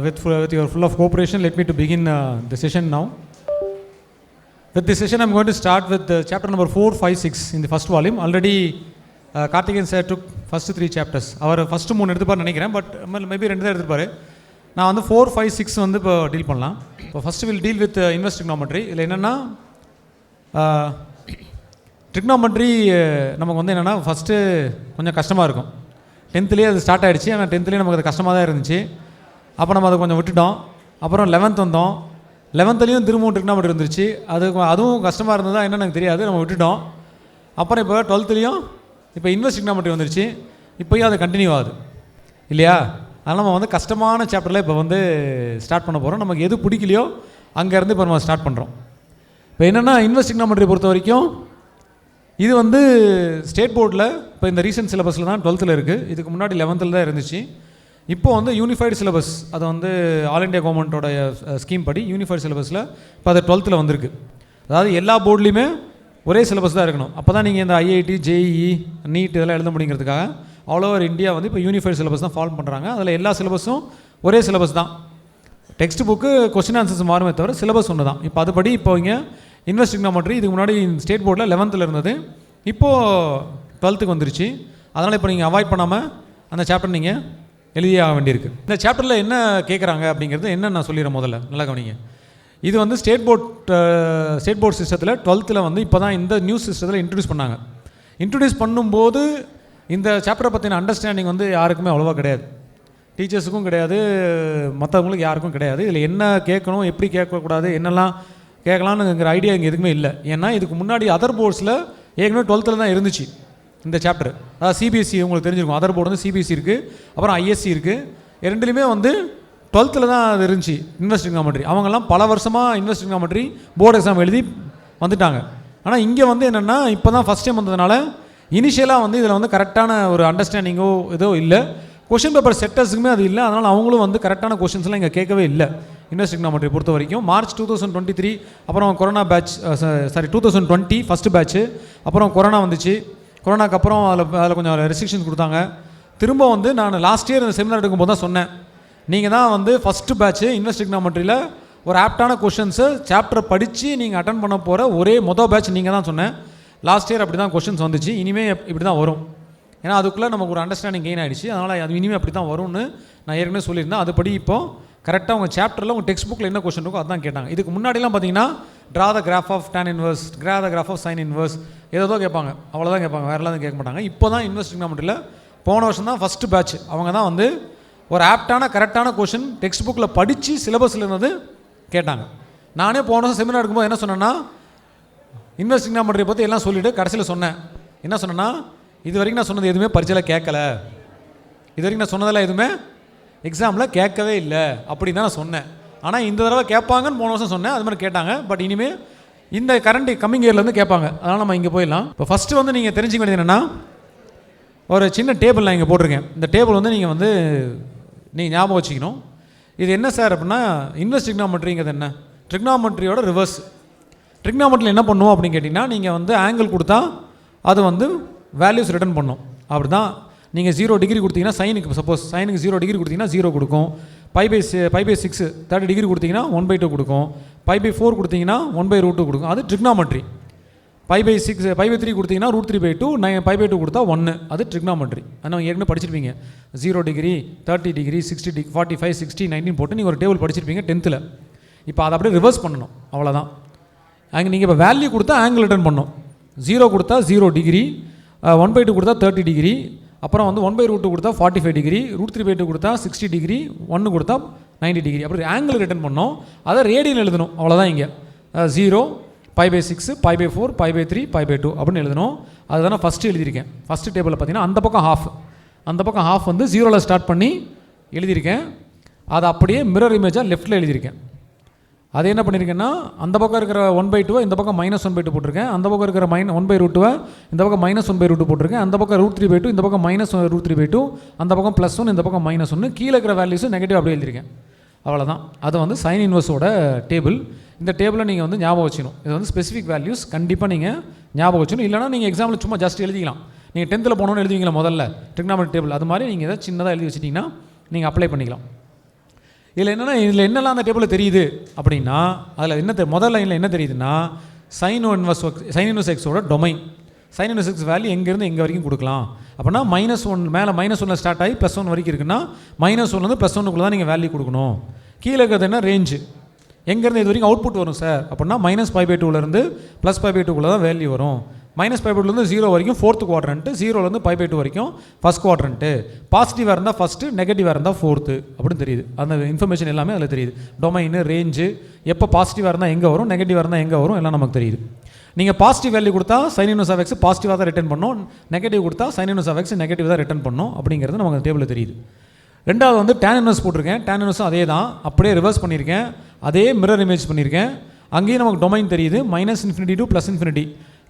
With your full of cooperation, let me to begin the session now. With this session, I'm going to start with chapter number 4, 5, 6 in the first volume. Already, Karthikeyan sir took first 3 chapters. Our first 3 எடுத்துப்பார் நினைக்கிறேன், but maybe 2 தான் எடுத்துப்பார். நான் வந்து 4, 5, 6 வந்து இப்போ deal பண்ணலாம். இப்போ first will deal with inverse trigonometry. இதில் என்னென்னா ட்ரிக்னாமெட்ரி நமக்கு வந்து என்னென்னா ஃபஸ்ட்டு கொஞ்சம் கஷ்டமாக இருக்கும். 10th அது ஸ்டார்ட் ஆகிடுச்சு, ஆனால் 10th நமக்கு அது கஷ்டமாக தான் இருந்துச்சு. அப்போ நம்ம அதை கொஞ்சம் விட்டுட்டோம். அப்புறம் 11th வந்தோம். 11th திரும்பவும் ட்ரிக்னாமெட்ரி வந்துருச்சு. அதுவும் கஷ்டமாக இருந்ததா என்னன்னு எனக்கு தெரியாது, நம்ம விட்டுட்டோம். அப்புறம் இப்போ 12th இப்போ இன்வெர்ஸ் ட்ரிக்னாமெட்ரி வந்துருச்சு. இப்போயும் அது கண்டினியூ ஆகுது இல்லையா? அதனால் நம்ம வந்து கஷ்டமான சாப்டரில் இப்போ வந்து ஸ்டார்ட் பண்ண போகிறோம். நமக்கு எது பிடிக்கலையோ அங்கேருந்து இப்போ நம்ம ஸ்டார்ட் பண்ணுறோம். இப்போ என்னென்னா இன்வெர்ஸ் ட்ரிக்னாமெட்ரி பொறுத்த வரைக்கும் இது வந்து ஸ்டேட் போர்டில் இப்போ இந்த ரீசன்ட் சிலபஸில் தான் 12th இருக்குது. இதுக்கு முன்னாடி 11th தான் இருந்துச்சு. இப்போ வந்து யூனிஃபைடு சிலபஸ், அது வந்து ஆல் இண்டியா கவர்மெண்ட்டோட ஸ்கீம் படி யூனிஃபைடு சிலபஸில் இப்போ அது 12th வந்திருக்கு. அதாவது எல்லா போர்ட்லேயுமே ஒரே சிலபஸ் தான் இருக்கணும். அப்போ தான் நீங்கள் இந்த ஐஐடி, ஜேஇஇ, நீட் இதெல்லாம் எழுத முடிங்கிறதுக்காக ஆல் ஓவர் இந்தியா வந்து இப்போ யூனிஃபைடு சிலபஸ் தான் ஃபாலோ பண்ணுறாங்க. அதில் எல்லா சிலபஸும் ஒரே சிலபஸ் தான். டெக்ஸ்ட் புக்கு கொஸ்டின் ஆன்சர்ஸ் மாறுமே தவிர சிலபஸ் ஒன்று தான். இப்போ அதுபடி இப்போ இங்கே இன்வெர்ஸ் ட்ரிக்னாமெட்ரி இதுக்கு முன்னாடி ஸ்டேட் போர்டில் 11th இருந்தது, இப்போது 12th வந்துருச்சு. அதனால் இப்போ நீங்கள் அவாய்ட் பண்ணாமல் அந்த சாப்டர் நீங்கள் எழுதியே ஆக வேண்டியிருக்கு. இந்த சாப்டரில் என்ன கேட்குறாங்க அப்படிங்கிறது என்ன நான் சொல்லிடுறேன். முதல்ல நல்லா கவனிங்க. இது வந்து ஸ்டேட் போர்ட் சிஸ்டத்தில் 12th வந்து இப்போ தான் இந்த நியூஸ் சிஸ்டத்தில் இன்ட்ரடியூஸ் பண்ணாங்க. இன்ட்ரடியூஸ் பண்ணும்போது இந்த சாப்டரை பற்றின அண்டர்ஸ்டாண்டிங் வந்து யாருக்குமே அவ்வளோவா கிடையாது. டீச்சர்ஸுக்கும் கிடையாது, மற்றவங்களுக்கு யாருக்கும் கிடையாது. இதில் என்ன கேட்கணும், எப்படி கேட்கக்கூடாது, என்னெல்லாம் கேட்கலான்னுங்கிற ஐடியா இங்கே எதுவுமே இல்லை. ஏன்னா இதுக்கு முன்னாடி அதர் போர்ட்ஸில் ஏற்கனவே 12th தான் இருந்துச்சு இந்த சாப்டர். அதாவது சிபிஎஸ்சி உங்களுக்கு தெரிஞ்சிருக்கும். அதர் போர்டு வந்து சிபிஎஸ்சி இருக்குது, அப்புறம் ஐஎஸ்சி இருக்குது. ரெண்டுலேயுமே வந்து 12th தான் அது இருந்துச்சு இன்வெர்ஸ் ட்ரிக்னாமெட்ரி. அவங்கெல்லாம் பல வருஷமாக இன்வெர்ஸ் ட்ரிக்னாமெட்ரி போர்டு எக்ஸாம் எழுதி வந்துட்டாங்க. ஆனால் இங்கே வந்து என்னென்னா இப்போ தான் ஃபஸ்ட் டைம் வந்ததுனால இனிஷியலாக வந்து இதில் வந்து கரெக்டான ஒரு அண்டர்ஸ்டாண்டிங்கோ ஏதோ இல்லை. கொஷின் பேப்பர் செட்டர்ஸுக்குமே அது இல்லை. அதனால் அவங்களும் வந்து கரெக்டான கொஷின்ஸ்லாம் இங்கே கேட்கவே இல்லை. இன்வெர்ஸ் ட்ரிக்னாமெட்ரி பொறுத்த வரைக்கும் மார்ச் 2023 அப்புறம் கொரோனா பேட்ச் 2020 ஃபஸ்ட்டு பேட்ச்சு, அப்புறம் கொரோனா வந்துச்சு. கொரோனாக்கு அப்புறம் அதில் கொஞ்சம் ரெஸ்ட்ரிக்ஷன்ஸ் கொடுத்தாங்க. திரும்ப வந்து நான் லாஸ்ட் இயர் இந்த செமினார் எடுக்கும்போது தான் சொன்னேன், நீங்கள் தான் வந்து ஃபஸ்ட்டு பேட்ச்சு இன்வெர்ஸ் ட்ரிக்னாமெட்ரியில் ஒரு ஆப்டான கொஷின்ஸு சாப்டரை படித்து நீங்கள் அட்டன் பண்ண போகிற ஒரே பேட்ச் நீங்கள் தான் சொன்னேன். லாஸ்ட் இயர் அப்படி தான் கொஷின்ஸ் வந்துச்சு. இனிமேல் இப்படி தான் வரும். ஏன்னா அதுக்குள்ளே நமக்கு ஒரு அண்டர்ஸ்டாண்டிங் கெயின் ஆகிடுச்சு. அதனால் அது இனிமேல் அப்படி தான் வரும்னு நான் ஏற்கனவே சொல்லியிருந்தேன். அதுபடி இப்போது கரெக்டாக உங்கள் சாப்டரில் உங்கள் டெக்ஸ்ட் புக்கில் என்ன கொஷின் இருக்கோ அதுதான் கேட்டாங்க. இதுக்கு முன்னாடிலாம் பார்த்தீங்கன்னா draw the graph of tan inverse, draw the graph of sine inverse ஏதோ கேட்பாங்க, அவ்வளோதான் கேட்பாங்க, வேறெல்லாம் கேட்க மாட்டாங்க. இப்போ தான் இன்வெர்ஸ் ட்ரிக்னாமெட்ரியில் போன வருஷம் தான் ஃபஸ்ட்டு பேட்ச். அவங்க தான் வந்து ஒரு ஆப்டான கரெக்டான கொஷின் டெக்ஸ்ட் புக்கில் படித்து சிலபஸில் இருந்தது கேட்டாங்க. நானே போன வருஷம் செமினார் எடுக்கும்போது என்ன சொன்னேன்னா, இன்வெர்ஸ் ட்ரிக்னாமெட்ரியை பற்றி எல்லாம் சொல்லிவிட்டு கடைசியில் சொன்னேன். என்ன சொன்னேன்னா, இது வரைக்கும் நான் சொன்னது எதுவுமே பரீட்சையில் கேட்கல, இது வரைக்கும் நான் சொன்னதெல்லாம் எதுவுமே எக்ஸாமில் கேட்கவே இல்லை அப்படி தான் நான் சொன்னேன். ஆனால் இந்த தடவை கேட்பாங்கன்னு போன வருஷம் சொன்னேன், அது மாதிரி கேட்டாங்க. பட் இனிமேல் இந்த கரண்ட் கம்மிங் இயர்லேருந்து கேட்பாங்க. அதனால் நம்ம இங்கே போயிடலாம். இப்போ ஃபஸ்ட்டு வந்து நீங்கள் தெரிஞ்சுக்க வேண்டியது என்னென்னா, ஒரு சின்ன டேபிள் நான் இங்கே போட்டிருக்கேன். இந்த டேபிள் வந்து நீங்கள் ஞாபகம் வச்சுக்கணும். இது என்ன சார் அப்படின்னா, இன்வெர்ஸ் ட்ரிக்னாமெட்ரிங்கிறது என்ன, ட்ரிக்னாமெட்ரியோட ரிவர்ஸ். ட்ரிக்னாமெட்ரியில் என்ன பண்ணுவோம் அப்படின்னு கேட்டிங்கன்னா, நீங்கள் வந்து ஆங்கிள் கொடுத்தா அது வந்து வேல்யூஸ் ரிட்டர்ன் பண்ணும். அப்படி தான் நீங்கள் 0 டிகிரி கொடுத்தீங்கன்னா சைனுக்கு, சப்போஸ் சைனுக்கு 0 டிகிரி கொடுத்தீங்கன்னா 0 கொடுக்கும். π/6 30 டிகிரி கொடுத்தீங்கன்னா 1/2 கொடுக்கும். π/4 கொடுத்தீங்கன்னா 1/√2 கொடுக்கும். அது ட்ரிக்னாமெட்ரி. π/6 π/3 கொடுத்தீங்கன்னா √3/2, π/2 கொடுத்தா 1, அது ட்ரிக்னாமெட்ரி. ஆனால் ஏற்கனவே படிச்சிருப்பீங்க. 0 டிகிரி, 30 டிகிரி, 60 டிகிரி, 45, 60, 19 போட்டு நீங்கள் ஒரு டேபிள் படிச்சிருப்பீங்க 10th. இப்போ அதை அப்படியே ரிவர்ஸ் பண்ணணும், அவ்வளோதான். அங்கே நீங்கள் இப்போ வேல்யூ கொடுத்தா ஆங்கிள் ரிட்டர்ன் பண்ணணும். 0 கொடுத்தா 0 டிகிரி, 1/2 கொடுத்தா 30 டிகிரி, அப்புறம் வந்து 1/√2 கொடுத்தா 45 டிகிரி, √3/2 கொடுத்தா 60 டிகிரி, 1 கொடுத்தா 90 டிகிரி. அப்படி ஆங்கிள் ரிட்டர்ன் பண்ணோம். அதை ரேடியன் எழுதணும், அவ்வளோதான். இங்கே 0, π/6, π/4, π/3, π/2 அப்படின்னு எழுதணும். அதுதானே ஃபஸ்ட்டு எழுதியிருக்கேன். ஃபஸ்ட்டு டேபிளில் பார்த்தீங்கன்னா அந்த பக்கம் ஹாஃப் வந்து 0ல் ஸ்டார்ட் பண்ணி எழுதியிருக்கேன். அதை அப்படியே மிரர் இமேஜாக லெஃப்ட்டில் எழுதியிருக்கேன். அது என்ன பண்ணியிருக்கேன்னா, அந்த பக்கம் இருக்கிற 1/2 இந்த பக்கம் -1/2 போட்டிருக்கேன். அந்த பக்கம் இருக்கிற 1/√2 இந்த பக்கம் -1/√2 போட்டிருக்கேன். அந்த பக்கம் √3/2 இந்த பக்கம் -√3/2, அந்த பக்கம் +1 இந்த பக்கம் -1, கீழே இருக்கிற வேல்யூஸும் நெகட்டிவ் அப்படியே எழுதியிருக்கேன். அவ்வளோதான். அது வந்து சைன் இன்வர்ஸோட டேபிள். இந்த டேபிளை நீங்கள் வந்து ஞாபகம் வச்சுக்கணும். இது வந்து ஸ்பெசிஃபிக் வேல்யூஸ் கண்டிப்பாக நீங்கள் ஞாபகம் வச்சுக்கணும். இல்லைனா நீங்கள் எக்ஸாம்பிள் சும்மா ஜஸ்ட் எழுதிக்கலாம். நீங்கள் 10th போகணுன்னு எழுதுவீங்களா முதல்ல ட்ரிக்னாமெட்ரி டேபிள், அது மாதிரி நீங்கள் எதாவது சின்னதாக எழுதி வச்சிட்டிங்கன்னா நீங்கள் அப்ளை பண்ணிக்கலாம். இதில் என்னென்னா இதில் என்னெல்லாம் அந்த டேபிளில் தெரியுது அப்படின்னா, அதில் என்ன முதல் லைனில் என்ன தெரியுதுன்னா சைன் இன்வர்ஸ் எக்ஸோட domain, sine inverse X value எங்கேருந்து எங்கே வரைக்கும் கொடுக்கலாம் அப்படின்னா -1 மேலே -1 ஸ்டார்ட் ஆகி +1 வரைக்கும் இருக்குன்னா -1 +1 தான் நீங்கள் வேல்யூ கொடுக்கணும். கீழே இருக்கிறது என்ன ரேஞ்சு, எங்கேருந்து இது வரைக்கும் அவுட்புட் வரும் சார் அப்படின்னா -π/2 +π/2 தான் வேல்யூ வரும். -π/2 0 வரைக்கும் 4th குவாட்ரண்ட்டு, 0 π/2 வரைக்கும் ஃபஸ்ட் குவாட்ரண்ட்டு, பாசிட்டிவாக இருந்தால் ஃபஸ்ட்டு, நெகட்டிவாக இருந்தால் 4th அப்படின்னு தெரியுது. அந்த இன்ஃபர்மேஷன் எல்லாமே அதில் தெரியுது. டொமைன், ரேஞ்சு, எப்போ பாசிட்டிவாக இருந்தால் எங்கே வரும், நெகட்டிவாக இருந்தால் எங்கே வரும் எல்லாம் நமக்கு தெரியுது. நீங்கள் பாசிட்டிவ் வேல்யூ கொடுத்தா sin இன்வர்ஸ் ஆஃப் எக்ஸ் பாசிட்டிவாக தான் ரிட்டர்ன் பண்ணோம், நெகட்டிவ் கொடுத்தா sin inverse of x negative தான் ரிட்டர்ன் பண்ணோம் அப்படிங்கிறது நமக்கு அந்த டேபிளில் தெரியுது. ரெண்டாவது வந்து tan இன்வர்ஸ் போட்டிருக்கேன், tan இன்வர்ஸும் அதே தான், அப்படியே ரிவர்ஸ் பண்ணியிருக்கேன், அதே மிரர் இமேஜ் பண்ணியிருக்கேன். அங்கேயும் நமக்கு டொமைன் தெரியுது, -∞ to +∞.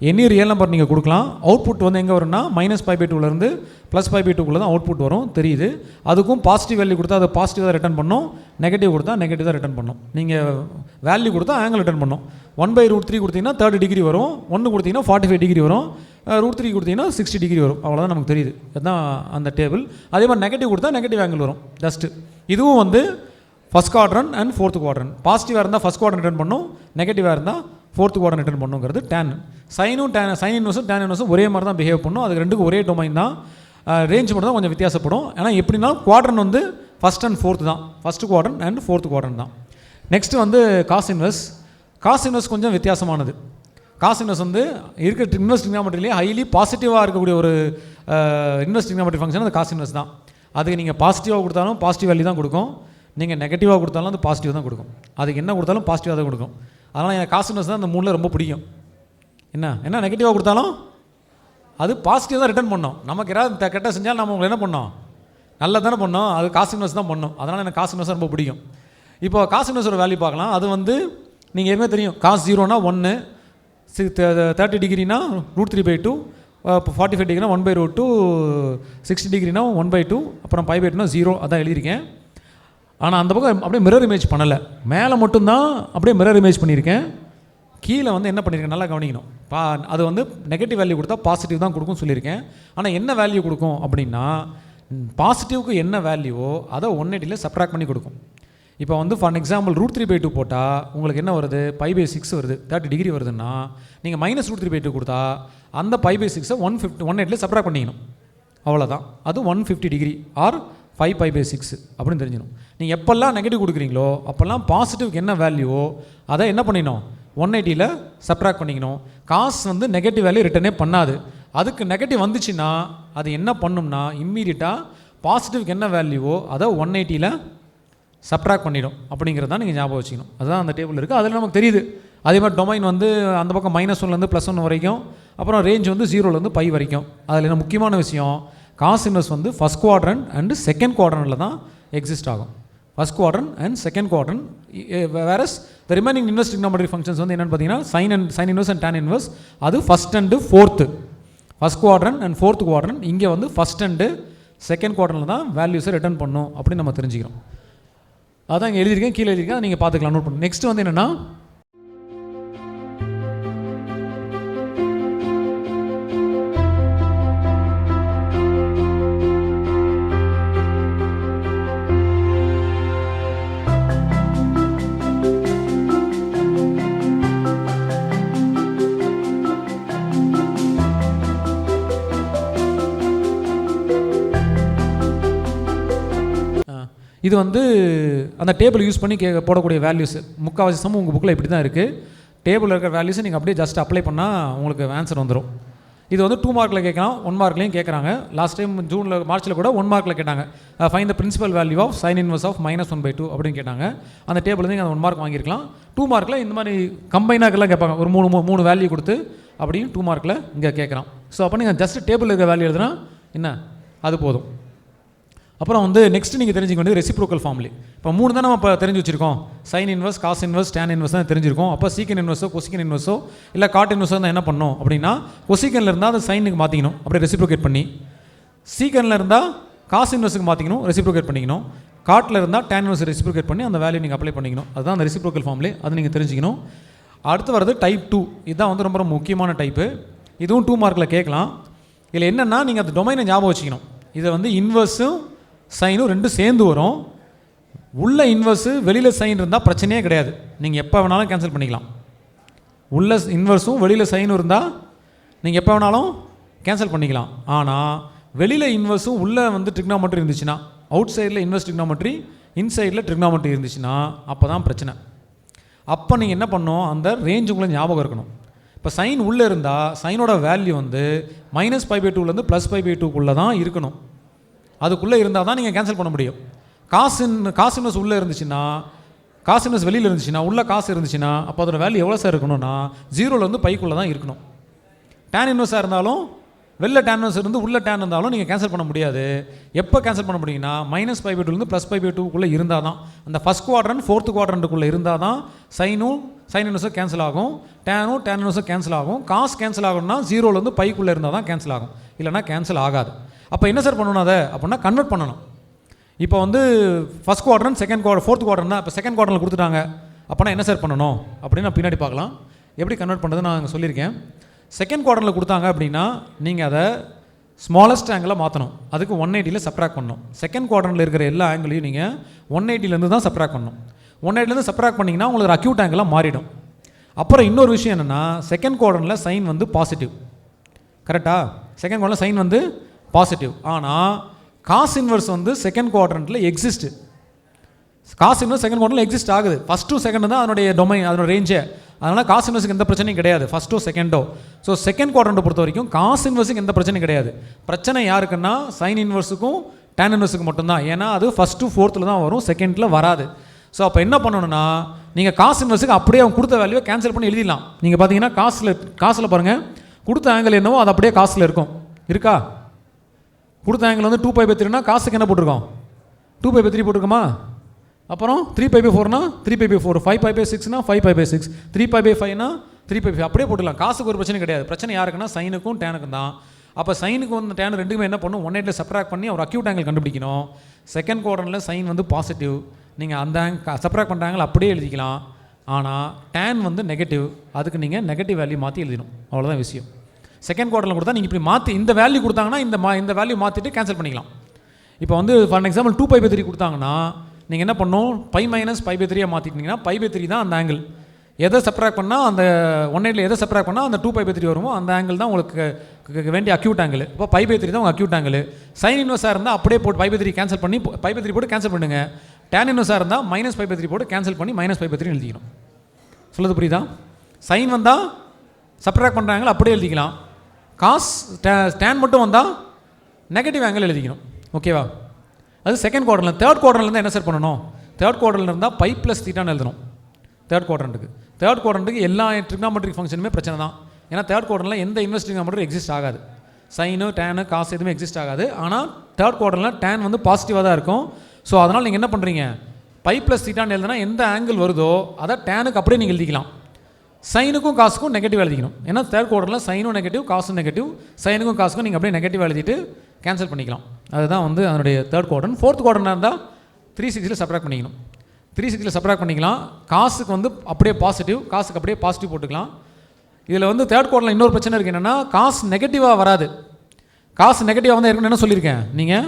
எனி ரியல் நம்பர் நீங்கள் கொடுக்கலாம். அவுட்புட் வந்து எங்கே வரும்னா -π/2 +π/2 தான் அவுட்புட் வரும் தெரியுது. அதுக்கும் பாசிட்டிவ் வேல்யூ கொடுத்தா அது பாசிட்டிவ் தான் ரிட்டர்ன் பண்ணோம், நெகட்டிவ் கொடுத்தா நெகட்டிவ் தான் ரிட்டர்ன் பண்ணோம். நீங்கள் வேல்யூ கொடுத்தா ஆங்கிள் ரிட்டர்ன் பண்ணோம். 1/√3 கொடுத்தீங்கன்னா 30 டிகிரி வரும், 1 கொடுத்தீங்கன்னா 45 டிகிரி வரும், √3 கொடுத்தீங்கன்னா 60 டிகிரி வரும். அவ்வளோதான் நமக்கு தெரியுது. அதுதான் அந்த டேபிள். அதே மாதிரி நெகட்டிவ் கொடுத்தா நெகட்டிவ் ஆங்கிள் வரும் ஜஸ்ட்டு. இதுவும் வந்து first quadrant and 4th quadrant. பாசிட்டிவாக இருந்தால் ஃபஸ்ட் குவாட்ரண்ட் ரிட்டர்ன் பண்ணும், நெகட்டிவாக இருந்தால் 4th குவாட்ரண்ட் ரிட்டர்ன் பண்ணுங்கிறது tan. சைன் இன்வர்ஸும் tan இன்வர்ஸும் ஒரே மாதிரி தான் பிஹேவ் பண்ணும். அதுக்கு ரெண்டுக்கும் ஒரே டொமைன் தான், ரேஞ்ச் மட்டும் தான் கொஞ்சம் வித்தியாசப்படும். ஏன்னா எப்படின்னா குவாட்ரண்ட் வந்து ஃபஸ்ட் அண்ட் 4th தான், first quadrant and 4th quadrant தான். நெக்ஸ்ட் வந்து காஸ் இன்வர்ஸ் கொஞ்சம் வித்தியாசமானது. காஸ் இன்வர்ஸ் வந்து இருக்கிற இன்வெர்ஸ் ட்ரிக்னாமெட்ரியிலே ஹைலி பாசிட்டிவாக இருக்கக்கூடிய ஒரு இன்வெர்ஸ் ட்ரிக்னாமெட்ரி ஃபங்க்ஷன் அந்த காஸ் இன்வர்ஸ் தான். அதுக்கு நீங்கள் பாசிட்டிவாக கொடுத்தாலும் பாசிட்டிவ் வேல்யூ தான் கொடுக்கும், நீங்கள் நெகட்டிவாக கொடுத்தாலும் அது பாசிட்டிவ் தான் கொடுக்கும். அதுக்கு என்ன கொடுத்தாலும் பாசிட்டிவாக தான் கொடுக்கும். அதனால் எனக்கு காஸ் இன்வர்ஸ் தான் அந்த 3ல் ரொம்ப பிடிக்கும். என்ன நெகட்டிவாக கொடுத்தாலும் அது பாசிட்டிவ் தான் ரிட்டர்ன் பண்ணோம். நமக்கு ஏதாவது கெட்ட செஞ்சால் நம்ம உங்களை என்ன பண்ணோம், நல்லா தானே பண்ணோம், அது காஸ் இன்வர்ஸ் தான் பண்ணோம். அதனால் எனக்கு காஸ் இன்வர்ஸ் ரொம்ப பிடிக்கும். இப்போ காஸ் இன்வர்ஸோட வேல்யூ பார்க்கலாம். அது வந்து நீங்கள் ஏற்கனவே தெரியும், காஸ் 0னா 1, 30 டிகிரினா √3/2, 45 டிகிரினா 1/√2, 60 டிகிரினா 1/2, அப்புறம் π/2னா 0. அதான் எழுதியிருக்கேன். ஆனால் அந்த பக்கம் அப்படியே மிரர் இமேஜ் பண்ணலை, மேலே மட்டும்தான் அப்படியே மிரர் இமேஜ் பண்ணியிருக்கேன். கீழே வந்து என்ன பண்ணியிருக்கேன் நல்லா கவனிக்கணும். அது வந்து நெகட்டிவ் வேல்யூ கொடுத்தா பாசிட்டிவ் தான் கொடுக்கும்னு சொல்லியிருக்கேன். ஆனால் என்ன வேல்யூ கொடுக்கும் அப்படின்னா, பாசிட்டிவ்க்கு என்ன வேல்யூவோ அதை 180ல் சப்ட்ராக்ட் பண்ணி கொடுக்கும். இப்போ வந்து ஃபார் எக்ஸாம்பிள் √3/2 போட்டால் உங்களுக்கு என்ன வருது, π/6 வருது, 30 டிகிரி வருதுன்னா நீங்கள் -√3/2 கொடுத்தா அந்த π/6 180ல் சப்ட்ராக்ட் பண்ணிக்கணும். அவ்வளோதான். அது 150 டிகிரி ஆர் 5π/6 அப்படின்னு தெரிஞ்சிடும். நீங்கள் எப்போல்லாம் நெகட்டிவ் கொடுக்குறீங்களோ அப்போல்லாம் பாசிட்டிவ்க்கு என்ன வேல்யூவோ அதை என்ன பண்ணிடணும், 180ல் சப்ட்ராக்ட் பண்ணிக்கணும். காசு வந்து நெகட்டிவ் வேல்யூ ரிட்டர்னே பண்ணாது. அதுக்கு நெகட்டிவ் வந்துச்சுன்னா அது என்ன பண்ணும்னா இம்மீடியட்டாக பாசிட்டிவ்க்கு என்ன வேல்யூவோ அதை 180ல் சப்ட்ராக்ட் பண்ணிடும். அப்படிங்கிறது தான் நீங்கள் ஞாபகம் வச்சுக்கணும். அதுதான் அந்த டேபிள் இருக்குது, அதில் நமக்கு தெரியுது. அதே மாதிரி டொமைன் வந்து அந்த பக்கம் -1 +1 வரைக்கும், அப்புறம் ரேஞ்ச் வந்து 0 π வரைக்கும். அதில் என்ன முக்கியமான விஷயம், காஸ் இன்வர்ஸ் வந்து ஃபஸ்ட் குவாட்ரண்ட் அண்டு செகண்ட் குவாட்ரண்ட்டில் தான் எக்ஸிஸ்ட் ஆகும். First quadrant and second quadrant. Whereas the remaining inverse trigonometry functions வந்து என்னென்னு பார்த்தீங்கன்னா sine inverse and tan inverse, அது first and 4th, first quadrant and 4th quadrant. இங்கே வந்து ஃபஸ்ட் அண்டு செகண்ட் குவாட்ரண்ட்டில் தான் வேல்யூஸை ரிட்டர்ன் பண்ணும் அப்படின்னு நம்ம தெரிஞ்சுக்கிறோம். அதான் இங்கே எழுதியிருக்கேன், கீழே எழுதியிருக்கேன், நீங்கள் பார்த்துக்கலாம், நோட் பண்ணுங்க. நெக்ஸ்ட் வந்து என்னென்னா, இது வந்து அந்த டேபிள் யூஸ் பண்ணி போடக்கூடிய வேல்யூஸ். முக்கால்வாசி சம் உங்கள் புக்கில் இப்படி தான் இருக்குது. டேபிளில் இருக்கிற வேல்யூஸை நீங்கள் அப்படியே ஜஸ்ட் அப்ளை பண்ணால் உங்களுக்கு ஆன்சர் வந்துடும். இது வந்து 2 மார்க்கில் கேட்கலாம், 1 மார்க்லேயும் கேட்குறாங்க. லாஸ்ட் டைம் மார்ச்சில் கூட 1 மார்க்கில் கேட்டாங்க, find the principal value of sine inverse of -1/2 அப்படின்னு கேட்டாங்க. அந்த டேபிள் வந்து நீங்கள் 1 மார்க் வாங்கியிருக்கலாம். 2 மார்க்கில் இந்த மாதிரி கம்பைனாக்கெல்லாம் கேட்பாங்க, ஒரு 3 வேல்யூ கொடுத்து அப்படின்னு 2 மார்க்கில் இங்கே கேட்குறான். ஸோ அப்போ நீங்கள் ஜஸ்ட் டேபிள் இருக்கிற வேல்யூ எழுதுனா என்ன, அது போதும். அப்புறம் வந்து நெக்ஸ்ட் நீங்கள் தெரிஞ்சுக்க வேண்டியது ரெசிப்ரோக்கல் ஃபார்ம்லி. இப்போ 3 தான் நம்ம இப்போ தெரிஞ்சு வச்சுருக்கோம், sine inverse, cos inverse, tan inverse தான் தெரிஞ்சிருக்கோம். அப்போ சீக்கன் இன்வர்ஸோ கொசிக்கன் இன்வர்ஸோ இல்லை காட் இன்வர்ஸோ தான் என்ன பண்ணணும் அப்படின்னா, கொசிக்கனில் இருந்தால் அதை சைனுக்கு மாற்றிக்கணும், அப்படியே ரெசிப்ரோகேட் பண்ணி. சீக்கனில் இருந்தால் காஸ் இன்வர்ஸுக்கு மாற்றிக்கணும், ரெசிப்ரோகேட் பண்ணிக்கணும். காட்டில் இருந்தால் tan இன்வர்ஸ் ரெசிப்ரோகேட் பண்ணி அந்த வேல்யூ நீங்கள் அப்ளை பண்ணிக்கணும். அதுதான் அந்த ரெசிப்ரோக்கல் ஃபார்ம்லி, அது நீங்கள் தெரிஞ்சுக்கணும். அடுத்து வரது டைப் 2. இதுதான் வந்து ரொம்ப முக்கியமான டைப்பு. இதுவும் 2 மார்க்கில் கேட்கலாம். இதில் என்னென்னா நீங்கள் அந்த டொமைனை ஞாபகம் வச்சுக்கணும். இதை வந்து இன்வர்ஸும் சைனும் ரெண்டும் சேர்ந்து வரும். உள்ள இன்வர்ஸு வெளியில் சைன் இருந்தால் பிரச்சனையே கிடையாது, நீங்கள் எப்போ வேணாலும் கேன்சல் பண்ணிக்கலாம். உள்ள இன்வர்ஸும் வெளியில் சைனும் இருந்தால் நீங்கள் எப்போ வேணாலும் கேன்சல் பண்ணிக்கலாம். ஆனால் வெளியில் இன்வர்ஸும் உள்ளே வந்து ட்ரிக்னாமெட்ரி இருந்துச்சுன்னா, அவுட் சைடில் இன்வர்ஸ் ட்ரிக்னாமெட்ரி, இன்சைடில் ட்ரிக்னாமெட்ரி இருந்துச்சுன்னா அப்போ தான் பிரச்சனை. அப்போ நீங்கள் என்ன பண்ணணும், அந்த ரேஞ்ச் உங்களுக்கு ஞாபகம் இருக்கணும். இப்போ சைன் உள்ளே இருந்தால் சைனோட வேல்யூ வந்து -π/2லேருந்து +π/2க்குள்ளே தான் இருக்கணும். அதுக்குள்ளே இருந்தால் தான் நீங்கள் கேன்சல் பண்ண முடியும். காசு இன்வெர்ஸ் உள்ளே இருந்துச்சுன்னா, காசு இன்வெர்ஸ் வெளியில் இருந்துச்சுன்னா, உள்ள காசு இருந்துச்சுன்னா அப்போ அதோட வேல்யூ எவ்வளோ சார் இருக்கணும்னா 0லேருந்து πக்குள்ளே தான் இருக்கணும். டேன் இன்வெர்ஸாக இருந்தாலும் வெளில டேன் இன்வெர்ஸ் இருந்து உள்ள டேன் இருந்தாலும் நீங்கள் கேன்சல் பண்ண முடியாது. எப்போ கேன்சல் பண்ண முடியுங்கன்னா -π/2லேருந்து +π/2க்குள்ளே இருந்தால் தான், அந்த ஃபஸ்ட் குவாட்ரண்ட் ஃபோர்த்து குவாட்ரண்ட்டுக்குள்ளே இருந்தால் தான் சைன் இன்வெர்ஸும் கேன்சல் ஆகும், டேன் இன்வெர்ஸும் கேன்சல் ஆகும். காசு கேன்சல் ஆகணும்னா 0லேருந்து πக்குள்ளே இருந்தால் தான் கேன்சல் ஆகும், இல்லைனா கேன்சல் ஆகாது. அப்போ என்ன சார் பண்ணணும், அதை அப்படின்னா கன்வெர்ட் பண்ணணும். இப்போ வந்து first quadrant second quarter fourth quadrant தான், இப்போ செகண்ட் குவார்டரில் கொடுத்துட்டாங்க அப்படின்னா என்ன சார் பண்ணணும் அப்படின்னு நான் பின்னாடி பார்க்கலாம். எப்படி கன்வெர்ட் பண்ணுறது நான் அங்கே சொல்லியிருக்கேன். செகண்ட் குவார்டரில் கொடுத்தாங்க அப்படின்னா நீங்கள் அதை ஸ்மாலஸ்ட் ஆங்கிளாக மாற்றணும். அதுக்கு 180ல் சப்ராக்ட் பண்ணணும். செகண்ட் குவாட்ரண்டில் இருக்கிற எல்லா ஆங்கிளையும் நீங்கள் 180லேருந்து தான் சப்ராக்ட் பண்ணணும். 180லேருந்து சப்ராக்ட் பண்ணிங்கன்னா உங்களுக்கு அக்யூட் ஆங்கிளாக மாறிடும். அப்புறம் இன்னொரு விஷயம் என்னென்னா, செகண்ட் குவாட்ரண்டில் சைன் வந்து பாசிட்டிவ், கரெக்டாக? செகண்ட் குவாட்ரண்டில் சைன் வந்து பாசிட்டிவ். ஆனால் காஸ் இன்வெர்ஸ் வந்து செகண்ட் குவாட்ரண்ட்டில் எக்ஸிஸ்ட். காஸ் இன்வெர்ஸ் செகண்ட் குவாட்ரண்ட்டில் எக்ஸிஸ்ட் ஆகுது. ஃபஸ்ட் டு செகண்ட் தான் அதனுடைய டொமைன், அதனோட ரேஞ்சே. அதனால் காஸ் இன்வெர்ஸுக்கு எந்த பிரச்சனையும் கிடையாது, ஃபஸ்ட்டோ செகண்டோ. ஸோ செகண்ட் குவாட்ரண்ட்டை பொறுத்த வரைக்கும் காஸ் இன்வெர்ஸுக்கு எந்த பிரச்சனையும் கிடையாது. பிரச்சனை யாருக்குன்னா சைன் இன்வெர்ஸுக்கும் டேன் இன்வெர்ஸுக்கு மட்டும்தான். ஏன்னா அது ஃபஸ்ட்டு ஃபோர்த்தில் தான் வரும், செகண்டில் வராது. ஸோ அப்போ என்ன பண்ணணும்னா, நீங்கள் காஸ் இன்வெர்ஸுக்கு அப்படியே அவங்க கொடுத்த வேல்யூவை கேன்சல் பண்ணி எழுதிடலாம். நீங்கள் பார்த்தீங்கன்னா காசில் பாருங்கள், கொடுத்த ஆங்கிள் என்னவோ அது அப்படியே காசில் இருக்கும், இருக்கா? கொடுத்த ஆங்கிள் வந்து 2π/3னா காசுக்கு என்ன போட்டிருக்கோம், 2π/3 போட்டிருக்கோமா? அப்புறம் 3π/4னா 3π/4, 5π/6னா 5π/6, 3π/5னா 3π/5, அப்படியே போட்டுக்கலாம். காசுக்கு ஒரு பிரச்சனை கிடையாது. பிரச்சனை யாருக்குன்னா சைனுக்கும் டேனுக்கும் தான். அப்போ சைனுக்கு வந்து டேன் ரெண்டுக்குமே என்ன பண்ணணும், 180ல் சப்ராக்ட் பண்ணி ஒரு அக்யூட் ஆங்கிள் கண்டுபிடிக்கணும். செகண்ட் குவாட்ரண்ட்டில் சைன் வந்து பாசிட்டிவ், நீங்கள் அந்த சப்ராக்ட் பண்ணுற ஆங்கிள் அப்படியே எழுதிக்கலாம். ஆனால் டேன் வந்து நெகட்டிவ், அதுக்கு நீங்கள் நெகட்டிவ் வேல்யூ மாற்றி எழுதணும், அவ்வளோதான் விஷயம். செகண்ட் குவார்டரில் கொடுத்தா நீங்கள் இப்படி மாற்றி இந்த வேல்யூ கொடுத்தாங்கன்னா இந்த வேல்யூ மாற்றிட்டு கேன்சல் பண்ணிக்கலாம். இப்போ வந்து ஃபார் எக்ஸாம்பிள் 2π/3 கொடுத்தாங்கன்னா நீங்கள் என்ன பண்ணணும், π-π/3 மாற்றிட்டிங்கன்னா π/3 தான் அந்த ஆங்கிள். எதை சப்ராக்ட் பண்ணால் அந்த 180ல் எதை சப்ராக்ட் பண்ணால் அந்த 2π/3 வருமோ அந்த ஆங்கிள் தான் உங்களுக்கு வேண்டிய அக்யூட் ஆங்கிள். இப்போ π/3 தான் உங்கள் அக்யூட் ஆங்கிள். சைன் இன்வெர்ஸாக இருந்தால் அப்படியே போட்டு π/3 கேன்சல் பண்ணி π/3 போட்டு கேன்சல் பண்ணுங்கள். டேன் இன்வெர்ஸாக இருந்தால் -π/3 போட்டு கேன்சல் பண்ணி -π/3 எழுதிக்கணும். சொல்லுது புரியுதா? சைன் வந்தால் சப்ராக்ட் பண்ணுற ஆங்கிள் அப்படியே எழுதிக்கலாம். காஸ் டேன் மட்டும் வந்தால் நெகட்டிவ் ஆங்கிள் எழுதிக்கணும், ஓகேவா? அது செகண்ட் குவார்டரில். தேர்ட் குவார்டர்லேருந்து என்ன சார் பண்ணணும், தேர்ட் குவார்டரில் இருந்தால் π+θன்னு எழுதணும். தேர்ட் குவாட்ரண்ட்டுக்கு எல்லா ட்ரிக்னாமெட்ரிக் ஃபங்க்ஷனுமே பிரச்சனை தான். ஏன்னா தேர்ட் குவாட்ரண்ட்டில் எந்த இன்வெர்ஸ் ட்ரிக்னாமெட்ரி எக்ஸிஸ்ட் ஆகாது. சைனு டேனு காசு எதுவுமே எக்ஸிஸ்ட் ஆகாது. ஆனால் தேர்ட் குவார்டரில் டேன் வந்து பாசிட்டிவாக தான் இருக்கும். ஸோ அதனால் நீங்கள் என்ன பண்ணுறீங்க, π+θன்னு எழுதுனா எந்த ஆங்கிள் வருதோ அதை டேனுக்கு அப்படியே நீங்கள் எழுதிக்கலாம். சைனுக்கும் காசுக்கும் நெகட்டிவ் எழுதிக்கணும். ஏன்னா தேர்ட் குவார்டரில் சைனும் நெகட்டிவ் காசும் நெகட்டிவ், சைனுக்கும் காசுக்கும் நீங்கள் அப்படியே நெகட்டிவ் எழுதிட்டு கேன்சல் பண்ணிக்கலாம். அதுதான் வந்து அதனுடைய தேர்ட் குவார்டர். ஃபோர்த் குவார்டர்னா இருந்தால் 360ல் சப்ராக்ட் பண்ணிக்கணும். 360ல் சப்ராக்ட் பண்ணிக்கலாம். காசுக்கு வந்து அப்படியே பாசிட்டிவ், காசுக்கு அப்படியே பாசிட்டிவ் போட்டுக்கலாம். இதில் வந்து தேர்ட் குவார்டரில் இன்னொரு பிரச்சனை இருக்குது, என்னென்னா காசு நெகட்டிவாக வராது. காசு நெகட்டிவாக வந்து ஏற்கனவே என்ன சொல்லியிருக்கேன், நீங்கள்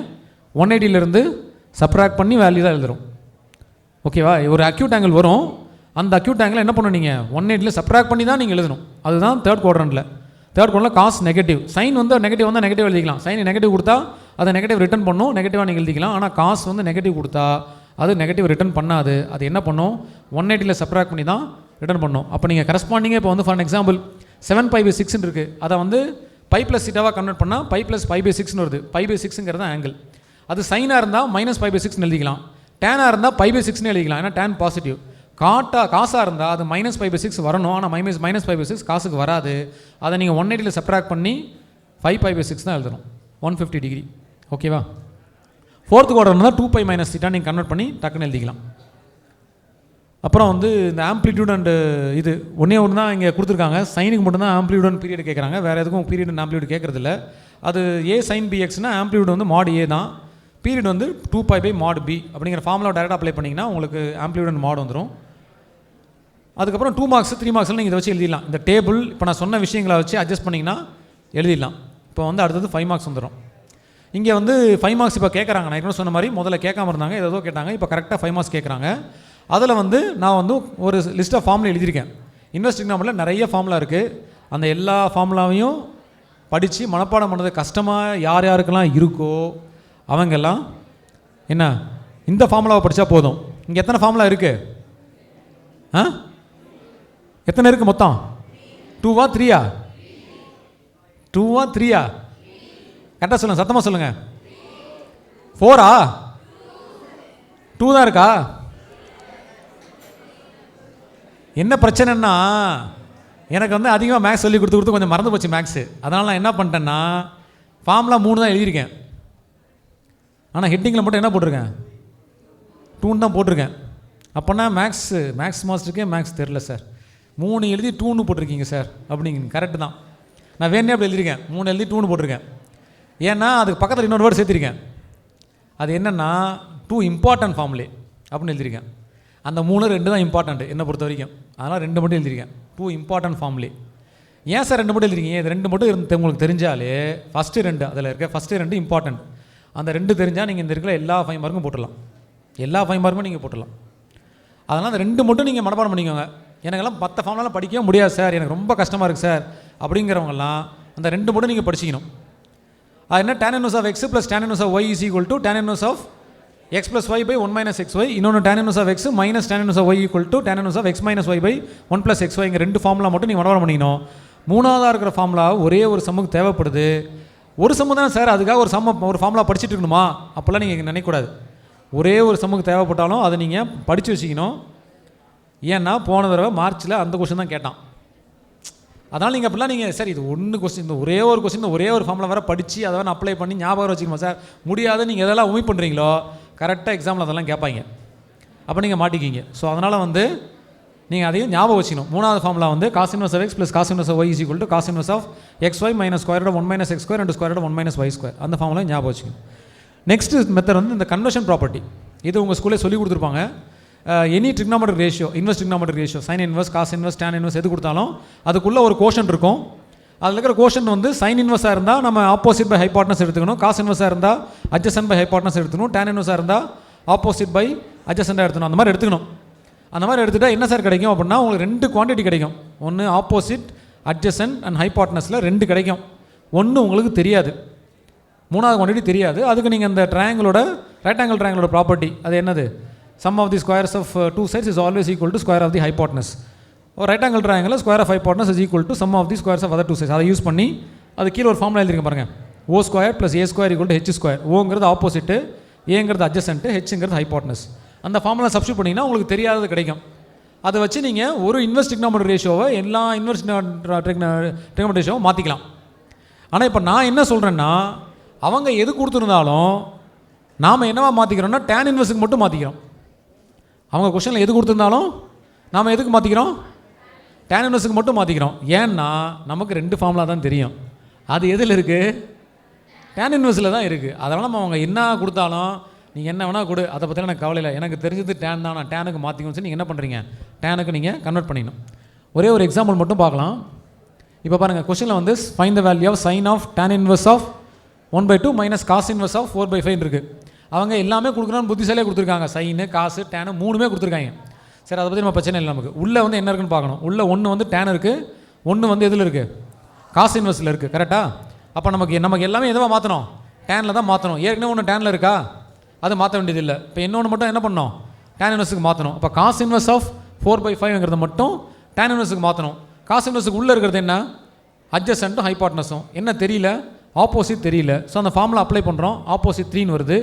180லேருந்து சப்ராக்ட் பண்ணி வேல்யூ தான் எழுதுறோம், ஓகேவா? ஒரு அக்யூட் ஆங்கிள் வரும், அந்த அக்யூட் ஆங்கிள் என்ன பண்ணணும், நீங்கள் 180ல் சப்ராக்ட் பண்ணி தான் நீங்கள் எழுதணும். அதுதான் தேர்ட் குவாட்ரண்ட்டில். தேர்ட் குவாட்ரண்ட்டில் காசு நெகட்டிவ், சைன் வந்து நெகட்டிவ் வந்தால் நெகட்டிவ் எழுதிக்கலாம். சைன் நெகட்டிவ் கொடுத்தா அதை நெகட்டிவ் ரிட்டன் பண்ணும், நெகட்டிவாக நீங்கள் எழுதிக்கலாம். ஆனால் காசு வந்து நெகட்டிவ் கொடுத்தா அது நெகட்டிவ் ரிட்டன் பண்ணாது. அது என்ன பண்ணும், 180ல் சப்ராக்ட் பண்ணி தான் ரிட்டன் பண்ணும். அப்போ நீங்கள் கரஸ்பாண்டிங்கே இப்போ வந்து ஃபார் எக்ஸாம்பிள் 7π/6 இருக்குது, அதை வந்து π+θவாக கன்வெர்ட் பண்ணால் π+π/6ன்னு வருது. π/6ங்கிறது ஆங்கிள். அது சைனாக இருந்தால் -π/6ன்னு எழுதிக்கலாம், டேனாக இருந்தால் π/6ன்னு எழுதிக்கலாம். ஏன்னா டேன் பாசிட்டிவ். காசாக இருந்தால் அது -π/6 வரணும், ஆனால் -π/6 காசுக்கு வராது. அதை நீங்கள் 180ல் சப்ராக்ட் பண்ணி 5π/6 தான் எழுதணும், 150 டிகிரி, ஓகேவா? ஃபோர்த் குவார்டர் இருந்தால் 2π - θ நீங்கள் கன்வெர்ட் பண்ணி டக்குன்னு எழுதிக்கலாம். அப்புறம் வந்து இந்த ஆம்ப்ளிடியூட் அண்டு இது ஒன்றே ஒன்று தான் இங்கே கொடுத்துருக்காங்க. சைனுக்கு மட்டும்தான் ஆம்ப்ளிடியூட் அண்ட் பீரியட் கேட்குறாங்க, வேறு எதுக்கும் பீரியட் அண்ட் ஆம்ப்ளிடியூட் கேட்குறதில்ல. அது A sin bxனா ஆம்ப்ளிடியூட் வந்து mod A தான், பீரியட் வந்து 2π/mod b அப்படிங்கிற ஃபார்முலா டேரெக்டாக அப்ளை பண்ணிங்கன்னா உங்களுக்கு ஆம்ப்ளிடியூட் அண்ட் mod வந்துடும். அதுக்கப்புறம் 2 மார்க்ஸ் 3 மார்க்ஸில் நீங்கள் இதை வச்சு எழுதிடலாம். இந்த டேபிள் இப்போ நான் சொன்ன விஷயங்களை வச்சு அட்ஜஸ்ட் பண்ணிங்கன்னா எழுதிடலாம். இப்போ வந்து அடுத்தது 5 மார்க்ஸ் வந்துடும். இங்கே வந்து 5 மார்க்ஸ் இப்போ கேட்குறாங்க. நான் ஏற்கனவே சொன்ன மாதிரி முதல்ல கேட்காம இருந்தாங்க, ஏதோ கேட்டாங்க, இப்போ கரெக்டாக 5 மார்க்ஸ் கேட்குறாங்க. அதில் வந்து நான் வந்து ஒரு லிஸ்ட் ஆஃப் ஃபார்முலா எழுதியிருக்கேன். இன்வெர்ஸ் ட்ரிகனாமெட்ரியில் நிறைய ஃபார்முலா இருக்குது. அந்த எல்லா ஃபார்முலாவையும் படித்து மனப்பாடம் பண்ணது கஷ்டமாக யார் யாருக்கெல்லாம் இருக்கோ அவங்கெல்லாம் என்ன இந்த ஃபார்முலாவை படித்தா போதும். இங்கே எத்தனை ஃபார்முலா இருக்குது? எத்தனை இருக்குது மொத்தம்? 2வா 3யா? 2வா 3யா? கரெக்டாக சொல்லுங்கள், சத்தமாக சொல்லுங்கள். 4ஆ? 2 தான் இருக்கா? என்ன பிரச்சனைன்னா எனக்கு வந்து அதிகமாக மேக்ஸ் சொல்லி கொடுத்து கொஞ்சம் மறந்து போச்சு மேக்ஸு. அதனால் நான் என்ன பண்ணிட்டேன்னா ஃபார்முலா 3 தான் எழுதியிருக்கேன். ஆனால் ஹெட்டிங்கில் மட்டும் என்ன போட்டிருக்கேன்? 2 தான் போட்டிருக்கேன். அப்போனா மேக்ஸ் மாஸ்டருக்கே மேக்ஸ் தெரில சார், 3 எழுதி 2ன்னு போட்டிருக்கீங்க சார் அப்படிங்க. கரெக்டு தான், நான் வேணே அப்படி எழுதியிருக்கேன். 3 எழுதி 2ன்னு போட்டிருக்கேன். ஏன்னா அதுக்கு பக்கத்தில் இன்னொரு வேர்டு சேர்த்திருக்கேன். அது என்னென்னா 2 இம்பார்ட்டன்ட் ஃபார்முலே அப்படின்னு எழுதியிருக்கேன். அந்த 3 2 தான் இம்பார்ட்டன்ட் என்னை பொறுத்த வரைக்கும். அதனால் 2 மட்டும் எழுதியிருக்கேன். 2 இம்பார்ட்டன்ட் ஃபார்முலே. ஏன் சார் 2 மட்டும் எழுதிருக்கீங்க? இது 2 மட்டும் உங்களுக்கு தெரிஞ்சாலே ஃபஸ்ட்டு 2 அதில் இருக்க ஃபஸ்ட்டு 2 இம்பார்ட்டன்ட். அந்த 2 தெரிஞ்சால் நீங்கள் இந்த இருக்கிற எல்லா 5 மார்க்கும் போட்டுடலாம். எல்லா 5 மார்க்குமே நீங்கள் போட்டுடலாம். அதனால் அந்த 2 மட்டும் நீங்கள் மனப்பாடம் பண்ணிக்கோங்க. எனக்கெல்லாம் 10 ஃபார்முலாலாம் படிக்கவே முடியாது சார், எனக்கு ரொம்ப கஷ்டமாக இருக்குது சார் அப்படிங்கிறவங்கலாம் அந்த 2 மட்டும் நீங்கள் படிச்சிக்கணும். அது என்ன? tan inverse of x plus tan inverse of y is equal to tan inverse of x plus y by 1 minus xy. இன்னொன்று tan inverse of x minus tan inverse of y equal to tan inverse of x minus y by 1 plus xy. இங்கே 2 formula மட்டும் நீங்கள் மனப்பாடம் பண்ணிக்கணும். 3ஆவதாக இருக்கிற formula ஒரே ஒரு சம்முக்கு தேவைப்படுது. ஒரு சம்மு தானே சார், அதுக்காக ஒரு ஃபார்முலா படிச்சுட்டு இருக்கணுமா? அப்போல்லாம் நீங்கள் நினைக்கக்கூடாது. ஒரே ஒரு சம்முக்கு தேவைப்பட்டாலும் அதை நீங்கள் படித்து வச்சுக்கணும். ஏன்னா போன தடவை மார்ச்சில் அந்த கொஸ்டின் தான் கேட்டான். அதனால் நீங்கள் அப்படிலாம் நீங்கள் சார் இது ஒன்று கொஸ்டின், இந்த ஒரே ஒரு கொஸ்டின், ஒரே ஒரு ஃபார்முலா வேறு படித்து அதை வேறு அப்ளை பண்ணி ஞாபகம் வச்சுக்கணுமா சார்? முடியாது. நீங்கள் எதெல்லாம் உமி பண்ணுறீங்களோ கரெக்டாக எக்ஸாமில் அதெல்லாம் கேட்பாங்க, அப்போ நீங்கள் மாட்டிக்கிங்க. ஸோ அதனால் வந்து நீங்கள் அதையும் ஞாபகம் வச்சுக்கணும். 3வது ஃபார்முலா வந்து cos inverse of x plus cos inverse of y is equal to cos inverse of xy minus square root of 1 minus x square into square root of 1 minus y square. அந்த formula ஞாபகம் வச்சுக்கணும். Next method வந்து இந்த conversion property. இது உங்கள் ஸ்கூலே சொல்லி கொடுத்துருப்பாங்க. Any trigonometric ratio, inverse trigonometric ratio, sine inverse, cos inverse, tan inverse எது கொடுத்தாலும் அதுக்குள்ளே ஒரு கோஷன் இருக்கும். அதில் இருக்கிற கோஷன் வந்து சைன் இன்வெர்ஸாக இருந்தால் நம்ம ஆப்போசிட் பை ஹைபாட்னஸ் எடுத்துக்கணும், காஸ் இன்வெர்ஸாக இருந்தால் அட்ஜசன்ட் பை ஹைபாட்னஸ் எடுத்துக்கணும், டேன் இன்வெர்ஸாக இருந்தால் ஆப்போசிட் பை அட்ஜசன்ட்டாக எடுத்துக்கணும். அந்த மாதிரி எடுத்துக்கணும். அந்த மாதிரி எடுத்துகிட்டா என்ன சார் கிடைக்கும் அப்படின்னா உங்களுக்கு 2 குவான்டிட்டி கிடைக்கும். ஒன்று ஆப்போசிட், அட்ஜசன்ட் அண்ட் ஹைபாட்னஸில் 2 கிடைக்கும். ஒன்று உங்களுக்கு தெரியாது, 3வது குவான்டிட்டி தெரியாது. அதுக்கு நீங்கள் அந்த ட்ரையாங்கிளோட ரைட் ஆங்கிள் ட்ரையாங்கிளோட ப்ராப்பர்ட்டி அது என்னது? sum of the squares of 2 sides is always equal to square of the hypotenuse. ஒரு right angle triangle square of hypotenuse is equal to sum of the squares of other 2 sides. அதை use பண்ணி அது கீழே ஒரு formula எழுதிருக்க பாருங்கள். O square plus A square equal to H square. ஓங்கிறது opposite, ஏங்கிறது அட்ஜசன்ட்டு, ஹெச்ங்கிறது ஹைபாட்னஸ். அந்த ஃபார்முலா சப்ஸ்டியூட் பண்ணிங்கன்னா உங்களுக்கு தெரியாதது கிடைக்கும். அதை வச்சு நீங்கள் ஒரு இன்வெர்ஸ் ட்ரிக்னாமெட்ரிக் ரேஷியோவை எல்லா இன்வெர்ஸ் ட்ரிக்னாமெட்ரிக் ரேஷியோவை மாற்றிக்கலாம். ஆனால் இப்போ நான் என்ன சொல்கிறேன்னா அவங்க எது கொடுத்துருந்தாலும் நாம் என்னவா மாற்றிக்கிறோம்னா டேன் இன்வெர்ஸுக்கு மட்டும் மாற்றிக்கிறோம். அவங்க கொஸ்டினில் எது கொடுத்துருந்தாலும் நாம் எதுக்கு மாற்றிக்கிறோம்? டேன் இன்வெர்ஸுக்கு மட்டும் மாற்றிக்கிறோம். ஏன்னா நமக்கு 2 ஃபார்முலா தான் தெரியும். அது எதில் இருக்குது? டேன் இன்வெர்ஸில் தான் இருக்குது. அதனால் நம்ம அவங்க என்ன கொடுத்தாலும் நீங்கள் என்ன வேணால் கொடு, அதை பற்றிலாம் எனக்கு கவலை இல்லை, எனக்கு தெரிஞ்சது டேன் தான், நான் டேனுக்கு மாற்றிக்கணும்னு சொல்லி நீங்கள் என்ன பண்ணுறீங்க? டேனுக்கு நீங்கள் கன்வெர்ட் பண்ணிக்கணும். ஒரே ஒரு எக்ஸாம்பிள் மட்டும் பார்க்கலாம். இப்போ பாருங்கள், கொஸ்டினில் வந்து find the value of sine of tan inverse of 1/2 minus cos inverse of 4/5 இருக்குது. அவங்க எல்லாமே கொடுக்குறான்னு புத்திசாலியாக கொடுத்துருக்காங்க. சைனு, காசு, டேனு 3மே கொடுத்துருக்காங்க. சரி, அதை பற்றி நம்ம பிரச்சனை இல்லை. நமக்கு உள்ளே வந்து என்ன இருக்குன்னு பார்க்கணும். உள்ளே ஒன்று வந்து டேன் இருக்குது, ஒன்று வந்து எதில் இருக்குது? காஸ் இன்வெர்ஸில் இருக்குது. கரெக்டாக? அப்போ நமக்கு எல்லாமே எதுவாக மாற்றணும்? டேனில் தான் மாற்றணும். ஏற்கனவே ஒன்று டேனில் இருக்கா, அது மாற்ற வேண்டியதில்லை. இப்போ இன்னொன்று மட்டும் என்ன பண்ணணும்? டேன் இன்வெர்ஸுக்கு மாற்றணும். அப்போ காஸ் இன்வெர்ஸ் ஆஃப் 4/5ங்கிறத மட்டும் டேன் இன்வெர்ஸுக்கு மாற்றணும். காஸ் இன்வெர்ஸுக்கு உள்ளே இருக்கிறது என்ன? அட்ஜசன்ட்டும் ஹைபாட்னஸும். என்ன தெரியல? ஆப்போசிட் தெரியல. ஸோ அந்த ஃபார்முலா அப்ளை பண்ணுறோம். ஆப்போசிட் 3ன்னு வருது.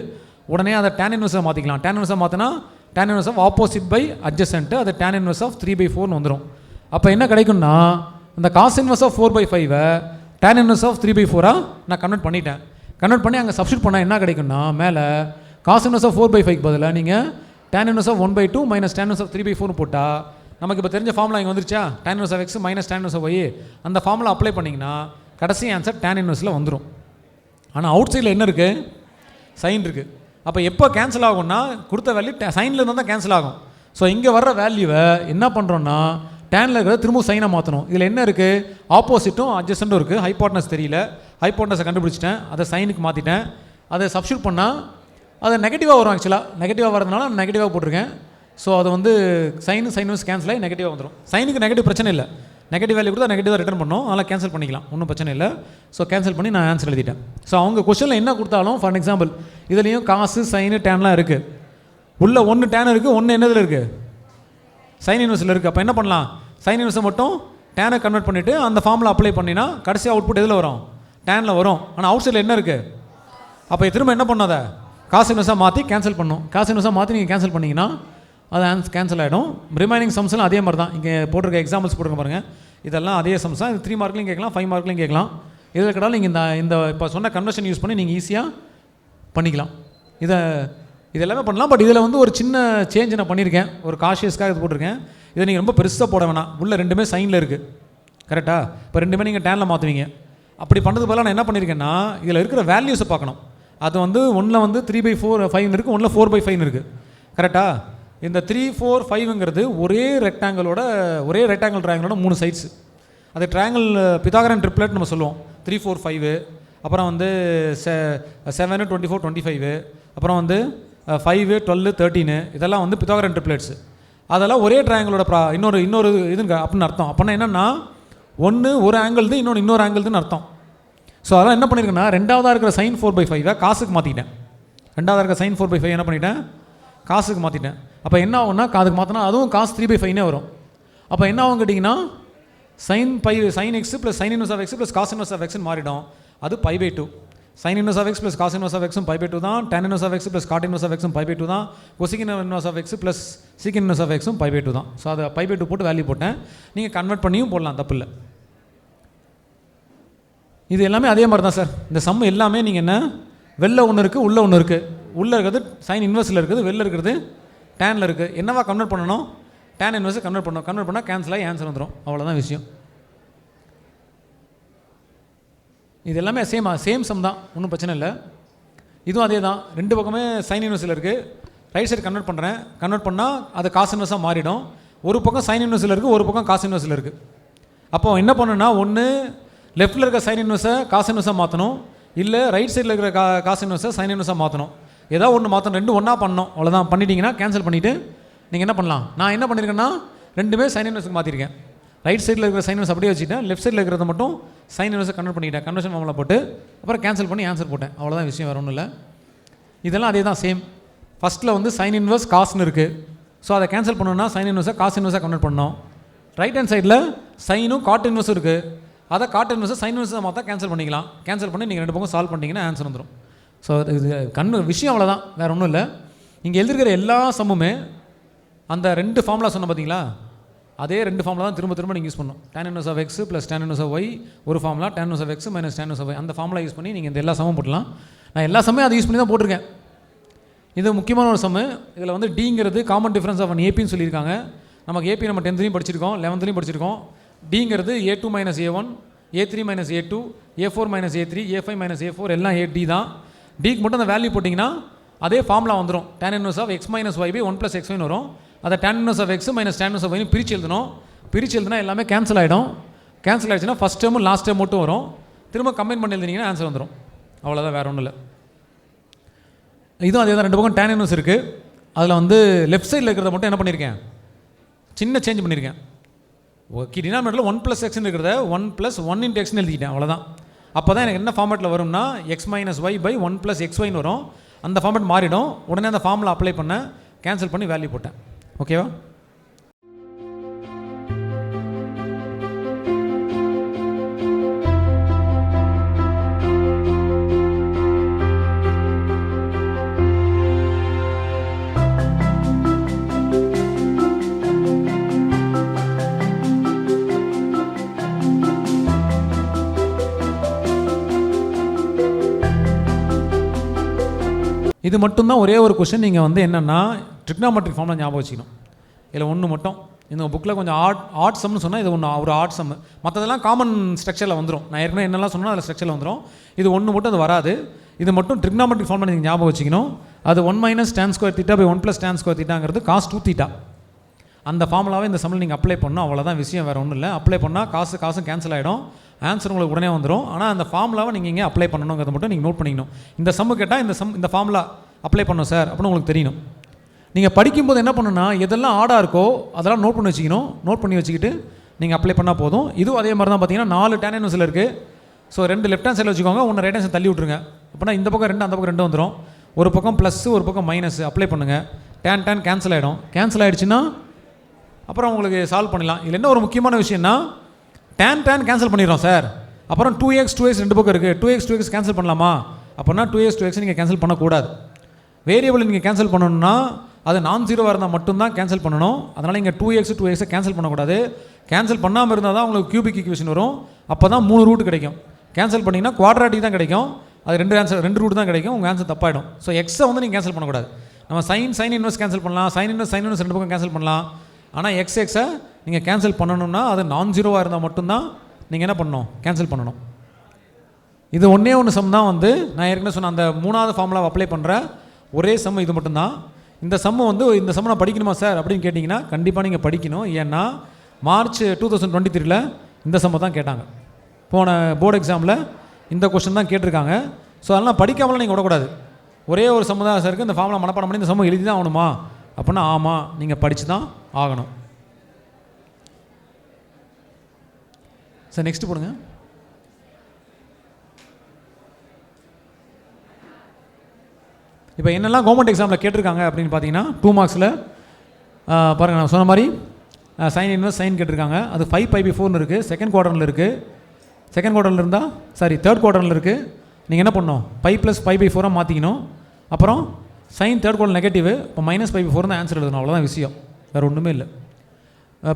உடனே அதை டேன் இன்வெர்ஸை மாற்றிக்கலாம். டேன் இன்வெர்ஸை மாற்றினா tan inverse of opposite by adjacent, அது டேன் இன்வெர்ஸ் ஆஃப் 3/4ன்னு வந்துடும். அப்போ என்ன கிடைக்கும்னா இந்த cos inverse of 4/5 tan inverse of 3/4 நான் கன்வெர்ட் பண்ணிட்டேன். கன்வெர்ட் பண்ணி அங்கே சப்ஸ்டியூட் பண்ணால் என்ன கிடைக்கும்னா மேலே காஸ் இன்வெர்ஸ் ஆஃப் 4/5 பதிலாக நீங்கள் tan inverse of 1/2 minus tan inverse of 3/4 போட்டால் நமக்கு இப்போ தெரிஞ்ச ஃபார்முலா இங்கே வந்துருச்சா? Tan inverse of x minus tan inverse of y. அந்த ஃபார்முலா அப்ளை பண்ணிங்கன்னா கடைசி ஆன்சர் டேன் இன்வெர்ஸில் வந்துடும். ஆனால் அவுட் சைடில் என்ன இருக்குது? சைன் இருக்குது. அப்போ எப்போ கேன்சல் ஆகும்னா கொடுத்த வேல்யூ சைனில் இருந்தால் தான் கேன்சல் ஆகும். ஸோ இங்கே வர்ற வேல்யூவை என்ன பண்ணுறோன்னா டேனில் இருக்கிறத திரும்ப சைனாக மாற்றணும். இதில் என்ன இருக்குது? ஆப்போசிட்டும் அட்ஜசன்ட்டும் இருக்குது. ஹைபாட்னஸ் தெரியல, ஹைப்போட்டனஸை கண்டுபிடிச்சிட்டேன், அதை சைனுக்கு மாற்றிட்டேன், அதை சப்ஸ்டியூட் பண்ணால் அது நெகட்டிவாக வரும். ஆக்சுவலாக நெகட்டிவாக வரதுனால நெகட்டிவாக போட்டிருக்கேன். ஸோ அது வந்து சைன் இன்வெர்ஸ் கேன்சல் ஆகி நெகட்டிவாக வந்துடும். சைனுக்கு நெகட்டிவ் பிரச்சனை இல்லை, நெகட்டிவ் வேல்யூ கொடுத்தா நெகட்டிவாக ரிட்டர்ன் பண்ணோம், அதனால் கேன்சல் பண்ணிக்கலாம், ஒன்றும் பிரச்சனை இல்லை. ஸோ கேன்சல் பண்ணி நான் ஆன்சர் எழுதிட்டேன். ஸோ அவங்க கொஸ்டினில் என்ன கொடுத்தாலும், ஃபார் எக்ஸாம்பிள் இதுலேயும் காசு சைனு டேன்லாம் இருக்குது, உள்ள ஒன்று டேன் இருக்குது, ஒன்று என்னதில் இருக்குது, சைன் இன்வெர்ஸில் இருக்குது. அப்போ என்ன பண்ணலாம், சைன் இன்வெர்ஸை மட்டும் டேனை கன்வெர்ட் பண்ணிவிட்டு அந்த ஃபார்மில் அப்ளை பண்ணினா கடைசி அவுட்புட் எதில் வரும், டேனில் வரும். ஆனால் அவுட் சைடில் என்ன இருக்குது, அப்போ திரும்ப என்ன பண்ணாத, காசு இன்வெர்ஸாக மாற்றி கேன்சல் பண்ணணும். காசு இன்வெர்ஸாக மாற்றி நீங்கள் கேன்சல் பண்ணிங்கன்னா அது கேன்சல் ஆகிடும். ரிமைனிங் சம்ஸ்லாம் அதே மாதிரி தான், இங்கே போட்டிருக்க எக்ஸாம்பிள்ஸ் போட்டுருங்க பாருங்கள், இதெல்லாம் அதே சம்ஸ் தான். இது 3 மார்க்லையும் கேட்கலாம், 5 மார்க்லையும் கேட்கலாம். இதில் கேட்டாலும் நீங்கள் இந்த இப்போ சொன்ன கன்வர்ஷன் யூஸ் பண்ணி நீங்கள் ஈஸியாக பண்ணிக்கலாம். இது எல்லாமே பண்ணலாம். பட் இதில் வந்து ஒரு சின்ன சேஞ்ச் நான் பண்ணியிருக்கேன், ஒரு காஷியஸ்க்காக இது போட்டிருக்கேன். இதை நீங்கள் ரொம்ப பெருசாக போட வேணாம், உள்ள ரெண்டுமே சைனில் இருக்குது, கரெக்டாக. இப்போ ரெண்டுமே நீங்கள் டேனில் மாற்றுவீங்க. அப்படி பண்ணுறது பதிலாக நான் என்ன பண்ணியிருக்கேன்னா, இதில் இருக்கிற வேல்யூஸை பார்க்கணும். அது வந்து ஒன்றில் வந்து 3/4 5 இருக்குது, ஒன்றில் 4/5 இருக்குது, கரெக்டாக. இந்த 3 4 5ங்கிறது ஒரே ரெக்டாங்கிளோட 3 சைட்ஸு. அது ட்ரையாங்கிள் பிதாகரன் ட்ரிப்ளெட் நம்ம சொல்லுவோம். 3 4 5, அப்புறம் வந்து 7 24 25, அப்புறம் வந்து 5 12 13, இதெல்லாம் வந்து பிதாகரன் ட்ரிப்ளெட்ஸு. அதெல்லாம் ஒரே ட்ரையாங்கிளோட இன்னொரு இதுங்க அப்படின்னு அர்த்தம். அப்படின்னா என்னென்னா, ஒன்று ஒரு ஆங்கிள் தான், இன்னொரு ஆங்கிள் தான் அர்த்தம். ஸோ அதெல்லாம் என்ன பண்ணியிருக்கேன்னா, ரெண்டாவதாக இருக்கிற sin 4/5 காசுக்கு மாற்றிட்டேன். ரெண்டாவதாக இருக்கிற sin 4/5 என்ன பண்ணிட்டேன், காசுக்கு மாற்றிட்டேன். அப்போ என்ன ஆகும்னா, அதுக்கு மாற்றினா அதுவும் காசு 3/5 வரும். அப்போ என்ன ஆகும் கேட்டிங்கன்னா, sin x plus sin inverse of x plus cos inverse of x மாறிடும். அது π/2. sin inverse of x plus cos inverse of x π/2 தான், tan inverse of x plus cot inverse of x π/2 தான், cosecant inverse of x plus secant inverse of x π/2 தான். So அதை π/2 போட்டு value போட்டேன். நீங்கள் convert பண்ணியும் போடலாம், தப்பு இல்லை. இது எல்லாமே அதே மாதிரி தான் சார். இந்த சம் எல்லாமே நீங்கள் என்ன, வெளில ஒன்று இருக்குது, உள்ளே ஒன்று இருக்குது. உள்ளே இருக்கிறது சைன் இன்வெர்ஸில் இருக்குது, வெளில இருக்கிறது டேனில் இருக்குது. என்னவா கன்வெர்ட் பண்ணணும், டேன் இன்வெர்ஸை கன்வெர்ட் பண்ணால் கேன்சல் ஆகி ஆன்சர் வந்துடும். அவ்வளோதான் விஷயம். இது எல்லாமே சேம் சம் தான், ஒன்றும் பிரச்சனை இல்லை. இதுவும் அதே தான், ரெண்டு பக்கமே சைன் இன்வெர்ஸில் இருக்குது. ரைட் சைடு கன்வெர்ட் பண்ணால் அது காசு இன்வெர்ஸாக மாறிடும். ஒரு பக்கம் சைன் இன்வெர்ஸில் இருக்குது, ஒரு பக்கம் காசு இன்வெர்ஸில் இருக்குது. அப்போது என்ன பண்ணணும்னா, ஒன்று லெஃப்ட்டில் இருக்கிற சைன் இன்வெர்ஸை காசு இன்வெர்ஸாக மாற்றணும், இல்லை ரைட் சைடில் இருக்கிற காசு இன்வெர்ஸை சைன் இன்வெர்ஸாக மாற்றணும். ஏதாவது ஒன்று மாற்றணும், ரெண்டு ஒன்றா பண்ணணும், அவ்வளோதான். பண்ணிட்டீங்கன்னா கேன்சல் பண்ணிவிட்டு நீங்கள் என்ன பண்ணலாம், நான் என்ன பண்ணியிருக்கேன்னா ரெண்டுமே சைன் இன்வெர்ஸுக்கு மாற்றிருக்கேன். ரைட் சைடில் இருக்கிற சைன் இன்வெர்ஸ் அப்படியே வச்சுட்டேன், லெஃப்ட் சைடில் இருக்கிறத மட்டும் சைன் இன்வெர்ஸை கன்வெர்ட் பண்ணிக்கிட்டேன். கன்வர்ஷன் ஃபார்முலா போட்டு அப்புறம் கேன்சல் பண்ணி ஆன்சர் போட்டேன், அவ்வளோதான் விஷயம், வேறு ஒன்றும் இல்லை. இதெல்லாம் அதே தான், சேம். ஃபஸ்ட்டில் வந்து சைன் இன்வெர்ஸ் காசுன்னு இருக்குது. ஸோ அதை கேன்சல் பண்ணணும்னா சைன் இன்வெர்ஸை காசு இன்வெர்ஸாக கன்வெர்ட் பண்ணணும். ரைட் ஹேண்ட் சைடில் சைனும் காட் இன்வெர்ஸும் இருக்குது. அதை காட் இன்வெர்ஸை சைன் இன்வெர்ஸை மாற்றா கேன்சல் பண்ணிக்கலாம். கேன்சல் பண்ணி நீங்கள் ரெண்டு பக்கம் சால்வ் பண்ணிங்கன்னா ஆன்சர் வந்துடும். ஸோ இது விஷயம் அவ்வளோதான், வேறு ஒன்றும் இல்லை. இங்கே எழுதிருக்கிற எல்லா சம்முமே அந்த ரெண்டு ஃபார்முலா சொன்ன பார்த்தீங்களா, அதே ரெண்டு ஃபார்முலா தான் திரும்ப நீங்கள் யூஸ் பண்ணணும். tan inverse of x plus tan inverse of y ஒரு formula, tan inverse of x minus tan inverse of y அந்த ஃபார்முலா யூஸ் பண்ணி நீங்கள் இந்த எல்லா சம்மும் போட்டலாம். நான் எல்லா சம்மையும் அதை யூஸ் பண்ணி தான் போட்டிருக்கேன். இது முக்கியமான ஒரு சம்மு. இதில் வந்து டிங்கிறது காமன் டிஃபரன்ஸ் ஆஃப் ஏபின்னு சொல்லியிருக்காங்க. நமக்கு ஏபி நம்ம 10th படிச்சிருக்கோம், 11th படிச்சிருக்கோம். டிங்கிறது A2 minus A1, A3 minus A2, A4 minus A3, A5 minus A4 எல்லாம் டி தான். டிக்கு மட்டும் அந்த வேல்யூ போட்டிங்கன்னா அதே ஃபார்முலா வந்துடும். tan inverse of x minus y by 1 plus x வரும். அதை tan inverse of x minus tan inverse of y பிரித்து எழுதணும். பிரித்து எழுதுனா எல்லாமே கேன்சல் ஆகிடும். கேன்சல் ஆகிடுச்சுன்னா ஃபஸ்ட் டேர்மும் லாஸ்ட் டேர்ம் மட்டும் வரும். திரும்ப கம்பைன் பண்ணி எழுதினீங்கன்னா ஆன்சர் வந்துடும். அவ்வளோதான், வேறு ஒன்றும் இல்லை. இதுவும் அதே தான், ரெண்டு பக்கம் tan inverse இருக்குது. அதில் வந்து லெஃப்ட் சைடில் இருக்கிறத மட்டும் என்ன பண்ணியிருக்கேன், சின்ன சேஞ்ச் பண்ணியிருக்கேன். ஓகே, டினாமினேட்டரில் 1 ப்ளஸ் எக்ஸ்னு இருக்கிறத 1 ப்ளஸ் 1 இன்ட்டு எக்ஸ்னு எழுதிக்கிட்டேன், அவ்வளோதான். அப்போ தான் எனக்கு என்ன ஃபார்மேட்டில் வரும்னா x minus y by 1 plus x ஒய்னு வரும். அந்த ஃபார்மேட் மாறிடும். உடனே அந்த ஃபார்முலா அப்ளை பண்ணேன், கேன்சல் பண்ணி வேல்யூ போட்டேன். ஓகேவா? இது மட்டும்தான் ஒரே ஒரு கொஸ்டின். நீங்கள் வந்து என்னென்னா ட்ரிக்னாமெட்ரிக் ஃபார்முலா ஞாபகம் வச்சுக்கணும். இதில் ஒன்று மட்டும் இந்த புக்கில் கொஞ்சம் ஆர்ட் சம்னு சொன்னால் இது ஒன்று ஒரு ஆர்ட் சம். மற்றதெல்லாம் காமன் ஸ்ட்ரக்சரில் வந்துடும். நான் ஏற்கனவே என்னெல்லாம் சொன்னால் அதில் ஸ்ட்ரக்சரில் வந்துடும். இது ஒன்று மட்டும் அது வராது. இது மட்டும் ட்ரிக்னாமெட்ரிக் ஃபார்முலா நீங்கள் ஞாபகம் வச்சுக்கணும். அது 1 minus tan square theta by 1 plus tan square தீட்டாங்கிறது cos 2 தீட்டா. அந்த ஃபார்முலாவை இந்த சம்மில் நீங்கள் அப்ளை பண்ணணும், அவ்வளோதான் விஷயம், வேறு ஒன்றும் இல்லை. அப்ளை பண்ணால் காசும் கேன்சல் ஆகிடும். ஆன்சர் உங்களுக்கு உடனே வந்துடும். ஆனால் அந்த ஃபார்முலாவை நீங்கள் இங்கே அப்ளை பண்ணணுங்கிறத மட்டும் நீங்கள் நோட் பண்ணிக்கணும். இந்த சம்மு கேட்டால் இந்த ஃபார்முலா அப்ளை பண்ணணும் சார் அப்படின்னு உங்களுக்கு தெரியணும். நீங்கள் படிக்கும்போது என்ன பண்ணணும்னா எதெல்லாம் ஆடாக இருக்கோ அதெல்லாம் நோட் பண்ணி வச்சுக்கணும். நோட் பண்ணி வச்சுக்கிட்டு நீங்கள் அப்ளை பண்ணால் போதும். இதுவும் அதே மாதிரி தான் பார்த்தீங்கன்னா 4 tan இன்வெர்ஸில் இருக்குது. ஸோ 2 லெஃப்ட் ஹேண்ட் சைடில் வச்சுக்கோங்க, 1 ரைட் ஹேண்ட் சைடு தள்ளி விட்ருங்க. அப்படின்னா இந்த பக்கம் 2 அந்த பக்கம் 2 வந்துடும். ஒரு பக்கம் ப்ளஸ் ஒரு பக்கம் மைனஸ் அப்ளை பண்ணுங்கள். tan கேன்சல் ஆகிடும். கேன்சல் ஆகிடுச்சுன்னா அப்புறம் உங்களுக்கு சால்வ் பண்ணலாம். இதில் என்ன ஒரு முக்கியமான விஷயம்னா tan கேன்சல் பண்ணிடுறோம் சார். அப்புறம் 2x 2 பக்கம் இருக்குது. 2x கேன்சல் பண்ணலாமா? அப்படின்னா 2x நீங்கள் கேன்சல் பண்ணக்கூடாது. வேரியபிள் நீங்கள் கேன்சல் பண்ணணும்னா அது நான் ஜீரோவாக இருந்தால் மட்டும்தான் கேன்சல் பண்ணணும். அதனால் இங்கே 2x கேன்சல் பண்ணக்கூடாது. கேன்சல் பண்ணாமல் இருந்தால் தான் உங்களுக்கு கியூபிக் ஈக்குவேஷன் வரும். அப்போ தான் 3 ரூட் கிடைக்கும். கேன்சல் பண்ணிங்கன்னா குவாட்ராட்டிக் தான் கிடைக்கும். அது 2 ரூட் தான் கிடைக்கும். உங்கள் ஆன்சர் தப்பாயிடும். ஸோ எக்ஸை வந்து நீங்கள் கேன்சல் பண்ணக்கூடாது. நம்ம சைன் இன்வெர்ஸ் கேன்சல் பண்ணலாம், சைன் இன்வெர்ஸ் 2 பக்கம் கேன்சல் பண்ணலாம். ஆனால் எக்ஸை நீங்கள் கேன்சல் பண்ணணும்னா அது நான் ஜீரோவாக இருந்தால் மட்டும்தான் நீங்கள் என்ன பண்ணணும், கேன்சல் பண்ணணும். இது ஒன்றே சம் தான் வந்து நான் ஏற்கனவே சொன்ன அந்த 3வது ஃபார்முலாவை அப்ளை பண்ணுற ஒரே சம் இது மட்டும்தான். இந்த சம்மு வந்து இந்த சம்மு நான் படிக்கணுமா சார் அப்படின்னு கேட்டிங்கன்னா கண்டிப்பாக நீங்கள் படிக்கணும். ஏன்னா மார்ச் 2023 இந்த சம்மை தான் கேட்டாங்க. போன போர்டு எக்ஸாமில் இந்த கொஸ்டின் தான் கேட்டிருக்காங்க. ஸோ அதெல்லாம் படிக்காமலாம் நீங்கள் விடக்கூடாது. ஒரே ஒரு சம்மு தான் சார் இருக்குது, இந்த ஃபார்முலா மனப்பாடம் பண்ணி இந்த சம்மு எழுதி தான் ஆகணுமா அப்படின்னா ஆமாம், நீங்கள் படித்து தான் ஆகணும். சார் நெக்ஸ்ட் போடுங்க. இப்போ என்னெல்லாம் கவர்மெண்ட் எக்ஸாமில் கேட்டிருக்காங்க அப்படின்னு பார்த்தீங்கன்னா 2 மார்க்ஸில் பாருங்கள், நான் சொன்ன மாதிரி சைன் இன்வெர்ஸ் சைன் கேட்டிருக்காங்க. அது 5π/4 இருக்குது. செகண்ட் குவார்டரில் இருக்குது. செகண்ட் குவார்டரில் இருந்தால் தேர்ட் குவார்டரில் இருக்குது. நீங்கள் என்ன பண்ணணும், π + π/4 மாற்றிக்கணும். அப்புறம் சைன் தேர்ட் குவார்டர் நெகட்டிவ், இப்போ -π/4 தான் ஆன்சர் எழுதணும். அவ்வளோதான் விஷயம், வேறு ஒன்றுமே இல்லை.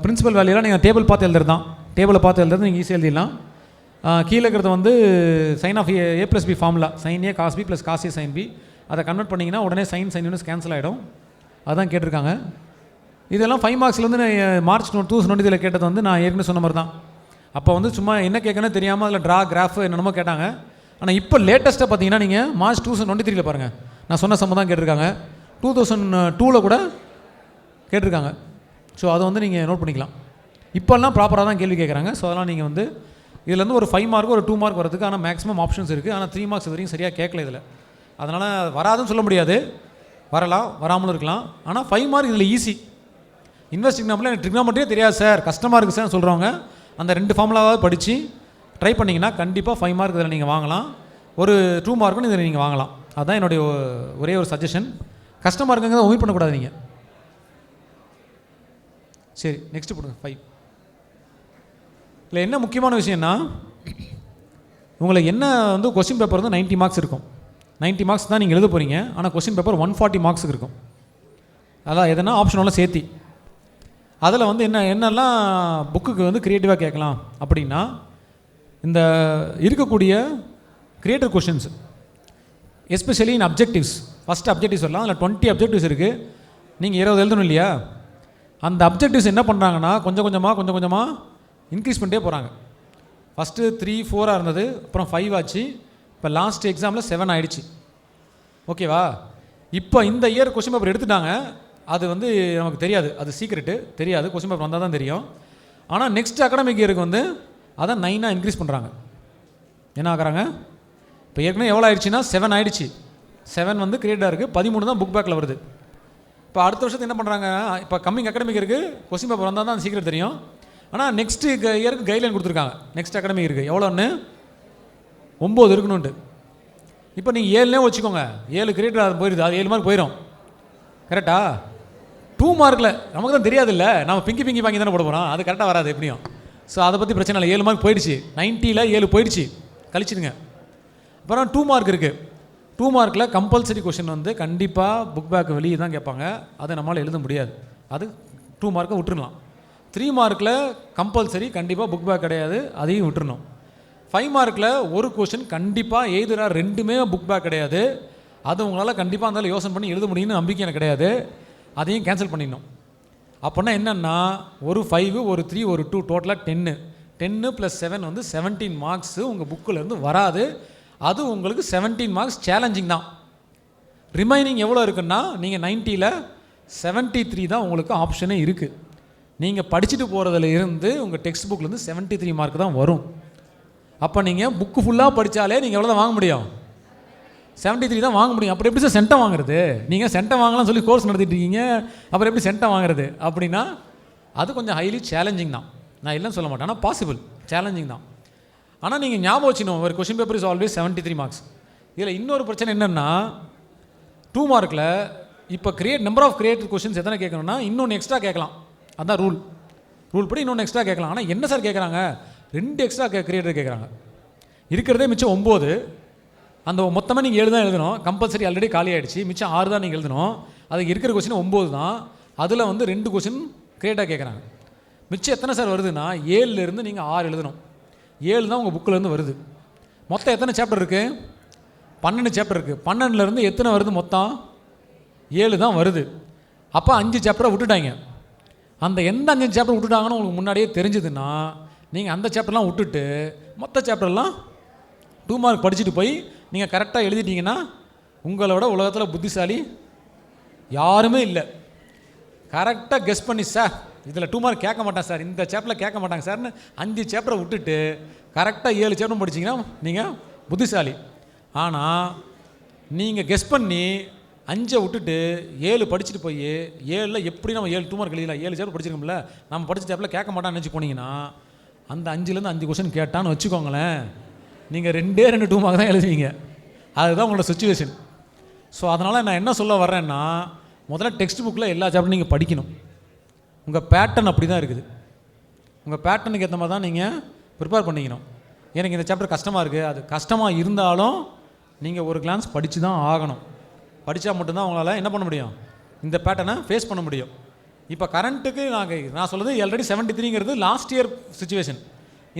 பிரின்சிபல் வேல்யூலாம் நீங்கள் டேபிள் பார்த்து எழுதுறது தான். டேபிளை பார்த்து எழுதுறது நீங்கள் ஈஸியாக எழுதிடலாம். கீழே இருக்கிறது வந்து sine of a + b formula, sin a cos b + cos a sin b. அதை கன்வெர்ட் பண்ணிங்கன்னா உடனே சைன் இன்வெர்ஸ் கேன்சல் ஆகிடும். அதுதான் கேட்டிருக்காங்க. இதெல்லாம் 5 மார்க்ஸ்லேருந்து மார்ச் 2023 கேட்டது வந்து நான் ஏற்கனவே சொன்ன மாதிரி தான். அப்போ வந்து சும்மா என்ன கேட்கணும்னு தெரியாமல் அதில் கிராஃப் என்னென்னமோ கேட்டாங்க. ஆனால் இப்போ லேட்டஸ்ட்டாக பார்த்தீங்கன்னா நீங்கள் மார்ச் 2023 பாருங்கள், நான் சொன்ன சம்ம தான் கேட்டிருக்காங்க. 2002 கூட கேட்டிருக்காங்க. ஸோ அதை வந்து நீங்கள் நோட் பண்ணிக்கலாம். இப்போல்லாம் ப்ராப்பராக தான் கேள்வி கேட்குறாங்க. ஸோ அதெல்லாம் நீங்கள் வந்து இதுலேருந்து ஒரு 5 மார்க் ஒரு 2 மார்க் வரதுக்கு ஆனால் மேக்ஸிமம் ஆப்ஷன்ஸ் இருக்குது. ஆனால் 3 மார்க்ஸ் வரைக்கும் சரியாக கேட்கல இதில். அதனால் வராதுன்னு சொல்ல முடியாது, வரலாம், வராமலும் இருக்கலாம். ஆனால் 5 மார்க் இதில் ஈஸி. இன்வெஸ்ட் எக்ஸாம்பிள் எனக்கு ட்ரிக்னாமெட்ரியே தெரியாது சார், கஷ்டமாக இருக்குது சார் சொல்கிறவங்க அந்த 2 ஃபார்முலாவாவது படித்து ட்ரை பண்ணிங்கன்னா கண்டிப்பாக 5 மார்க் இதில் நீங்கள் வாங்கலாம். ஒரு 2 மார்க்கும் இதில் நீங்கள் வாங்கலாம். அதுதான் என்னுடைய ஒரே ஒரு சஜஷன். கஷ்டமாக இருக்குங்கிறத ஒமிட் பண்ணக்கூடாது நீங்கள். சரி, நெக்ஸ்ட்டு போடுங்க. 5 இல்லை என்ன முக்கியமான விஷயம்னா உங்களுக்கு என்ன வந்து கொஸ்டின் பேப்பர் வந்து 90 மார்க்ஸ் இருக்கும். 90 மார்க்ஸ் தான் நீங்கள் எழுத போகிறீங்க. ஆனால் கொஸ்டின் பேப்பர் 140 மார்க்ஸுக்கு இருக்கும். அதான் எதனா ஆப்ஷனெல்லாம் சேர்த்தி அதில் வந்து என்னெல்லாம் புக்குக்கு வந்து க்ரியேட்டிவாக கேட்கலாம் அப்படின்னா இந்த இருக்கக்கூடிய creative questions especially in objectives. First objectives வரலாம். அதில் 20 அப்ஜெக்டிவ்ஸ் இருக்குது. நீங்கள் 20 எழுதணும் இல்லையா? அந்த அப்ஜெக்டிவ்ஸ் என்ன பண்ணுறாங்கன்னா கொஞ்சம் கொஞ்சமாக இன்க்ரீஸ் பண்ணிட்டே போகிறாங்க. ஃபஸ்ட்டு 3, 4 இருந்தது, அப்புறம் 5 ஆச்சு, இப்போ லாஸ்ட் எக்ஸாமில் 7 ஆகிடுச்சு. ஓகேவா? இப்போ இந்த இயர் கொஸ்டின் பேப்பர் எடுத்துட்டாங்க. அது வந்து நமக்கு தெரியாது, அது சீக்ரெட்டு தெரியாது. கொஸ்டின் பேப்பர் வந்தால் தான் தெரியும். ஆனால் நெக்ஸ்ட் அகாடமிக் இயருக்கு வந்து அதை 9 இன்க்ரீஸ் பண்ணுறாங்க. என்ன ஆகுறாங்க? இப்போ ஏற்கனவே எவ்வளோ ஆயிடுச்சுன்னா 7 ஆகிடுச்சு. 7 வந்து கிரியேட்டாக இருக்குது, 13 தான் புக் பேக்கில் வருது. இப்போ அடுத்த வருஷத்துக்கு என்ன பண்ணுறாங்க, இப்போ கம்மிங் அகாடமிக் இருக்குது கொஸ்டின் பேப்பர் வந்தால் தான் அந்த சீக்ரெட் தெரியும். ஆனால் நெக்ஸ்ட் இயருக்கு கைட்லைன் கொடுத்துருக்காங்க. நெக்ஸ்ட் அகாடமிக் இருக்குது எவ்வளோன்னு 9 இருக்கணுன்ட்டு. இப்போ நீங்கள் 7 வச்சுக்கோங்க. 7 கிரியேட்டர் அது போயிடுது, அது 7 மார்க் போயிடும். கரெக்டா? 2 மார்க்கில் நமக்கு தான் தெரியாது இல்லை, நம்ம பிங்கி வாங்கி தானே போட போகிறோம். அது கரெக்டாக வராது எப்படியும். ஸோ அதை பற்றி பிரச்சனை இல்லை. 7 மார்க் போயிடுச்சு. 90ல் 7 போயிடுச்சு, கழிச்சிடுங்க. அப்புறம் 2 மார்க் இருக்குது. 2 மார்க்கில் கம்பல்சரி கொஷின் வந்து கண்டிப்பாக புக் பேக் வெளியே தான் கேட்பாங்க. அதை நம்மளால் எழுத முடியாது. அது 2 மார்க்கை விட்டுருலாம். 3 மார்க்கில் கம்பல்சரி கண்டிப்பாக புக் பேக் கிடையாது, அதையும் விட்டுருணும். 5 மார்க்கில் ஒரு கொஷின் கண்டிப்பாக எய்தரா 2மே புக் பேக் கிடையாது. அது உங்களால் கண்டிப்பாக இருந்தாலும் யோசனை பண்ணி எழுத முடியும்னு நம்பிக்கை எனக்கு கிடையாது. அதையும் கேன்சல் பண்ணிடணும். அப்படின்னா என்னென்னா ஒரு 5 ஒரு 3 ஒரு 2 டோட்டலாக 10 + 7 வந்து 17 மார்க்ஸு உங்கள் புக்கிலேருந்து வராது. அது உங்களுக்கு 17 மார்க்ஸ் சேலஞ்சிங் தான். ரிமைனிங் எவ்வளோ இருக்குன்னா நீங்கள் 90ல் 73 தான் உங்களுக்கு ஆப்ஷனே இருக்குது. நீங்கள் படிச்சுட்டு போகிறதுல இருந்து உங்கள் டெக்ஸ்ட் புக்லேருந்து 73 மார்க் தான் வரும். அப்போ நீங்கள் புக்கு ஃபுல்லாக படித்தாலே நீங்கள் எவ்வளோ தான் வாங்க முடியும்? 73 தான் வாங்க முடியும். அப்புறம் எப்படி சார் சென்டம் வாங்குறது? நீங்கள் சென்டம் வாங்கலாம் சொல்லி கோர்ஸ் நடத்திட்டு இருக்கீங்க, அப்புறம் எப்படி சென்டம் வாங்குறது அப்படின்னா அது கொஞ்சம் ஹைலி சேலஞ்சிங் தான். நான் இல்லைன்னு சொல்ல மாட்டேன், ஆனால் பாசிபிள், சேலஞ்சிங் தான். ஆனால் நீங்கள் ஞாபகம் வச்சுக்கணும், ஒரு question paper is always 73 marks. இதில் இன்னொரு பிரச்சனை என்னென்னா 2 மார்க்கில் இப்போ நம்பர் ஆஃப் கிரியேட்டட் கொஷின்ஸ் எத்தனை கேட்கணும்னா இன்னொன்று எக்ஸ்ட்ரா கேட்கலாம். அதுதான் ரூல் படி இன்னொன்று எக்ஸ்ட்ரா கேட்கலாம். ஆனால் என்ன சார் கேட்குறாங்க? 2 எக்ஸ்ட்ரா கிரியேட்டர் கேட்குறாங்க. இருக்கிறதே மிச்சம் 9. அந்த மொத்தமாக நீங்கள் 7 தான் எழுதணும். கம்பல்சரி ஆல்ரெடி காலி ஆகிடுச்சு. மிச்சம் 6 தான் நீங்கள் எழுதணும். அதுக்கு இருக்கிற கொஸ்டின் 9 தான். அதில் வந்து 2 கொஸ்டின் கிரியேட்டாக கேட்குறாங்க. மிச்சம் எத்தனை சார் வருதுன்னா 7லேருந்து நீங்கள் 6 எழுதணும். 7 தான் உங்கள் புக்கிலேருந்து வருது. மொத்தம் எத்தனை சாப்டர் இருக்குது? 12 சாப்டர் இருக்குது. 12லேருந்து எத்தனை வருது? மொத்தம் 7 தான் வருது. அப்போ 5 சாப்டரை விட்டுட்டாங்க. அந்த எந்த 5 சாப்டர் விட்டுட்டாங்கன்னு உங்களுக்கு முன்னாடியே தெரிஞ்சுதுன்னா நீங்கள் அந்த சாப்டர்லாம் விட்டுட்டு மொத்த சாப்டர்லாம் 2 மார்க் படிச்சுட்டு போய் நீங்கள் கரெக்டாக எழுதிட்டீங்கன்னா உங்களோட உலகத்தில் புத்திசாலி யாருமே இல்லை. கரெக்டாக கெஸ் பண்ணி சார் இதில் 2 மார்க் கேட்க மாட்டாங்க சார், இந்த சாப்டரில் கேட்க மாட்டாங்க சார்னு 5 சாப்டரை விட்டுட்டு கரெக்டாக 7 சாப்டர் படிச்சிங்கன்னா நீங்கள் புத்திசாலி. ஆனால் நீங்கள் கெஸ் பண்ணி 5 விட்டுட்டு 7 படிச்சுட்டு போய் 7ல் எப்படி நம்ம 2 மார்க் எழுதலாம், 7 சாப்டர் படிச்சிருக்கோம்ல, நம்ம படித்த சாப்டரில் கேட்க மாட்டான்னு நினச்சி போனீங்கன்னா அந்த 5லேருந்து 5 கொஸ்டின் கேட்டான்னு வச்சுக்கோங்களேன், நீங்கள் 2 மார்க் தான் எழுதுவீங்க. அதுதான் உங்களோட சுச்சுவேஷன். ஸோ அதனால் நான் என்ன சொல்ல வர்றேன்னா, முதல்ல டெக்ஸ்ட் புக்கில் எல்லா சாப்டரும் நீங்கள் படிக்கணும். உங்கள் பேட்டர்ன் அப்படி தான் இருக்குது. உங்கள் பேட்டர்னுக்கு ஏற்ற மாதிரி தான் நீங்கள் ப்ரிப்பேர் பண்ணிக்கணும். எனக்கு இந்த சாப்டர் கஷ்டமாக இருக்குது, அது கஷ்டமாக இருந்தாலும் நீங்கள் ஒரு கிளான்ஸ் படித்து தான் ஆகணும். படித்தா மட்டும்தான் உங்களால் என்ன பண்ண முடியும்? இந்த பேட்டர்னை ஃபேஸ் பண்ண முடியும். இப்போ கரண்ட்டுக்கு நான் சொல்கிறது ஆல்ரெடி 73ங்கிறது லாஸ்ட் இயர் சுச்சுவேஷன்.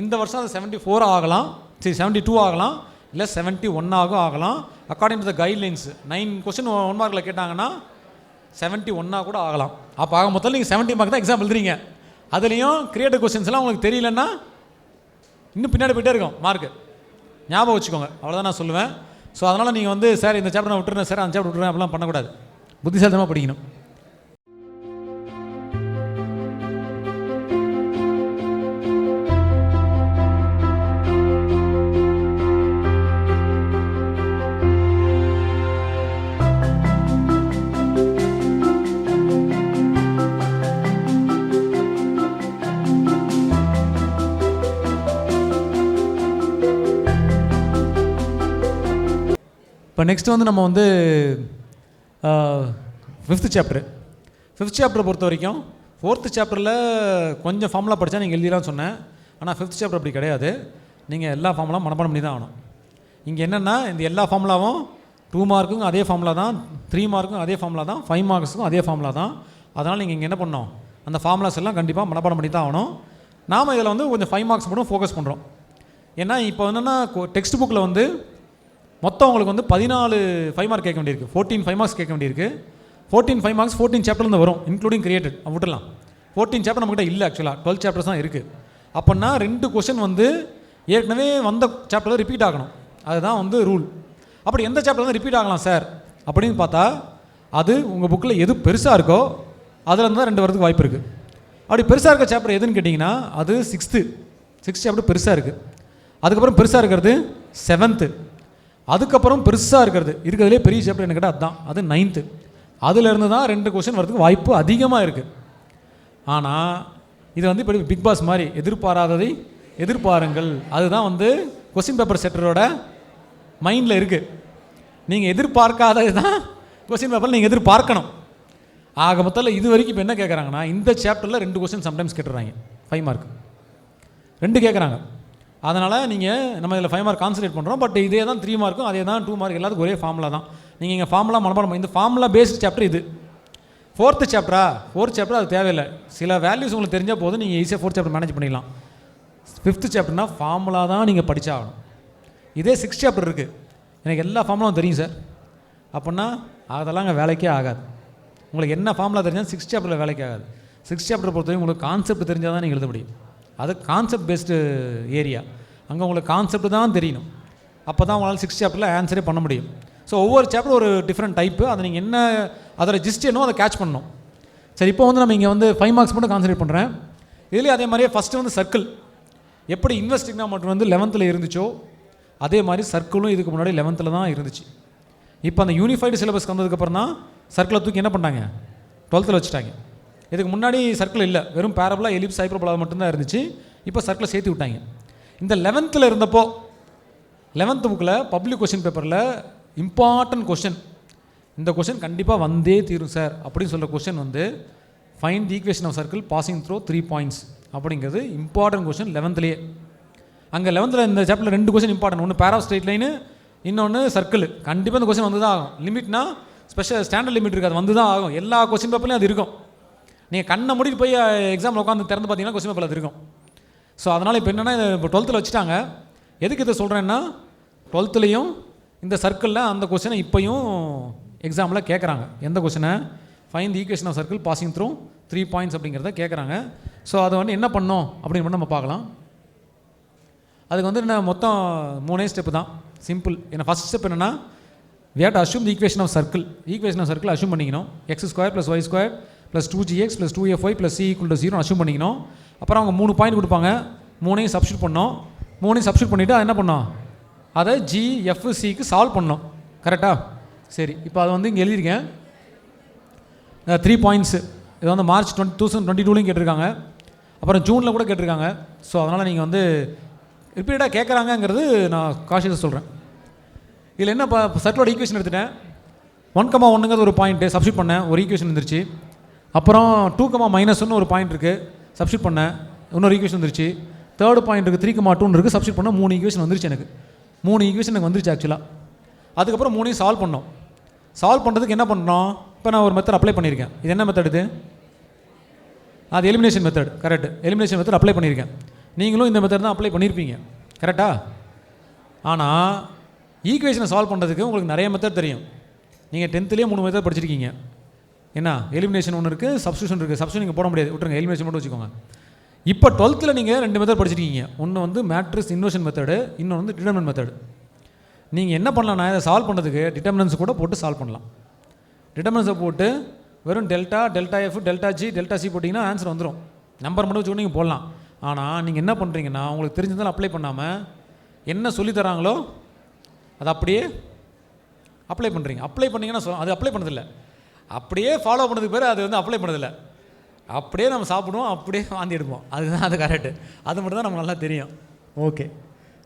இந்த வருஷம் அது 74 ஆகலாம், 72 ஆகலாம், இல்லை 71 ஆகலாம். According to the guidelines 9 question 1 மார்க்கில் கேட்டாங்கன்னா 71 கூட ஆகலாம். அப்போ ஆக மொத்தம் நீங்கள் 70 மார்க் தான் எக்ஸாம் எழுதுறீங்க. அதுலேயும் கிரியேட்டிவ் கொஸ்டின்ஸ்லாம் உங்களுக்கு தெரியலன்னா இன்னும் பின்னாடி போயிட்டே இருக்கும் மார்க்கு. ஞாபகம் வச்சுக்கோங்க, அவ்வளோதான் நான் சொல்லுவேன். ஸோ அதனால் நீங்கள் வந்து சார் இந்த சாப்டர் நான் விட்டுறேன் சார், அந்த சாப்டர் விட்டுறேன் அப்படிலாம் பண்ணக்கூடாது. புத்திசாலித்தனமாக படிக்கணும். இப்போ நெக்ஸ்ட் வந்து நம்ம வந்து 5th சாப்டரை பொறுத்த வரைக்கும் 4th சாப்டரில் கொஞ்சம் ஃபார்முலா படித்தா நீங்கள் எழுதிடலாம்னு சொன்னேன். ஆனால் 5th சாப்டர் அப்படி கிடையாது. நீங்கள் எல்லா ஃபார்முலாவும் மனப்பாடம் பண்ணி தான் ஆகணும். இங்கே என்னென்னா இந்த எல்லா ஃபார்முலாவும் 2 மார்க்குக்கும் அதே ஃபார்முலா தான், 3 மார்க்குக்கும் அதே ஃபார்முலா தான், 5 மார்க்ஸுக்கும் அதே ஃபார்முலா தான். அதனால் நீங்கள் இங்கே என்ன பண்ணணும், அந்த ஃபார்முலாஸ் எல்லாம் கண்டிப்பாக மனப்பாடம் பண்ணி தான் ஆகணும். நாம் இதில் வந்து கொஞ்சம் 5 மார்க்ஸ் மட்டும் ஃபோக்கஸ் பண்ணுறோம். ஏன்னா இப்போ என்னென்னா டெக்ஸ்ட் புக்கில் வந்து மொத்தம் உங்களுக்கு வந்து 14 5 மார்க் கேட்க வேண்டியிருக்கு, 14 5 மார்க்ஸ் கேட்க வேண்டியிருக்கு. 14 5 மார்க்ஸ் 14 சாப்டர்லேருந்து வரும், இன்க்ளூடிங் கிரியேட்டட். விட்டுலாம் 14 சாப்டர் நம்மகிட்ட இல்லை, ஆக்சுவலாக 12 சாப்டர்ஸ் தான் இருக்குது. அப்படின்னா 2 கொஸ்டின் வந்து ஏற்கனவே வந்த சாப்டரில் ரிப்பீட் ஆகணும். அதுதான் வந்து ரூல். அப்படி எந்த சாப்டர் தான் ரிப்பீட் ஆகலாம் சார் அப்படின்னு பார்த்தா அது உங்கள் புக்கில் எது பெருசாக இருக்கோ அதில் இருந்து தான் 2 வரதுக்கு வாய்ப்பு இருக்குது. அப்படி பெருசாக இருக்க சாப்டர் எதுன்னு கேட்டிங்கன்னா அது 6th சாப்டர் பெருசாக இருக்குது. அதுக்கப்புறம் பெருசாக இருக்கிறது 7th. அதுக்கப்புறம் பெருசாக இருக்கிறதுலே பெரிய சாப்டர் என்ன கேட்டால் அதுதான், அது 9th. அதிலேருந்து தான் 2 கொஸ்டின் வரதுக்கு வாய்ப்பு அதிகமாக இருக்குது. ஆனால் இது வந்து இப்படி பிக் பாஸ் மாதிரி எதிர்பாராததை எதிர்பாருங்கள். அதுதான் வந்து கொஸ்டின் பேப்பர் செட்டரோட மைண்டில் இருக்குது. நீங்கள் எதிர்பார்க்காதது தான் கொஸ்டின் பேப்பரில் நீங்கள் எதிர்பார்க்கணும். ஆக மொத்தத்தில் இது வரைக்கும் இப்போ என்ன கேட்குறாங்கன்னா இந்த சாப்டரில் 2 கொஸ்டின் சம்டைம்ஸ் கேட்டுறாங்க 5 மார்க் 2 கேட்குறாங்க. அதனால் நீங்கள் நம்ம இதில் 5 மார்க் கான்சன்ட்ரேட் பண்ணுறோம். பட் இதே தான் 3 மார்க்கும் அதே தான் 2 மார்க் எல்லாத்துக்கும் ஒரே ஃபார்முலா தான். நீங்கள் இங்கே ஃபார்முலா மனப்பாடம் இந்த ஃபார்முலா பேஸ்ட் சாப்டர் இது. 4th சாப்டர் அது தேவையில்லை. சில வேல்யூஸ் உங்களுக்கு தெரிஞ்சால் போதும், நீங்கள் ஈஸியாக 4th சாப்டர் மேனேஜ் பண்ணிடலாம். 5th சாப்டர்னா ஃபார்முலா தான் நீங்கள் படித்தாகணும். இதே 6th சாப்டர் இருக்குது, எனக்கு எல்லா ஃபார்முலாவும் தெரியும் சார் அப்படின்னா அதெல்லாம் அங்கே வேலைக்கே ஆகாது. உங்களுக்கு என்ன ஃபார்முலா தெரிஞ்சால் 6th சாப்டரில் வேலைக்கு ஆகாது. 6th சாப்டர் பொறுத்தவரைக்கும் உங்களுக்கு கான்செப்ட் தெரிஞ்சால் தான் நீங்கள் எழுத முடியும். அது கான்செப்ட் பேஸ்டு ஏரியா. அங்கே உங்களுக்கு கான்செப்ட் தான் தெரியணும். அப்போ தான் உங்களால் 6th சாப்டரில் ஆன்சரே பண்ண முடியும். ஸோ ஒவ்வொரு சாப்டர் ஒரு டிஃப்ரெண்ட் டைப்பு. அதை நீங்கள் என்ன அதோட ஜிஸ்ட் என்னோ அதை கேட்ச் பண்ணணும். சரி, இப்போ வந்து நம்ம இங்கே வந்து 5 மார்க்ஸ் மட்டும் கான்சன்ட்ரேட் பண்ணுறேன். இதுலேயே அதே மாதிரியே ஃபஸ்ட்டு வந்து எப்படி இன்வெர்ஸ் ட்ரிக்னாமெட்ரி வந்து 11th இருந்துச்சோ அதே மாதிரி சர்க்கிளும் இதுக்கு முன்னாடி 11th தான் இருந்துச்சு. இப்போ அந்த யூனிஃபைடு சிலபஸ் வந்ததுக்கப்புறம் தான் சர்க்கிளை தூக்கி என்ன பண்ணாங்க 12th வச்சுட்டாங்க. இதுக்கு முன்னாடி சர்க்கிள் இல்லை, வெறும் பேரபோலா எலிப்ஸ் ஹைப்பர்போலா மட்டும்தான் இருந்துச்சு. இப்போ சர்க்கிளை சேர்த்து விட்டாங்க. இந்த 11th இருந்தப்போ 11th புக்கில் பப்ளிக் கொஸ்டின் பேப்பரில் இம்பார்ட்டன்ட் கொஸ்டின், இந்த கொஸ்டின் கண்டிப்பாக வந்தே தீரும் சார் அப்படின்னு சொல்கிற கொஸ்டின் வந்து find the equation of circle passing through 3 points அப்படிங்கிறது இம்பார்ட்டன்ட் கொஸ்டின் 11th. அங்கே 11th இந்த சாப்டரில் 2 கொஸ்டின் இம்பார்ட்டன்ட், ஒன்று பேர் ஆஃப் ஸ்ட்ரெயிட் லைனு, இன்னொன்று சர்க்கிள். கண்டிப்பாக இந்த கொஸ்டின் வந்து தான் ஆகும். லிமிட்னா ஸ்பெஷல் ஸ்டாண்டர்ட் லிமிட் இருக்குது, அது வந்து தான் ஆகும். எல்லா கொஸ்டின் பேப்பர்லையும் அது இருக்கும். நீங்கள் கண்ணை மூடிட்டு போய் எக்ஸாமில் உட்காந்து திறந்து பார்த்தீங்கன்னா கொஸ்டின் பேப்பர் அது இருக்கும். ஸோ அதனால் இப்போ என்னென்னா இப்போ 12th வச்சுட்டாங்க. எதுக்கு இதை சொல்கிறேன்னா 12th இந்த சர்க்கிளில் அந்த கொஸ்டினை இப்போயும் எக்ஸாமில் கேட்குறாங்க. எந்த கொஸ்டினை? Find the equation of circle passing through 3 points அப்படிங்கிறத கேட்குறாங்க. ஸோ அதை வந்து என்ன பண்ணோம் அப்படின்னு நம்ம பார்க்கலாம். அதுக்கு வந்து என்ன மொத்தம் 3 ஸ்டெப்பு தான், சிம்பிள். ஏன்னா ஃபஸ்ட் ஸ்டெப் என்னென்னா we have to assume the equation of circle. equation of circle assume பண்ணிக்கணும். x² + y² + 2gx + 2fy + c = 0 assume பண்ணிக்கணும். அப்புறம் அவங்க 3 பாயிண்ட் கொடுப்பாங்க, 3ஐயும் சப்ஸ்டியூட் பண்ணோம். 3ஐயும் சப்ஸ்டியூட் பண்ணிவிட்டு என்ன பண்ணோம், அதை GFCக்கு சால்வ் பண்ணோம். கரெக்டாக? சரி, இப்போ அதை வந்து இங்கே எழுதியிருக்கேன் 3 பாயிண்ட்ஸு. இது வந்து மார்ச் 2022 கேட்டிருக்காங்க, அப்புறம் ஜூனில் கூட கேட்டிருக்காங்க. ஸோ அதனால் நீங்கள் வந்து ரிப்பீட்டாக கேட்குறாங்கங்கிறது நான் காஷியஸாக சொல்கிறேன். இதில் என்ன சர்க்கிளோட ஈக்குவேஷன் எடுத்துட்டேன். 1,1ங்கிறது ஒரு பாயிண்ட்டு சப்ஸ்டியூட் பண்ணேன், ஒரு ஈக்குவேஷன் வந்துருச்சு. அப்புறம் 2,-1 ஒரு பாயிண்ட் இருக்குது, சப்ஸ்டியூட் பண்ணேன், இன்னொரு ஈக்குவேஷன் வந்துருச்சு. தேர்டு பாயிண்ட் இருக்குது 3,2 இருக்குது, சப்ஸ்டியூட் பண்ண 3 ஈக்குவேஷன் வந்துருச்சு. எனக்கு 3 ஈக்குவேஷன் எனக்கு வந்துருச்சு ஆக்சுவலாக. அதுக்கப்புறம் 3ஐயும் சால்வ் பண்ணோம். சால்வ் பண்ணுறதுக்கு என்ன பண்ணுறோம், இப்போ நான் ஒரு மெத்தட் அப்ளை பண்ணியிருக்கேன். இது என்ன மெத்தட்? இது அது elimination method. Correct, elimination method apply பண்ணியிருக்கேன். நீங்களும் இந்த மெத்தட் தான் அப்ளை பண்ணியிருப்பீங்க. கரெக்டாக? ஆனால் ஈக்குவேஷனை சால்வ் பண்ணுறதுக்கு உங்களுக்கு நிறைய மெத்தட் தெரியும். நீங்கள் 10th 3 மெத்தட் படிச்சிருக்கீங்க. என்ன, எலிமினேஷன் ஒன்று இருக்குது, சப்ஸ்டியூஷன் இருக்குது. சப்ஸ்டியூஷன் நீங்கள் போட முடியாது, விட்டுருங்க, எலிமினேஷன் மட்டும் வச்சுக்கோங்க. இப்போ 12th நீங்கள் 2 மெத்தட் படிச்சிருக்கீங்க. ஒன்று வந்து மேட்ரிக்ஸ் இன்வர்ஷன் மெத்தடு, இன்னொன்று வந்து டிட்டர்மினன்ட் மெத்தடு. நீங்கள் என்ன பண்ணலாம்னா இதை சால்வ் பண்ணுறதுக்கு டிட்டர்மினன்ஸ் கூட போட்டு சால்வ் பண்ணலாம். டிட்டர்மினன்ஸை போட்டு வெறும் டெல்டா, ΔF, ΔG, ΔC போட்டிங்கன்னா ஆன்சர் வந்துடும். நம்பர் மட்டும் வச்சு நீங்கள் போடலாம். ஆனால் நீங்கள் என்ன பண்ணுறீங்கன்னா உங்களுக்கு தெரிஞ்சதாலும் அப்ளை பண்ணாமல் என்ன சொல்லித்தராங்களோ அது அப்படியே அப்ளை பண்ணுறீங்க. அப்ளை பண்ணிங்கன்னா அது அப்ளை பண்ணதில்லை, அப்படியே ஃபாலோ பண்ணதுக்கு பேர் அது வந்து அப்ளை பண்ணதில்லை. அப்படியே நம்ம சாப்பிடுவோம், அப்படியே வாந்தி எடுப்போம். அதுதான் அது கரெக்டு. அது மட்டும் தான் நமக்கு நல்லா தெரியும். ஓகே,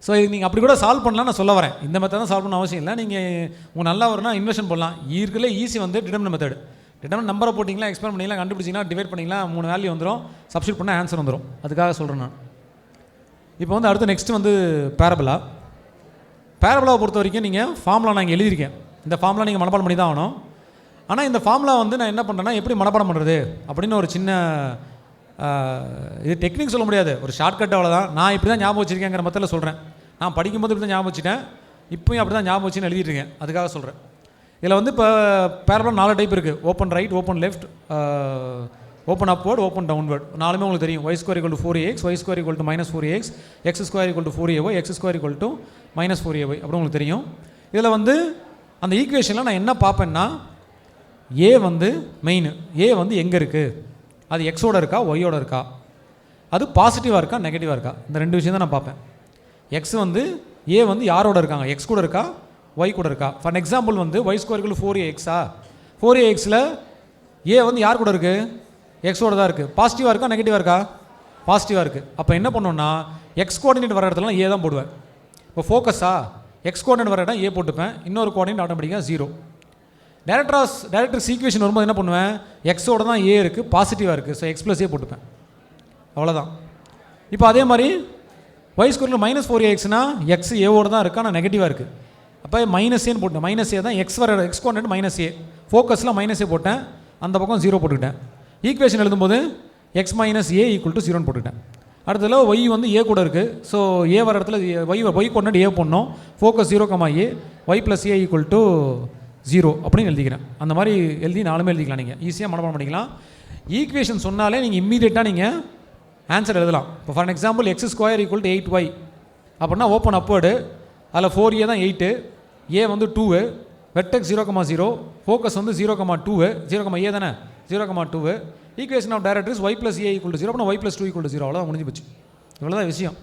ஸோ இது நீங்கள் அப்படி கூட சால்வ் பண்ணலாம் நான் சொல்ல வரேன். இந்த மெத்தட் தான் சால்வ் பண்ண அவசியம் இல்லை. நீங்கள் உங்களுக்கு நல்லா வரும்னா இன்வெஸ்ட் பண்ணலாம். ஈர்க்கலே ஈஸி வந்து டிட்டர்மினன்ட் மெத்தட். டிட்டர்மினன்ட் நம்பரை போட்டிங்களா, எக்ஸ்பேண்ட் பண்ணிங்களா, கண்டுபிடிச்சிங்களா, டிவைட் பண்ணிங்களா, 3 வேல்யூ வந்துடும், சப்ஸ்டியூட் பண்ணால் ஆன்சர் வந்துடும். அதுக்காக சொல்கிறேன் நான். இப்போ வந்து அடுத்து நெக்ஸ்ட் வந்து பேரபலா. பேரபலாவை பொறுத்த வரைக்கும் நீங்கள் ஃபார்முலா நான் இங்கே எழுதியிருக்கேன். இந்த ஃபார்முலா நீங்கள் மனப்பாடம் பண்ணி தான் ஆகணும். ஆனால் இந்த ஃபார்முலா வந்து நான் என்ன பண்ணுறேன்னா எப்படி மனப்பாடம் பண்ணுறது அப்படின்னு ஒரு சின்ன இது டெக்னிக் சொல்ல முடியாது, ஒரு ஷார்ட்கட் அவ்வளோதான். நான் இப்படி தான் ஞாபகம் வச்சிருக்கேங்கிற மொத்தத்தில் சொல்கிறேன். நான் படிக்கும்போது இப்படி தான் ஞாபகம் வச்சுட்டேன், இப்போயும் அப்படி தான் ஞாபகம் வச்சுன்னு எழுதிட்டுருக்கேன். அதுக்காக சொல்கிறேன். இதில் வந்து இப்போ பேரபலா 4 டைப் இருக்குது. Open right, open left, open upward, open downward. 4மே உங்களுக்கு தெரியும். y² = 4ax, y² = -4ax, x² = 4ay, x² = -4ay அப்படி உங்களுக்கு தெரியும். இதில் வந்து அந்த ஈக்குவேஷனில் நான் என்ன பார்ப்பேன்னா ஏ வந்து மெயின், ஏ வந்து எங்கே இருக்குது, அது எக்ஸோட இருக்கா ஒய்யோட இருக்கா, அது பாசிட்டிவாக இருக்கா நெகட்டிவாக இருக்கா, இந்த 2 விஷயம் தான் நான் பார்ப்பேன். எக்ஸ் வந்து ஏ வந்து யாரோட இருக்காங்க, எக்ஸ் கூட இருக்கா ஒய் கூட இருக்கா. ஃபார் எக்ஸாம்பிள் வந்து y² = 4ax-ஆ, 4axல ஏ வந்து யார் கூட இருக்குது, எக்ஸோட தான் இருக்குது. பாசிட்டிவாக இருக்கா நெகட்டிவாக இருக்கா, பாசிட்டிவாக இருக்குது. அப்போ என்ன பண்ணோன்னா எக்ஸ் கோஆர்டினேட் வர இடத்துல ஏ தான் போடுவேன். இப்போ ஃபோக்கஸா எக்ஸ் கோஆர்டினேட் வர இடம் ஏ போட்டுப்பேன், இன்னொரு கோஆர்டினேட் ஆட்டோமேட்டிக்காக 0. டைரக்ட்ரிக்ஸ் ஈக்குவேஷன் வரும்போது என்ன பண்ணுவேன், எக்ஸோட தான் ஏ இருக்குது, பாசிட்டிவாக இருக்குது, ஸோ x + a போட்டுப்பேன், அவ்வளோதான். இப்போ அதே மாதிரி y² -4ax-னா எக்ஸ் ஏவோட தான் இருக்கா, நான் நெகட்டிவாக இருக்குது, அப்போ -a போட்டேன். -a தான் எக்ஸ் வர எக்ஸ் கோஆர்டினேட் -a, ஃபோக்கஸில் -a போட்டேன், அந்த பக்கம் 0 போட்டுக்கிட்டேன். ஈக்குவேஷன் எழுதும்போது x - a = 0 போட்டுக்கிட்டேன். அடுத்ததில் y வந்து a கூட இருக்குது, ஸோ a வர இடத்துல y கோஆர்டினேட் a போடணும், ஃபோக்கஸ் 0, a, y + a = 0 அப்படின்னு எழுதிக்கிறேன். அந்த மாதிரி எழுதி 4மே எழுதிக்கலாம், நீங்கள் ஈஸியாக மனப்பாடம் பண்ணிக்கலாம். ஈக்குவேஷன் சொன்னாலே நீங்கள் இம்மீடியட்டாக நீங்கள் ஆன்சர் எழுதலாம். இப்போ ஃபார் எக்ஸாம்பிள் x² = 8y அப்படின்னா ஓப்பன் அப்வர்டு, அதில் 4a தான் 8, a வந்து 2, வெர்டெக்ஸ் 0, ஃபோக்கஸ் வந்து 0, 0, a தானே 0, 2. Equation of directrix y + a = 0 அப்படின்னா y + 2 = 0. அவ்வளோதான், முடிஞ்சு போச்சு. இவ்வளோதான் விஷயம்.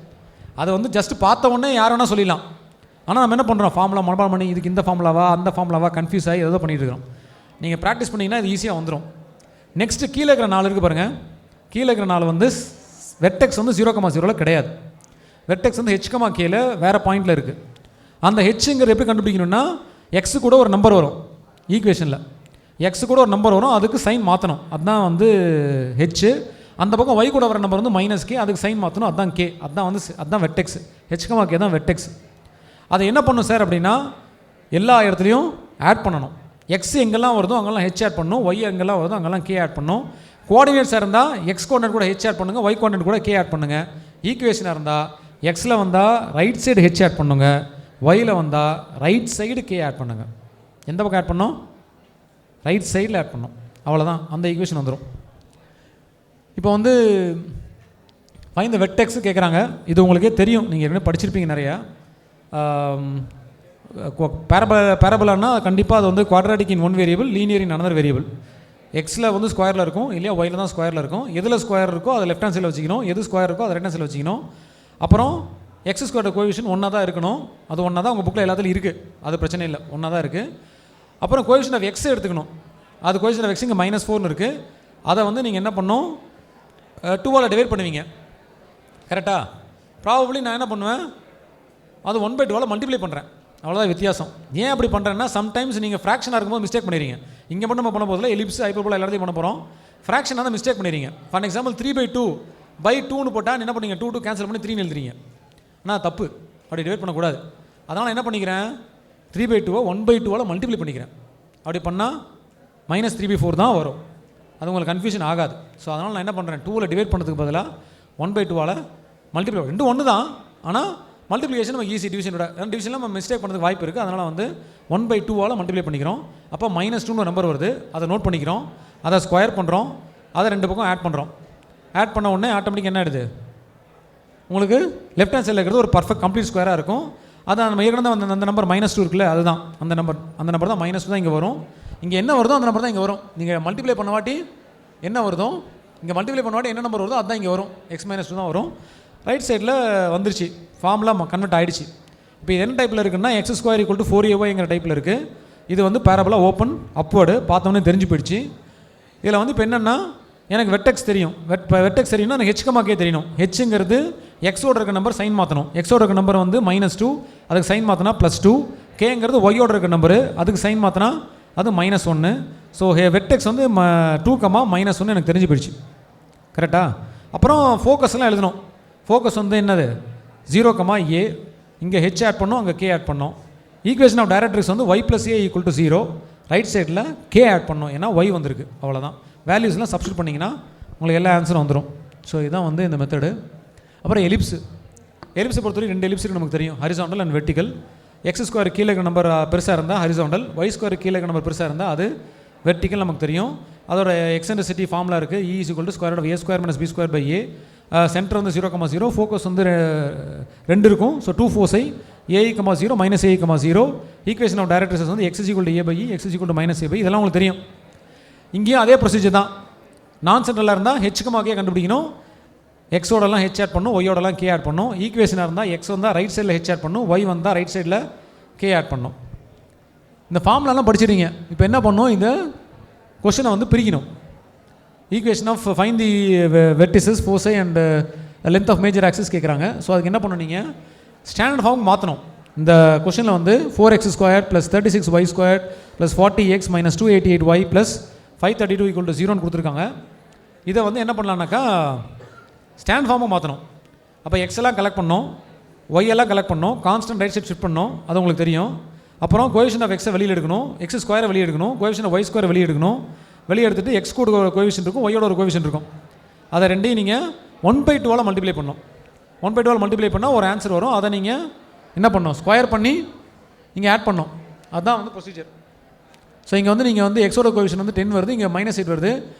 அதை வந்து ஜஸ்ட் பார்த்த உடனே யார் வேணால் சொல்லிடலாம். ஆனால் நம்ம என்ன பண்ணுறோம், ஃபார்முலா மனப்பாடம் பண்ணி இதுக்கு இந்த ஃபார்முலாவா அந்த ஃபார்முலாவா கன்ஃபியூஸ் ஆகி ஏதோ பண்ணிட்டு இருக்கிறோம். நீங்கள் ப்ராக்டிஸ் பண்ணிங்கன்னா இது ஈஸியாக வந்துடும். நெக்ஸ்ட்டு கீழே இருக்கிற 4 இருக்குது பாருங்கள். கீழே இருக்கிற 4 வந்து வெர்டெக்ஸ் வந்து 0,0 கிடையாது. வெர்டெக்ஸ் வந்து H,Kல வேறு பாயிண்டில் இருக்குது. அந்த ஹெச்ங்கிறது எப்படி கண்டுபிடிக்கணும்னா, எக்ஸு கூட ஒரு நம்பர் வரும் ஈக்குவேஷனில். எக்ஸு கூட ஒரு நம்பர் வரும், அதுக்கு சைன் மாற்றணும், அதுதான் வந்து ஹெச். அந்த பக்கம் y கூட வர நம்பர் வந்து -k, அதுக்கு சைன் மாற்றணும், அதுதான் k. அதுதான் வெர்டெக்ஸ். H,K தான் வெர்டெக்ஸ். அதை என்ன பண்ணும் சார் அப்படின்னா, எல்லா இடத்துலையும் ஆட் பண்ணணும். எக்ஸ் எங்கெல்லாம் வருதோ அங்கெல்லாம் ஹெச் ஆட் பண்ணணும், ஒய் எங்கெல்லாம் வருதோ அங்கெல்லாம் கே ஆட் பண்ணணும். கோஆர்டினேட்ஸாக இருந்தால் எக்ஸ் கோஆர்டினேட் கூட ஹெச் ஆட் பண்ணுங்கள், ஒய் கோஆர்டினேட் கூட கே ஆட் பண்ணுங்கள். ஈக்குவேஷனாக இருந்தால் எக்ஸில் வந்தால் ரைட் சைடு ஹெச் ஆட் பண்ணுங்க, ஒயில் வந்தால் ரைட் சைடு கே ஆட் பண்ணுங்கள். எந்த பக்கம் ஆட் பண்ணோம், ரைட் சைடில் ஆட் பண்ணோம். அவ்வளோதான், அந்த ஈக்குவேஷன் வந்துடும். இப்போ வந்து ஃபைண்ட் தி வெர்டெக்ஸ் கேட்குறாங்க. இது உங்களுக்கே தெரியும், நீங்கள் ஏற்கனவே படிச்சிருப்பீங்க நிறையா. பேரபலானா கண்டிப்பாக அது வந்து quadratic in one variable, linear in another variable. எக்ஸில் வந்து ஸ்கொயரில் இருக்கும், இல்லையா ஒயில் தான் ஸ்கொயரில் இருக்கும். எதில் ஸ்கொயர் இருக்கோ அதை லெஃப்ட் ஹேண்ட் சைடில் வச்சுக்கணும், எது ஸ்கொயர் இருக்கோ அதை ரைட் ஹேண்ட் சைடில் வச்சுக்கணும். அப்புறம் எக்ஸ் ஸ்கொயர் கோஎஃபிஷியன்ட் ஒன்றா தான் இருக்கணும், அது ஒன்றா தான் உங்கள் புக்கில் எல்லாத்துலையும் இருக்குது, அது பிரச்சனை இல்லை, ஒன்றா தான் இருக்குது. அப்புறம் கோஎஃபிஷியன்ட் ஆஃப் எக்ஸ் எடுத்துக்கணும், அது கோஎஃபிஷியன்ட் ஆஃப் எக்ஸ் இங்கே -4 இருக்குது. அதை வந்து நீங்கள் என்ன பண்ணணும், 2ஆல் டிவைட் பண்ணுவீங்க, கரெக்டாக? ப்ராபப்ளி நான் என்ன பண்ணுவேன், அது 1/2ஆல் மல்டிப்ளை பண்ணுறேன், அவ்வளோதான் வித்தியாசம். ஏன் அப்படி பண்ணுறேன்னா, சம்டைம்ஸ் நீங்கள் ஃப்ராக்ஷனாக இருக்கும்போது மிஸ்டேக் பண்ணிடுறீங்க. இங்கே மட்டும் நம்ம பண்ண போதில் எலிப்ஸ் ஹைப்பர்போலா எல்லாத்தையும் பண்ண போகிறோம். ஃப்ராக்ஷனாக தான் மிஸ்டேக் பண்ணிடுறீங்க. ஃபார் எக்ஸாம்பிள் 3/2/2ன்னு போட்டால் என்ன பண்ணீங்க, 2 கேன்சல் பண்ணி 3 எழுதுறீங்க. ஆனால் தப்பு, அப்படி டிவைட் பண்ணக்கூடாது. அதனால் என்ன பண்ணிக்கிறேன், 3/2 1/2ஆல் மல்டிப்ளை பண்ணிக்கிறேன். அப்படி பண்ணால் -3/4 தான் வரும், அது உங்களுக்கு கன்ஃபியூஷன் ஆகாது. ஸோ அதனால் நான் என்ன பண்ணுறேன், 2ஆல் டிவைட் பண்ணுறதுக்கு பதிலாக 1/2ஆல் மல்டிப்ளை, ரெண்டும் ஒன்று தான், ஆனால் மல்டிப்ளிகேஷன் நம்ம ஈஸி, டிவிஷனோட டிவிஷனில் நம்ம மிஸ்டேக் பண்ணுறதுக்கு வாய்ப்பு இருக்குது. அதனால் வந்து 1/2ஆல் மல்டிப்ளை பண்ணிக்கிறோம். அப்போ -2ன்னு நம்பர் வருது, அதை நோட் பண்ணிக்கிறோம், அதை ஸ்கொயர் பண்ணுறோம், அதை 2 பக்கம் ஆட் பண்ணுறோம். ஆட் பண்ண உடனே ஆட்டோமேட்டிக் என்ன ஆகிடுது, உங்களுக்கு லெஃப்ட் ஹேண்ட் சைடில் இருக்கிறது ஒரு பர்ஃபெக்ட் கம்ப்ளீட் ஸ்கொயராக இருக்கும். அது நம்ம ஏற்கனவே அந்த நம்பர் -2 இருக்குல்ல, அதுதான் அந்த நம்பர் தான் -2 தான் இங்கே வரும். இங்கே என்ன வருதோ அந்த நம்பர் தான் இங்கே வரும். நீங்கள் மல்டிப்ளை பண்ண வாட்டி என்ன வருதோ, இங்கே மல்டிப்ளை பண்ண வாட்டி என்ன நம்பர் வருதோ அதுதான் இங்கே வரும், x-2 தான் வரும். ரைட் சைடில் வந்துருச்சு, ஃபார்முலா கன்வெர்ட் ஆகிடுச்சு. இப்போ இது என்ன டைப்பில் இருக்குன்னா, x² = 4ay டைப்பில் இருக்குது. இது வந்து பேரபலா ஓப்பன் அப்வர்டு, பார்த்தோன்னே தெரிஞ்சு போயிடுச்சு. இதில் வந்து இப்போ என்னென்னா, எனக்கு வெர்டெக்ஸ் தெரியும், வெர்டெக்ஸ் தெரியும்னா எனக்கு H,K தெரியணும். ஹெச்ங்கிறது எக்ஸோட இருக்க நம்பர் சைன் மாற்றணும், எக்ஸோட இருக்க நம்பர் வந்து -2, அதுக்கு சைன் மாற்றினா +2. கேங்கிறது ஒய்யோட இருக்க நம்பரு, அதுக்கு சைன் மாற்றினா அது -1. ஸோ வெர்டெக்ஸ் வந்து 2,-1 எனக்கு தெரிஞ்சு போயிடுச்சு, கரெக்டாக? அப்புறம் ஃபோக்கஸ்லாம் எழுதணும். ஃபோக்கஸ் வந்து என்னது, 0,a, இங்கே ஹெச் ஆட் பண்ணோம், அங்கே கே ஆட் பண்ணோம். ஈக்குவேஷன் ஆஃப் டைரக்ட்ரிக்ஸ் வந்து y + a = 0, ரைட் சைடில் கே ஆட் பண்ணோம், ஏன்னா y வந்திருக்கு, அவ்வளோதான். வேல்யூஸ்லாம் சப்ஸ்டியூட் பண்ணிங்கன்னா உங்களுக்கு எல்லா ஆன்சரும் வந்துடும். ஸோ இதுதான் வந்து இந்த மெத்தடு. அப்புறம் எலிப்ஸை பொறுத்தவரைக்கும் 2 எலிப்ஸ் நமக்கு தெரியும், ஹரிசாண்டல் அண்ட் வெர்டிக்கல். x² கீழே இருக்கிற நம்பர் பெருசாக இருந்தால் ஹரிசாண்டல், y² கீழே இருக்கிற நம்பர் பெருசாக இருந்தால் அது வெர்டிக்கல் நமக்கு தெரியும். அதோட எக்ஸென்ட்ரிசிட்டி ஃபார்முலா இருக்குது, E = √a² - b²/a. சென்டர் வந்து 0,0, ஃபோக்கஸ் வந்து 2 இருக்கும். So 2 foci, a, 0 -a, 0. Equation of directrix வந்து x = a/e, x = -a/, இதெல்லாம் உங்களுக்கு தெரியும். இங்கேயும் அதே ப்ரொசீஜர் தான். நான் சென்ட்ரலாக இருந்தால் H,K கண்டுபிடிக்கணும், எக்ஸோடலாம் ஹெச் ஆட் பண்ணும், ஒய்யோடலாம் கே ஆட் பண்ணும். ஈக்குவேஷனாக இருந்தால் எக்ஸ் வந்தால் ரைட் சைடில் ஹெச் ஆட் பண்ணும், ஒய் வந்தால் ரைட் சைடில் கே ஆட் பண்ணும். இந்த ஃபார்முலாலாம் படிச்சிருங்க. இப்போ என்ன பண்ணணும், இந்த கொஸ்டினை வந்து பிரிக்கணும். Equation of find the vertices, foci and length of major axis கேட்குறாங்க. ஸோ அதுக்கு என்ன பண்ணணும், நீங்கள் ஸ்டாண்டர்ட் ஃபார்ம் மாற்றணும். இந்த கொஸ்டினில் வந்து 4x² + 36y² + 40x - 288y + 532 = 0ன்னு கொடுத்துருக்காங்க. இதை வந்து என்ன பண்ணலான்னாக்கா ஸ்டாண்ட் ஃபார்மை மாற்றணும். அப்போ எக்ஸ் எல்லாம் கலெக்ட் பண்ணோம், ஒய் எல்லாம் கலெக்ட் பண்ணோம், கான்ஸ்டன்ட் ரைட் சைட் ஷிஃப்ட் பண்ணோம், அது உங்களுக்கு தெரியும். அப்புறம் கோஎஃபிஷியன்ட் ஆஃப் எக்ஸை வெளியே எடுக்கணும், x² வெளியே எடுக்கணும், கோஎஃபிஷியன்ட் ஆஃப் y² வெளியே எடுக்கணும். வெளியே எடுத்துட்டு எக்ஸ் கூட ஒரு கோஎஃபிஷியன்ட் இருக்கும், ஒய்யோட ஒரு கோஎஃபிஷியன்ட் இருக்கும். அதை ரெண்டையும் நீங்கள் 1/2ஆல் மல்டிப்ளை பண்ணணும். 1/2ஆல் மல்டிப்ளை பண்ணால் ஒரு ஆன்சர் வரும். அதை நீங்கள் என்ன பண்ணணும், ஸ்கொயர் பண்ணி இங்கே ஆட் பண்ணோம். அதுதான் வந்து ப்ரொசீஜர். ஸோ இங்கே வந்து நீங்கள் வந்து எக்ஸோட கோஎஃபிஷியன்ட் வந்து 10 வருது, இங்கே -8 வருது.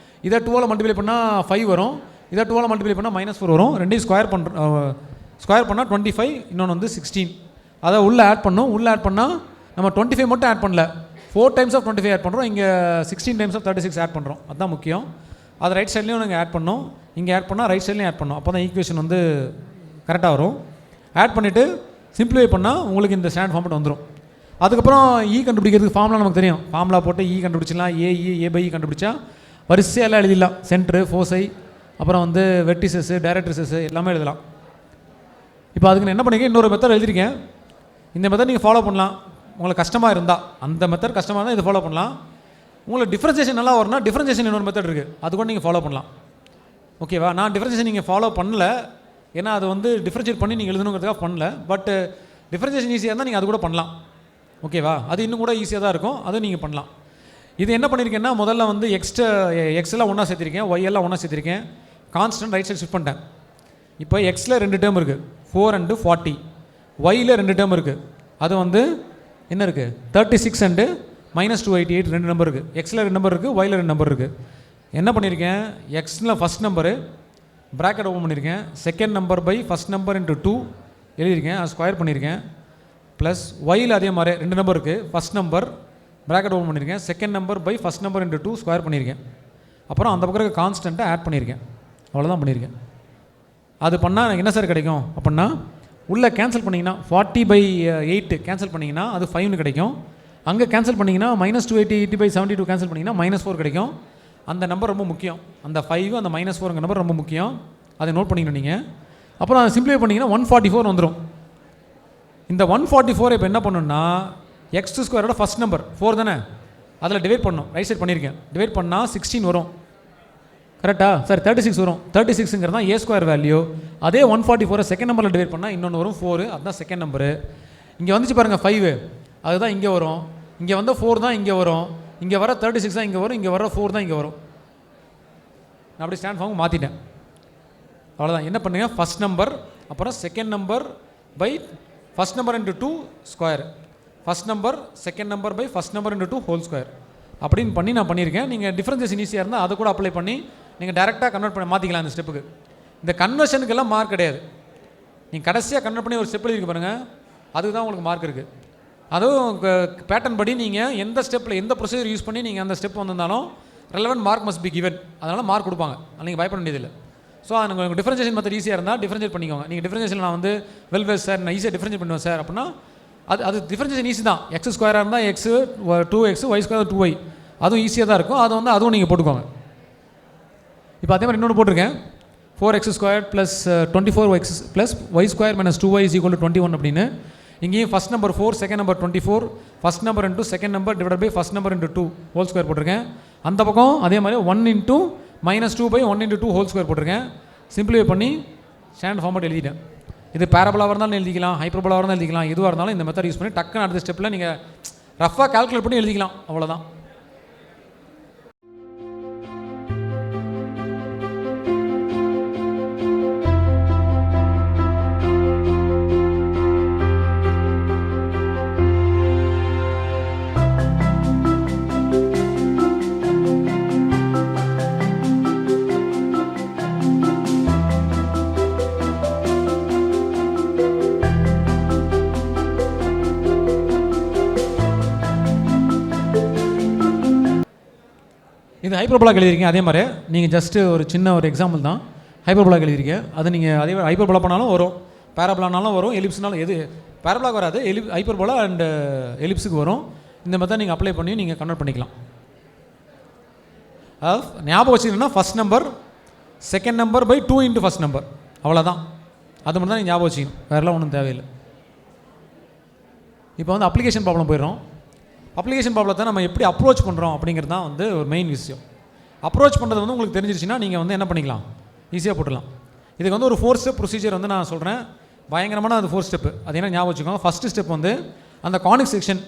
இதை 2ஆல் மல்டிப்ளை பண்ணால் 5 வரும், இதை 2ஆல் மல்டிப்ளை பண்ணால் -4 வரும். ரெண்டையும் ஸ்கொயர் பண்ணால் 25, இன்னொன்று வந்து 16. அதை உள்ளே ஆட் பண்ணோம். உள்ளே ஆட் பண்ணால் நம்ம 25 மட்டும் ஆட் பண்ணல, 4 டைம்ஸ் ஆஃப் 25 ஆட் பண்ணுறோம், இங்கே 16 டைம்ஸ் ஆஃப் 36 ஆட் பண்ணுறோம். அதுதான் முக்கியம். அதை ரைட் சைட்லேயும் நாங்கள் ஆட் பண்ணோம், இங்கே ஆட் பண்ணால் ரைட் சைட்லேயும் ஆட் பண்ணோம். அப்போ தான் ஈக்குவேஷன் வந்து கரெக்டாக வரும். ஆட் பண்ணிவிட்டு சிம்பிளிஃபை பண்ணால் உங்களுக்கு இந்த ஸ்டாண்டர்ட் ஃபார்மேட் வந்துடும். அதுக்கப்புறம் கண்டுபிடிக்கிறதுக்கு ஃபார்முலா நமக்கு தெரியும். ஃபார்முலா போட்டு கண்டுபிடிச்சிடலாம். ஏ/இ கண்டுபிடிச்சா வரிசையாக எல்லாம் எழுதிடலாம். சென்ட்ரு, ஃபோசை, அப்புறம் வந்து வெர்டிசஸ்ஸு, டைரக்ட்ரிசஸ்ஸு எல்லாமே எழுதலாம். இப்போ அதுக்கு நான் என்ன பண்ணியிருக்கேன், இன்னொரு மெத்தட் எழுதியிருக்கேன். இந்த மெத்தட் நீங்கள் ஃபாலோ பண்ணலாம். உங்களுக்கு கஷ்டமாக இருந்தால், அந்த மெத்தட் கஷ்டமாக இருந்தால் இது ஃபாலோ பண்ணலாம். உங்களுக்கு டிஃப்ரென்சியேஷன் நல்லா வரும்னா டிஃப்ரென்சியேஷன் இன்னொரு மெத்தட் இருக்குது, அது கூட நீங்கள் ஃபாலோ பண்ணலாம். ஓகேவா? நான் டிஃப்ரென்சியேஷன் நீங்கள் ஃபாலோ பண்ணல, ஏன்னா அது வந்து டிஃப்ரென்ஷியேட் பண்ணி நீங்கள் எழுதணுங்கிறதுக்காக பண்ணல. பட் டிஃப்ரென்சியேஷன் ஈஸியாக இருந்தால் நீங்கள் அது கூட பண்ணலாம். ஓகேவா? அது இன்னும் கூட ஈஸியாக தான் இருக்கும், அது நீங்கள் பண்ணலாம். இது என்ன பண்ணியிருக்கேன்னா, முதல்ல வந்து எக்ஸ்எல்லாம் ஒன்றா சேர்த்திருக்கேன், ஒய்எல்லாம் ஒன்றா சேர்த்திருக்கேன், கான்ஸ்டன்ட் ரைட் சைடு ஷிஃப்ட் பண்ணிட்டேன். இப்போ எக்ஸில் 2 டேர்ம் இருக்குது, 4 and 40. ஒய்யில் 2 டேர்ம் இருக்குது, அது வந்து என்ன இருக்குது, 36 and -288 2 நம்பர் இருக்குது. எக்ஸில் 2 நம்பர் இருக்குது, ஒய்யில் 2 நம்பர் இருக்குது. என்ன பண்ணியிருக்கேன், எக்ஸில் ஃபஸ்ட் நம்பரு ப்ராக்கெட் ஓப்பன் பண்ணியிருக்கேன், second number by first number into 2 எழுதியிருக்கேன், அது ஸ்கொயர் பண்ணியிருக்கேன். ப்ளஸ் ஒயில் அதே மாதிரி 2 நம்பர் இருக்குது, ஃபஸ்ட் நம்பர் ப்ராக்கெட் ஓப்பன் பண்ணியிருக்கேன், second number by first number into 2 square பண்ணியிருக்கேன். அப்புறம் அந்த பக்கம் இருக்க கான்ஸ்டண்ட்டை ஆட் பண்ணியிருக்கேன். அவ்வளோதான் பண்ணியிருக்கேன். அது பண்ணால் எனக்கு என்ன சார் கிடைக்கும் அப்படின்னா, உள்ளே கேன்சல் பண்ணிங்கன்னா 40/8 கேன்சல் பண்ணிங்கன்னா அது 5னு கிடைக்கும். அங்கே கேன்சல் பண்ணிங்கன்னா -280/72 கேன்சல் பண்ணிங்கன்னா -4 கிடைக்கும். அந்த நம்பர் ரொம்ப முக்கியம், அந்த 5 அந்த -4 நம்பர் ரொம்ப முக்கியம், அதை நோட் பண்ணிக்கணும் நீங்கள். அப்புறம் அதை சிம்பிளிஃபை பண்ணிங்கன்னா 144 வந்துடும். இந்த 144 இப்போ என்ன பண்ணணும்னா, x² ஃபஸ்ட் நம்பர் 4 தானே, அதில் டிவைட் பண்ணணும். ரைட் சைட் பண்ணியிருக்கேன், டிவைட் பண்ணால் 16 வரும். கரெக்டாக சார்? 36 வரும். 36ங்கிறது தான் A² வேல்யூ. அதே 144 செகண்ட் நம்பரில் டிவைட் பண்ணால் இன்னொன்று வரும் 4, அதுதான் செகண்ட் நம்பரு. இங்கே வந்துச்சு பாருங்கள் 5, அதுதான் இங்கே வரும். இங்கே வந்த 4 தான் இங்கே வரும். இங்கே வர 36 தான் இங்கே வரும். இங்கே வர 4 தான் இங்கே வரும். நான் அப்படி ஸ்டாண்ட் ஃபார்ம் மாற்றிட்டேன். அவ்வளோதான். என்ன பண்ணுங்க, ஃபஸ்ட் நம்பர் அப்புறம் second number by first number into 2 square, first number second number by first number into 2 whole square அப்படின்னு பண்ணி நான் பண்ணியிருக்கேன். நீங்கள் டிஃப்ரென்சேஷன் ஈஸியாக இருந்தால் அதை கூட அப்ளை பண்ணி நீங்கள் டேரெக்டாக கன்வெர்ட் பண்ணி மாற்றிக்கலாம். இந்த ஸ்டெப்புக்கு இந்த கன்வர்ஷனுக்கெல்லாம் மார்க் கிடையாது. நீங்கள் கடைசியாக கன்வெர்ட் பண்ணி ஒரு ஸ்டெப் எழுதிருக்கு பாருங்கள், அதுக்கு தான் உங்களுக்கு மார்க் இருக்குது. அதுவும் பேட்டர்ன் படி நீங்கள் எந்த ஸ்டெப்பில் எந்த ப்ரொசீஜர் யூஸ் பண்ணி நீங்கள் அந்த ஸ்டெப் வந்திருந்தாலும் relevant mark must be given. அதனால் மார்க் கொடுப்பாங்க, அது நீங்கள் பயப்பட வேண்டியதில்லை. ஸோ உங்களுக்கு டிஃபரன்ஷியேஷன் மெத்தட் ஈஸியாக இருந்தால் டிஃபரன்ஷியேட் பண்ணிக்கோங்க. நீங்கள் டிஃபரன்ஷியேஷன் நான் வந்து சார் நான் ஈஸியாக டிஃபரன்ஷியேட் பண்ணுவேன் சார் அப்படின்னா அது டிஃபரன்ஷியேஷன் ஈஸி தான். x² இருந்தால் x 2x, y² 2y, அதுவும் ஈஸியாக தான் இருக்கும். அதுவும் நீங்கள் போட்டுக்கோங்க. இப்போ அதே மாதிரி இன்னொன்று போட்டிருக்கேன், 4x² + 24x + y² - 2y = 21 அப்படின்னு. இங்கேயும் first number 4, second number 24, first number into second number divide by first number into 2 whole square போட்டிருக்கேன். அந்த பக்கம் அதே மாதிரி 1 × -2/1 × 2 ஹோல் ஸ்கொயர் போட்டிருக்கேன். சிம்பிளிஃபை பண்ணி ஸ்டாண்டர்ட் ஃபார்மேட் எழுதிட்டேன். இது பேரபோலாக இருந்தாலும் எழுதிக்கலாம், ஹைப்பர்போலாக இருந்தாலும் எழுதிக்கலாம், எதுவாக இருந்தாலும் இந்த மெத்தட் யூஸ் பண்ணி டக்குன்னு அடுத்த ஸ்டெப்பில் நீங்கள் ரஃபாக கால்குலேட் பண்ணி எழுதிக்கலாம். அவ்வளோதான். இது ஹைப்பர்போலாக எழுதிருக்கீங்க. அதே மாதிரி நீங்கள் ஜஸ்ட்டு ஒரு சின்ன ஒரு எக்ஸாம்பிள் தான், ஹைப்பர்போலாக எழுதிருக்கீங்க. அது நீங்கள் அதே ஹைப்பர்போலா பண்ணாலும் வரும், பேராபோலானாலும் வரும், எலிப்ஸ்னாலும். எது பேராபோலாக வராது, ஹைப்பர்போலா அண்ட் எலிப்ஸுக்கு வரும். இந்த மெத்தட் நீங்கள் அப்ளை பண்ணி நீங்கள் கன்வெர்ட் பண்ணிக்கலாம். அதாவது ஞாபகம் வச்சுக்கணும்னா first number second number by 2 × first number, அவ்வளோதான். அது மட்டும் தான் நீங்கள் ஞாபகம் வச்சுக்கணும், வேறெல்லாம் ஒன்றும் தேவையில்லை. இப்போ வந்து அப்ளிகேஷன் ப்ராப்ளம் போயிடுறோம். அப்ளிகேஷன் ப்ராப்ளத்தை நம்ம எப்படி அப்ரோச் பண்ணுறோம் அப்படிங்கிறது தான் வந்து ஒரு மெயின் விஷயம். அப்ரோச் பண்ணுறது வந்து உங்களுக்கு தெரிஞ்சிருச்சுன்னா நீங்கள் வந்து என்ன பண்ணிக்கலாம், ஈஸியாக போட்டுடலாம். இதுக்கு வந்து ஒரு 4 ஸ்டெப் ப்ரொசீஜர் வந்து நான் சொல்கிறேன், பயங்கரமான அது 4 ஸ்டெப்பு. அது என்ன ஞாபகம் வச்சுக்கோங்க. ஃபஸ்ட்டு ஸ்டெப் வந்து அந்த கானிக் செக்ஷன்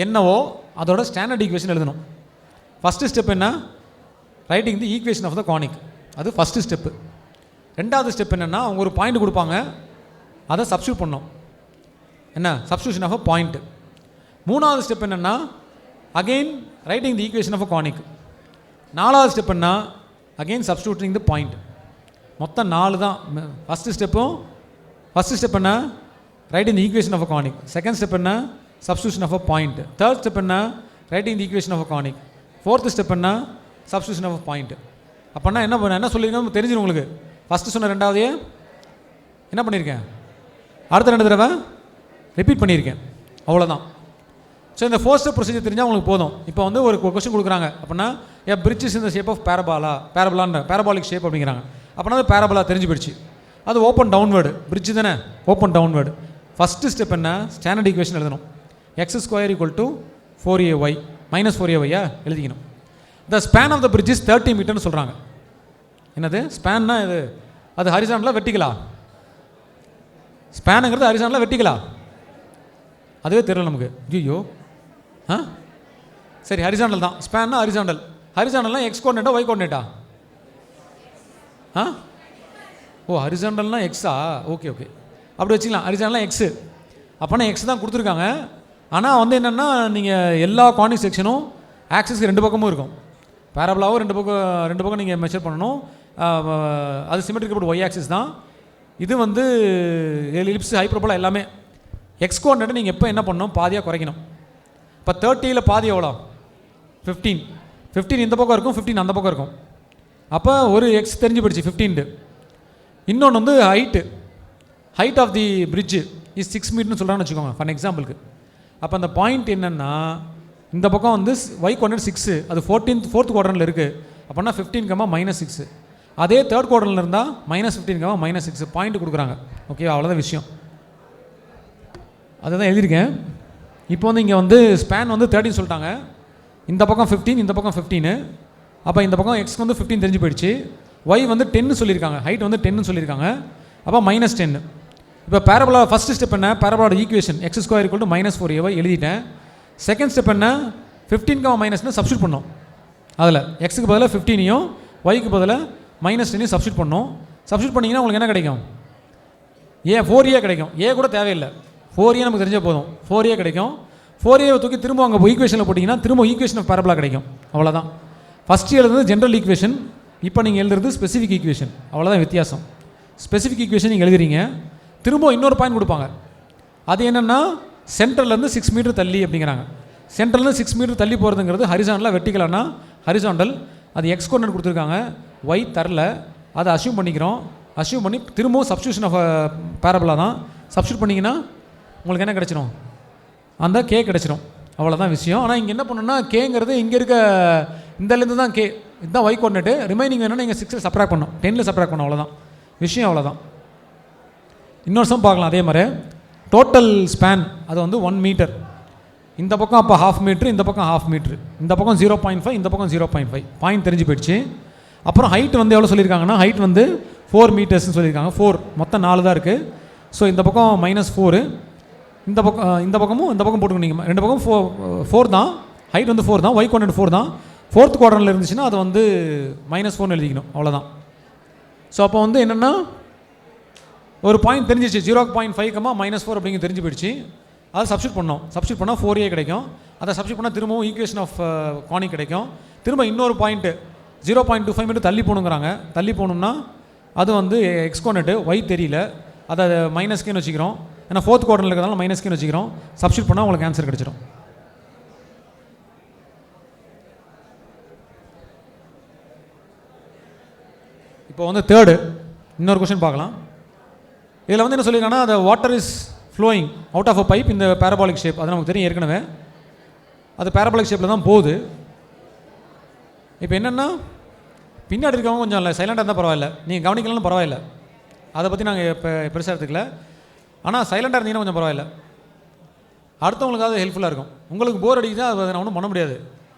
என்னவோ அதோட ஸ்டாண்டர்ட் ஈக்குவேஷன் எழுதணும். ஃபஸ்ட்டு ஸ்டெப் என்ன, writing the equation of the conic, அது ஃபஸ்ட்டு ஸ்டெப்பு. ரெண்டாவது ஸ்டெப் என்னென்னா, அவங்க ஒரு பாயிண்ட் கொடுப்பாங்க, அதை சப்ஸ்டியூட் பண்ணோம். என்ன, சப்ஸ்டியூஷன் ஆஃப் அ பாயிண்ட். மூணாவது ஸ்டெப் என்னென்னா, again writing the equation of a conic. நாலாவது ஸ்டெப் என்ன, அகெயின் சப்ஸ்டியூட்டிங் தி பாயிண்ட். மொத்தம் 4 தான் ஃபஸ்ட்டு ஸ்டெப்பும். ஃபஸ்ட்டு ஸ்டெப் என்ன, writing the equation of a conic. Second step என்ன, substitution of a point. Third step என்ன, writing the equation of a conic. Fourth step என்ன, substitution of a point. அப்போனா என்ன சொல்லியிருக்கேன் தெரிஞ்சிடும் உங்களுக்கு. ஃபஸ்ட்டு சொன்ன ரெண்டாவதே என்ன பண்ணியிருக்கேன், அடுத்த 2 தடவை ரிப்பீட் பண்ணியிருக்கேன், அவ்வளோதான். ஸோ இந்த ஃபோர் ஸ்டெப் ப்ரொசீஜர் தெரிஞ்சால் உங்களுக்கு போதும். இப்போ வந்து ஒரு கொஸ்டின் கொடுக்குறாங்க அப்படின்னா, ஏ பிரிட்ஜ் இஸ் இந்த ஷேப் ஆஃப் பேரபாலான்ற பேரபாலிக் ஷேப் அப்படிங்கிறாங்க. அப்படின்னா அது பேரபாலா தெரிஞ்சு போயிடுச்சு. அது ஓப்பன் டவுன்வேர்டு, பிரிட்ஜ் தானே, ஓப்பன் டவுன்வேர்டு. ஃபஸ்ட்டு ஸ்டெப் என்ன, ஸ்டாண்டர்ட் ஈக்குவேஷன் எழுதணும். x² = 4ay -4ay எழுதிக்கணும். The span of the bridge is 30 மீட்டர்னு சொல்கிறாங்க. என்னது ஸ்பேன்னா இது, அது ஹரிசாண்டலா வெர்டிகலா? ஸ்பேனுங்கிறது ஹரிசாண்டலா வெர்டிகலா? அதுவே தெரியல நமக்கு. ஐயோ சரி, ஹரிசாண்டல் தான். ஸ்பேன்னா ஹரிசாண்டல். ஹரிசாண்டல்னா எக்ஸ் கோஆர்டினேட்டா ஒய் கோஆர்டினேட்டா? ஓ, ஹரிசாண்டல்னா எக்ஸா? ஓகே ஓகே, அப்படி வச்சுக்கலாம். ஹரிசாண்டல்னா எக்ஸு. அப்போனா எக்ஸ் தான் கொடுத்துருக்காங்க. ஆனால் வந்து என்னென்னா, நீங்கள் எல்லா கார்னிக் செக்ஷனும் ஆக்சிஸ்க்கு 2 பக்கமும் இருக்கும். பேரபலாவும் 2 பக்கம் நீங்கள் மெஷர் பண்ணணும். அது சிமெட்ரிக்கல் ஒய் ஆக்சிஸ் தான். இது வந்து எலிப்ஸ், ஹைப்பர்போலா எல்லாமே. எக்ஸ் கோஆர்டினேட்டை நீங்கள் எப்போ என்ன பண்ணணும், பாதியாக குறைக்கணும். இப்போ 30ல் பாதி எவ்வளோ? 15. 15 இந்த பக்கம் இருக்கும், 15 அந்த பக்கம் இருக்கும். அப்போ ஒரு எக்ஸ் தெரிஞ்சு போயிடுச்சு 15. இன்னொன்று வந்து height of the bridge is 6 மீட்டர்னு சொல்கிறான்னு வச்சுக்கோங்க ஃபார் எக்ஸாம்பிளுக்கு. அப்போ அந்த பாயிண்ட் என்னென்னா, இந்த பக்கம் வந்து ஒய் கோஆர்டினேட் 6, அது 4th குவாட்ரண்ட்டில் இருக்குது. அப்போனா 15, -6. அதே 3rd குவாட்ரண்ட்டில் இருந்தால் -15, -6 பாயிண்ட் கொடுக்குறாங்க. ஓகே, அவ்வளோதான் விஷயம். அதுதான் எழுதியிருக்கேன். இப்போ வந்து இங்கே வந்து ஸ்பேன் வந்து 30 சொல்லிட்டாங்க. இந்த பக்கம் 15, இந்த பக்கம் 15. அப்போ இந்த பக்கம் எக்ஸ்க்கு வந்து 15 தெரிஞ்சு போயிடுச்சு. ஒய் வந்து 10 சொல்லியிருக்காங்க, ஹைட் வந்து 10 சொல்லியிருக்காங்க. அப்போ -10. இப்போ பேரபோலா ஃபஸ்ட்டு ஸ்டெப் என்ன, பேரபோலோட ஈக்குவேஷன் x² = -4ay எழுதிட்டேன். செகண்ட் ஸ்டெப் என்ன, 15, சப்ஸ்டியூட் பண்ணோம். அதில் எக்ஸுக்கு பதிலாக 15ஐயும் ஒய்க்கு பதிலாக -10ஐயும் சப்ஸ்டியூட் பண்ணோம். சப்ஸ்டியூட் பண்ணிங்கன்னா உங்களுக்கு என்ன கிடைக்கும், 4a கிடைக்கும். ஏ கூட தேவையில்லை, 4a நமக்கு தெரிஞ்ச போதும். 4a கிடைக்கும். 4a தூக்கி திரும்ப அங்கே ஈக்குவேஷனில் போட்டிங்கன்னா திரும்ப ஈக்குவேஷன் ஆஃப் பேரபோலா கிடைக்கும். அவ்வளோதான். ஃபஸ்ட்டு எழுதுறது ஜென்ரல் ஈக்குவேஷன், இப்போ நீங்கள் எழுதுறது ஸ்பெசிஃபிக் ஈக்குவேஷன். அவ்வளோதான் வித்தியாசம். ஸ்பெசிஃபிக் ஈக்குவேஷன் நீங்கள் எழுதுறீங்க, திரும்ப இன்னொரு பாயிண்ட் கொடுப்பாங்க. அது என்னென்னா, சென்டர்லேருந்து 6 மீட்டர் தள்ளி அப்படிங்கிறாங்க. சென்டர்லேருந்து 6 மீட்டர் தள்ளி போகிறதுங்கிறது ஹரிசாண்டலாக வெர்டிகலானா ஹரிசாண்டல். அது எக்ஸ் கோஆர்டினேட் கொடுத்துருக்காங்க, ஒய் தரல. அதை அஸ்யூம் பண்ணிக்கிறோம். அஸ்யூம் பண்ணி திரும்பவும் சப்ஸ்டியூஷன் ஆஃப் பேரபோலா தான். சப்ஸ்டியூட் பண்ணிங்கன்னா உங்களுக்கு என்ன கிடச்சிரும், அந்த கே கிடச்சிரும். அவ்வளோதான் விஷயம். ஆனால் இங்கே என்ன பண்ணணும்னா, கேங்கிறது இங்கே இருக்க இந்தலேருந்து தான் கே, இதுதான் ஒய் கோஆர்டினேட்டு. ரிமைனிங் வேணும்னா நீங்கள் 6 சப்ராக்ட் பண்ணணும், 10 சப்ராக்ட் பண்ணணும். அவ்வளோதான் விஷயம், அவ்வளோதான். இன்னொரு சம் பார்க்கலாம் அதே மாதிரி. டோட்டல் ஸ்பேன் அது வந்து 1 மீட்டர். இந்த பக்கம் அப்போ 1/2 மீட்ரு, இந்த பக்கம் 1/2 மீட்ரு, இந்த பக்கம் 0.5, இந்த பக்கம் 0.5. பாயிண்ட் தெரிஞ்சு போயிடுச்சு. அப்புறம் ஹைட் வந்து எவ்வளோ சொல்லியிருக்காங்கன்னா, ஹைட் வந்து 4 மீட்டர்ஸ்னு சொல்லியிருக்காங்க. 4 மொத்தம் 4 தான் இருக்குது. ஸோ இந்த பக்கம் -4, இந்த பக்கமும் இந்த பக்கம் போட்டுக்கணும். நீங்கள் 2 பக்கம் 4 தான். ஹைட் வந்து 4 தான், ஒய் கோஆர்டினேட் 4 தான். 4th குவாட்ரண்ட்டில் இருந்துச்சுன்னா அது வந்து -4 எழுதிக்கணும். அவ்வளோதான். ஸோ அப்போ வந்து என்னென்னா, ஒரு பாயிண்ட் தெரிஞ்சிச்சு 0.5, -4 அப்படிங்க தெரிஞ்சு போயிடுச்சு. அதை சப்ஸ்டியூட் பண்ணோம். சப்ஸ்டியூட் பண்ணால் 4a கிடைக்கும். அதை சப்ஸ்டியூட் பண்ணால் திரும்பவும் ஈக்குவேஷன் ஆஃப் கானிக் கிடைக்கும். திரும்ப இன்னொரு பாயிண்ட்டு 0.25 மீட்டர் தள்ளி போகணுங்கிறாங்க. தள்ளி போகணும்னா அது வந்து எக்ஸ் கோஆர்டினேட்டு, ஒய் தெரியல, அதை -kன்னு வச்சுக்கிறோம். ஏன்னா 4th குவாட்ரண்ட்டில் இருக்கிறதால -kன்னு வச்சுக்கிறோம். சப்ஸ்டியூட் பண்ணால் உங்களுக்கு ஆன்சர் கிடச்சிடும். இப்போ வந்து தேர்டு இன்னொரு கொஸ்டின் பார்க்கலாம். இதில் வந்து என்ன சொல்லியிருக்காங்கன்னா, the water is flowing out of a pipe in the parabolic shape. அது நமக்கு தெரியும் ஏற்கனவே. அது parabolic ஷேப்பில் தான் போகுது. இப்போ என்னென்னா, பின்னாடி இருக்கவங்க கொஞ்சம் இல்லை சைலண்டாக இருந்தால் பரவாயில்ல, நீங்கள் கவனிக்கலன்னு பரவாயில்ல, அதை பற்றி நாங்கள் இப்போ பெருசாக எடுத்துக்கல. ஆனால் சைலண்டாக இருந்தீங்கன்னா கொஞ்சம் பரவாயில்ல, அடுத்தவங்களுக்கு அது ஹெல்ப்ஃபுல்லாக இருக்கும். உங்களுக்கு போர் அடிக்குதா, அதை நான் ஒன்றும் பண்ண முடியாது.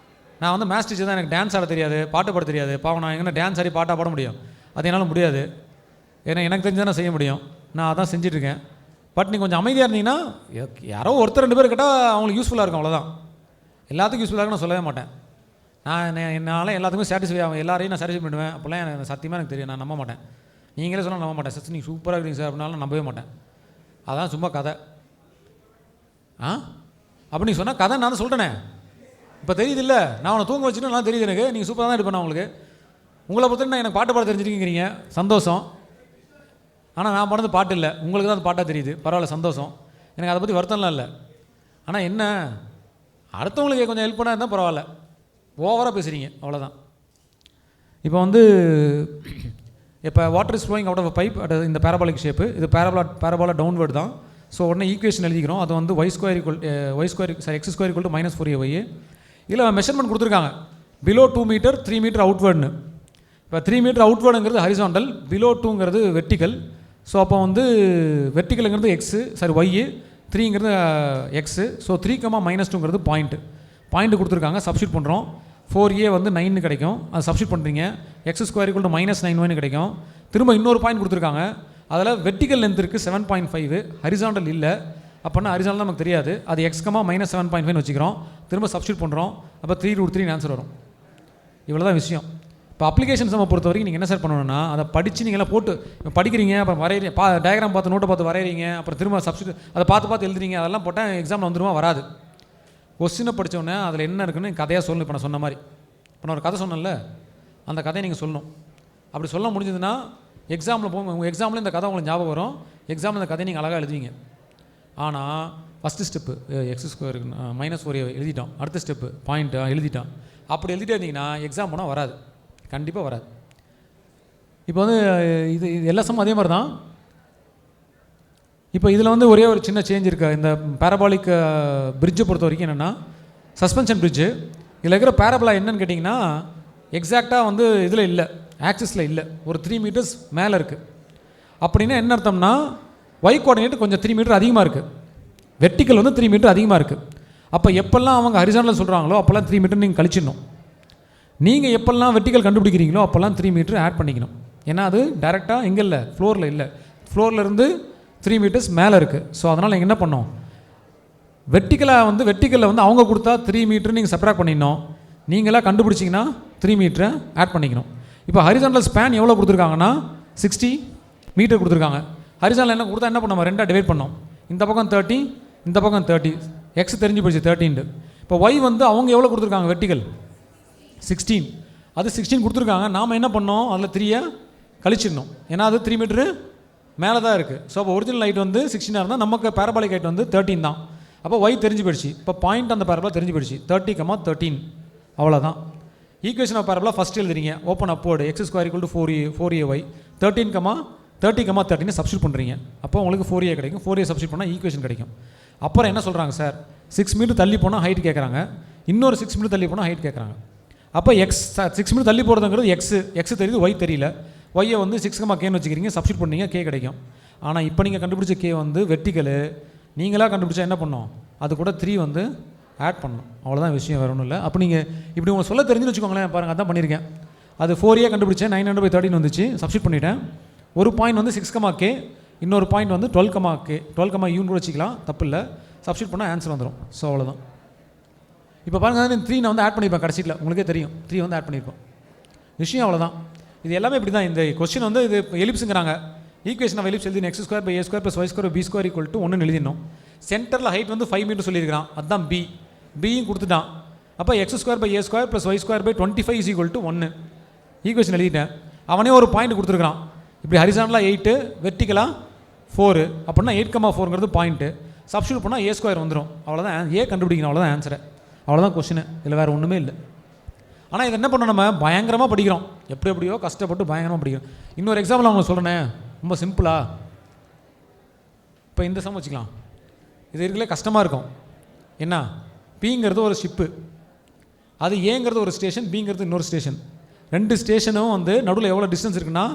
நான் வந்து மேத்ஸ் டீச்சர் தான், எனக்கு டான்ஸ் ஆட தெரியாது, பாட்டு பாட தெரியாது. பாவம், நான் எங்கன்னா டான்ஸ் ஆடி பாட்டாக பாட முடியும்? அது என்னால் முடியாது. ஏன்னா எனக்கு தெரிஞ்சு தான் நான் செய்ய முடியும். நான் அதான் செஞ்சிட்ருக்கேன். பட் நீங்கள் கொஞ்சம் அமைதியாக இருந்தீங்கன்னா, யாரோ ஒருத்தர் 2 பேர் கேட்டால் அவங்களுக்கு யூஸ்ஃபுல்லாக இருக்கும். அவ்வளோதான். எல்லாத்துக்கும் யூஸ்ஃபுல்லாக இருக்கும் நான் சொல்லவே மாட்டேன். என்னால் எல்லாத்துக்கும் சாட்டிஸ்ஃபை ஆகும், எல்லாரையும் நான் சாட்டிஸ்ஃபை பண்ணுவேன். அப்போல்லாம் எனக்கு சத்தியமாக எனக்கு தெரியும், நான் நம்ப மாட்டேன். நீங்களே சொன்னால் நம்ப மாட்டேன். சார் நீங்கள் சூப்பராக இருக்கீங்க சார் அப்படின்னாலும் நம்பவே மாட்டேன். அதான் சும்மா கதை. அப்படி நீங்கள் சொன்னால் கதை நான் தான் சொல்லிட்டேனே. இப்போ தெரியுது இல்லை, நான் அவனை தூங்க வச்சுட்டு நல்லா தெரியுது எனக்கு. நீங்கள் சூப்பராக தான் எடுப்பேன் உங்களுக்கு. உங்களை பொறுத்தவரை நான் எனக்கு பாட்டு பாட தெரிஞ்சிருக்கீங்கிறீங்க, சந்தோஷம். ஆனால் நான் பாடுறது பாட்டு இல்லை, உங்களுக்கு தான் அது பாட்டாக தெரியுது. பரவாயில்ல, சந்தோஷம். எனக்கு அதை பற்றி வருத்தம்லாம் இல்லை. ஆனால் என்ன, அடுத்தவங்களுக்கு கொஞ்சம் ஹெல்ப் பண்ணால் இருந்தால் பரவாயில்ல, ஓவராக பேசுகிறீங்க, அவ்வளோதான். இப்போ வந்து இப்போ water is flowing out of pipe இந்த பேரபாலிக் ஷேப்பு, இது பேரபாலா டவுன்வர்ட் தான். ஸோ உடனே ஈக்குவேஷன் எழுதிக்கிறோம். அது வந்து X square equal to -4ay. இதில் மெஷர்மெண்ட் கொடுத்துருக்காங்க பிலோ 2 மீட்டர் 3 மீட்டர் அவுட்வேர்டுன்னு. இப்போ 3 மீட்டர் அவுட்வேர்டுங்கிறது ஹரிசாண்டல், பிலோ 2ங்கிறது வெர்டிக்கல். ஸோ அப்போ வந்து வெர்டிக்கலுங்கிறது ஒய், 3ங்கிறது எக்ஸு. ஸோ 3, -2ங்கிறது பாயிண்ட் கொடுத்துருக்காங்க. சப்ஸ்டியூட் பண்ணுறோம். 4a வந்து 9 கிடைக்கும், அது சப்ஸ்டியூட் பண்ணுறீங்க. X square equal to -9y கிடைக்கும். திரும்ப இன்னொரு பாயிண்ட் கொடுத்துருக்காங்க. அதில் வெர்டிக்கல் லென்த் இருக்குது 7.5, ஹரிசாண்டல் இல்லை. அப்படின்னா ஹரிசாண்டல் நமக்கு தெரியாது. அது x, -7.5 வச்சுக்கிறோம். திரும்ப சப்ஸ்டியூட் பண்ணுறோம். அப்போ 3√3 ஆன்சர் வரும். இவ்வளோ தான் விஷயம். இப்போ அப்ளிகேஷன்ஸ் நம்ம பொறுத்த வரைக்கும் நீங்கள் என்ன சார் பண்ணணும்னா, அதை படித்து நீங்களாம் போட்டு படிக்கிறீங்க, அப்புறம் வரைகிறீங்க, டயக்ராம் பார்த்து நோட்டை பார்த்து வரைகிறீங்க, அப்புறம் திரும்ப சப்ஸ்டியூட் அதை பார்த்து எழுதுறீங்க. அதெல்லாம் போட்டால் எக்ஸாமில் வந்துருமா? வராது. கொஸ்டினை படித்தோடனே அதில் என்ன இருக்குன்னு கதையாக சொல்லணும். இப்போ நான் சொன்ன மாதிரி, இப்போ நான் ஒரு கதை சொன்னேன்ல, அந்த கதையை நீங்கள் சொல்லணும். அப்படி சொல்ல முடிஞ்சதுன்னா எக்ஸாமில் உங்கள் எக்ஸாமில் இந்த கதை உங்களுக்கு ஞாபகம் வரும். எக்ஸாமில் இந்த கதையை நீங்கள் அழகாக எழுதுவீங்க. ஆனால் ஃபஸ்ட்டு ஸ்டெப்பு எக்ஸ் ஸ்கொயர் -4 எழுதிட்டோம், அடுத்த ஸ்டெப்பு பாயிண்ட் எழுதிட்டோம். அப்படி எழுதிட்டே இருந்தீங்கன்னா எக்ஸாம் போனால் வராது, கண்டிப்பாக வராது. இப்போ வந்து இது எல்லா சம்மும் அதே மாதிரி தான். இப்போ இதில் வந்து ஒரே ஒரு சின்ன சேஞ்ச் இருக்குது. இந்த பேரபாலிக் பிரிட்ஜை பொறுத்த வரைக்கும் என்னென்னா, சஸ்பென்ஷன் பிரிட்ஜு. இதில் இருக்கிற பேரபலா என்னன்னு கேட்டிங்கன்னா, எக்ஸாக்டாக வந்து இதில் இல்லை, ஆக்சிஸில் இல்லை, ஒரு 3 மீட்டர்ஸ் மேலே இருக்குது. அப்படின்னா என்ன அர்த்தம்னா, ஒய் கோஆர்டினேட் கொஞ்சம் 3 மீட்டர் அதிகமாக இருக்குது, வெர்டிக்கல் வந்து 3 மீட்டர் அதிகமாக இருக்குது. அப்போ எப்போல்லாம் அவங்க ஹரிசாண்டல் சொல்கிறாங்களோ அப்போல்லாம் 3 மீட்டர் நீங்கள் கழிச்சிடணும். நீங்கள் எப்போல்லாம் வெர்டிக்கல் கண்டுபிடிக்கிறீங்களோ அப்போல்லாம் 3 மீட்டர் ஆட் பண்ணிக்கணும். ஏன்னா அது டைரெக்டாக எங்கே இல்லை, ஃப்ளோரில் இல்லை, ஃப்ளோர்லேருந்து 3 மீட்டர்ஸ் மேலே இருக்குது. ஸோ அதனால் நீங்கள் என்ன பண்ணோம், வெர்டிக்கலில் வந்து அவங்க கொடுத்தா 3 மீட்டர் நீங்கள் சப்ராக்ட் பண்ணிடணும். நீங்களாக கண்டுபிடிச்சிங்கன்னா 3 மீட்டரை ஆட் பண்ணிக்கணும். இப்போ ஹரிசாண்டல் ஸ்பேன் எவ்வளோ கொடுத்துருக்காங்கன்னா 60 மீட்டர் கொடுத்துருக்காங்க. ஹரிசாண்டல் என்ன கொடுத்தா என்ன பண்ணோம், 2 டிவைட் பண்ணோம். இந்த பக்கம் 30, இந்த பக்கம் 30, எக்ஸ் தெரிஞ்சு போயிடுச்சு 13. இப்போ ஒய் வந்து அவங்க எவ்வளோ கொடுத்துருக்காங்க, வெர்டிக்கல் 16, அது 16 கொடுத்துருக்காங்க. நாம் என்ன பண்ணோம், அதில் 3 கழிச்சிடணும். ஏன்னா அது 3 மீட்டரு மேலே தான் இருக்குது. ஸோ அப்போ ஒரிஜினல் ஹைட் வந்து 16 இருந்தால் நமக்கு பேரபாலிக் ஹைட் வந்து 13 தான். அப்போ ஒய் தெரிஞ்சு போயிடுச்சு. இப்போ பாயிண்ட் அந்த பேரபலா தெரிஞ்சு போயிடுச்சு, 30, 13, அவ்வளோதான். ஈக்குவேஷன் ஆஃப் பேரபலா ஃபஸ்ட் எழுதுறீங்க, open அப்போர்டு X square equal to 4ay, 13, substitute பண்ணுறீங்க. அப்போ உங்களுக்கு 4a கிடைக்கும். 4a சப்ஸ்டியூட் பண்ணால் ஈக்குவேஷன் கிடைக்கும். அப்புறம் என்ன சொல்கிறாங்க சார், 6 மீட்டர் தள்ளி போனால் ஹைட் கேட்குறாங்க, இன்னொரு 6 மீட்டர் தள்ளி போனால் ஹைட் கேட்குறாங்க. அப்போ 6 மீட்டர் தள்ளி போகிறதுங்கிறது எக்ஸ் தெரியுது, ஒய் தெரியல. ஒய்யை வந்து 6, வச்சுக்கிறீங்க, சப்ஸ்டியூட் பண்ணீங்க, கே கிடைக்கும். ஆனால் இப்போ நீங்கள் கண்டுபிடிச்ச கே வந்து வெர்டிக்கலு, நீங்களாக கண்டுபிடிச்சா என்ன பண்ணோம், அது கூட 3 வந்து ஆட் பண்ணணும். அவ்வளோதான் விஷயம், வேறு ஒன்றும் இல்லை. அப்போ நீங்கள் இப்படி உங்களுக்கு சொல்ல தெரிஞ்சுன்னு வச்சுக்கோங்களேன். பாருங்கள், அதான் பண்ணியிருக்கேன். அது 4a கண்டுபிடிச்சேன், 900/13 வந்துச்சு, சப்ஸ்டியூட் பண்ணிவிட்டேன். ஒரு பாயிண்ட் வந்து 6, இன்னொரு பாயிண்ட் வந்து 12, 12, கூட வச்சுக்கலாம், தப்பு இல்லை. சப்ஸ்டியூட் பண்ணால் ஆன்சர் வந்துடும். ஸோ அவ்வளோதான். இப்போ பாருங்கள், 3 நான் வந்து ஆட் பண்ணியிருப்பேன் கடைசியில், உங்களுக்கே தெரியும் 3 வந்து ஆட் பண்ணியிருப்பேன். விஷயம் அவ்வளோதான். இது எல்லாமே இப்படி தான். இந்த கொஸ்டின் வந்து இது எலிப்ஸுங்கிறாங்க. ஈக்குவேஷன் ஆஃப் எலிப்ஸ் எழுதி x² / a² + y² b² = 1 எழுதிடணும். சென்டரில் ஹைட் வந்து 5 மீட்டர் சொல்லியிருக்கிறான், அதுதான் பியும் கொடுத்துட்டான். அப்போ x² / a² + y² / 25 = 1 ஈக்குவேஷன் எழுதிட்டேன். அவனே ஒரு பாயிண்ட் கொடுத்துருக்கான். இப்படி ஹரிசாண்டலாக 8, வெர்டிக்கலாக 4, அப்படின்னா 8,4ங்கிறது பாயிண்ட்டு. சப்ஸ்டியூட் பண்ணால் a² வந்துடும். அவ்வளோதான், ஏ கண்டுபிடிக்கணும், அவ்வளோதான் ஆன்சரை. அவ்வளோதான் கொஸ்டின், இதில் வேறு ஒன்றுமே இல்லை. ஆனால் இது என்ன பண்ணோம், நம்ம பயங்கரமாக படிக்கிறோம், எப்படியோ கஷ்டப்பட்டு பயங்கரமாக படிக்கிறோம். இன்னொரு எக்ஸாம்பிள் உங்களுக்கு சொல்கிறேன், ரொம்ப சிம்பிளாக. இப்போ இந்த சம் வச்சுக்கலாம். இது இருக்கலே கஷ்டமாக இருக்கும். என்ன, பிங்கிறது ஒரு ஷிப்பு, அது ஏங்கிறது ஒரு ஸ்டேஷன், பிங்கிறது இன்னொரு ஸ்டேஷன். 2 ஸ்டேஷனும் வந்து நடுவில் எவ்வளோ டிஸ்டன்ஸ் இருக்குன்னா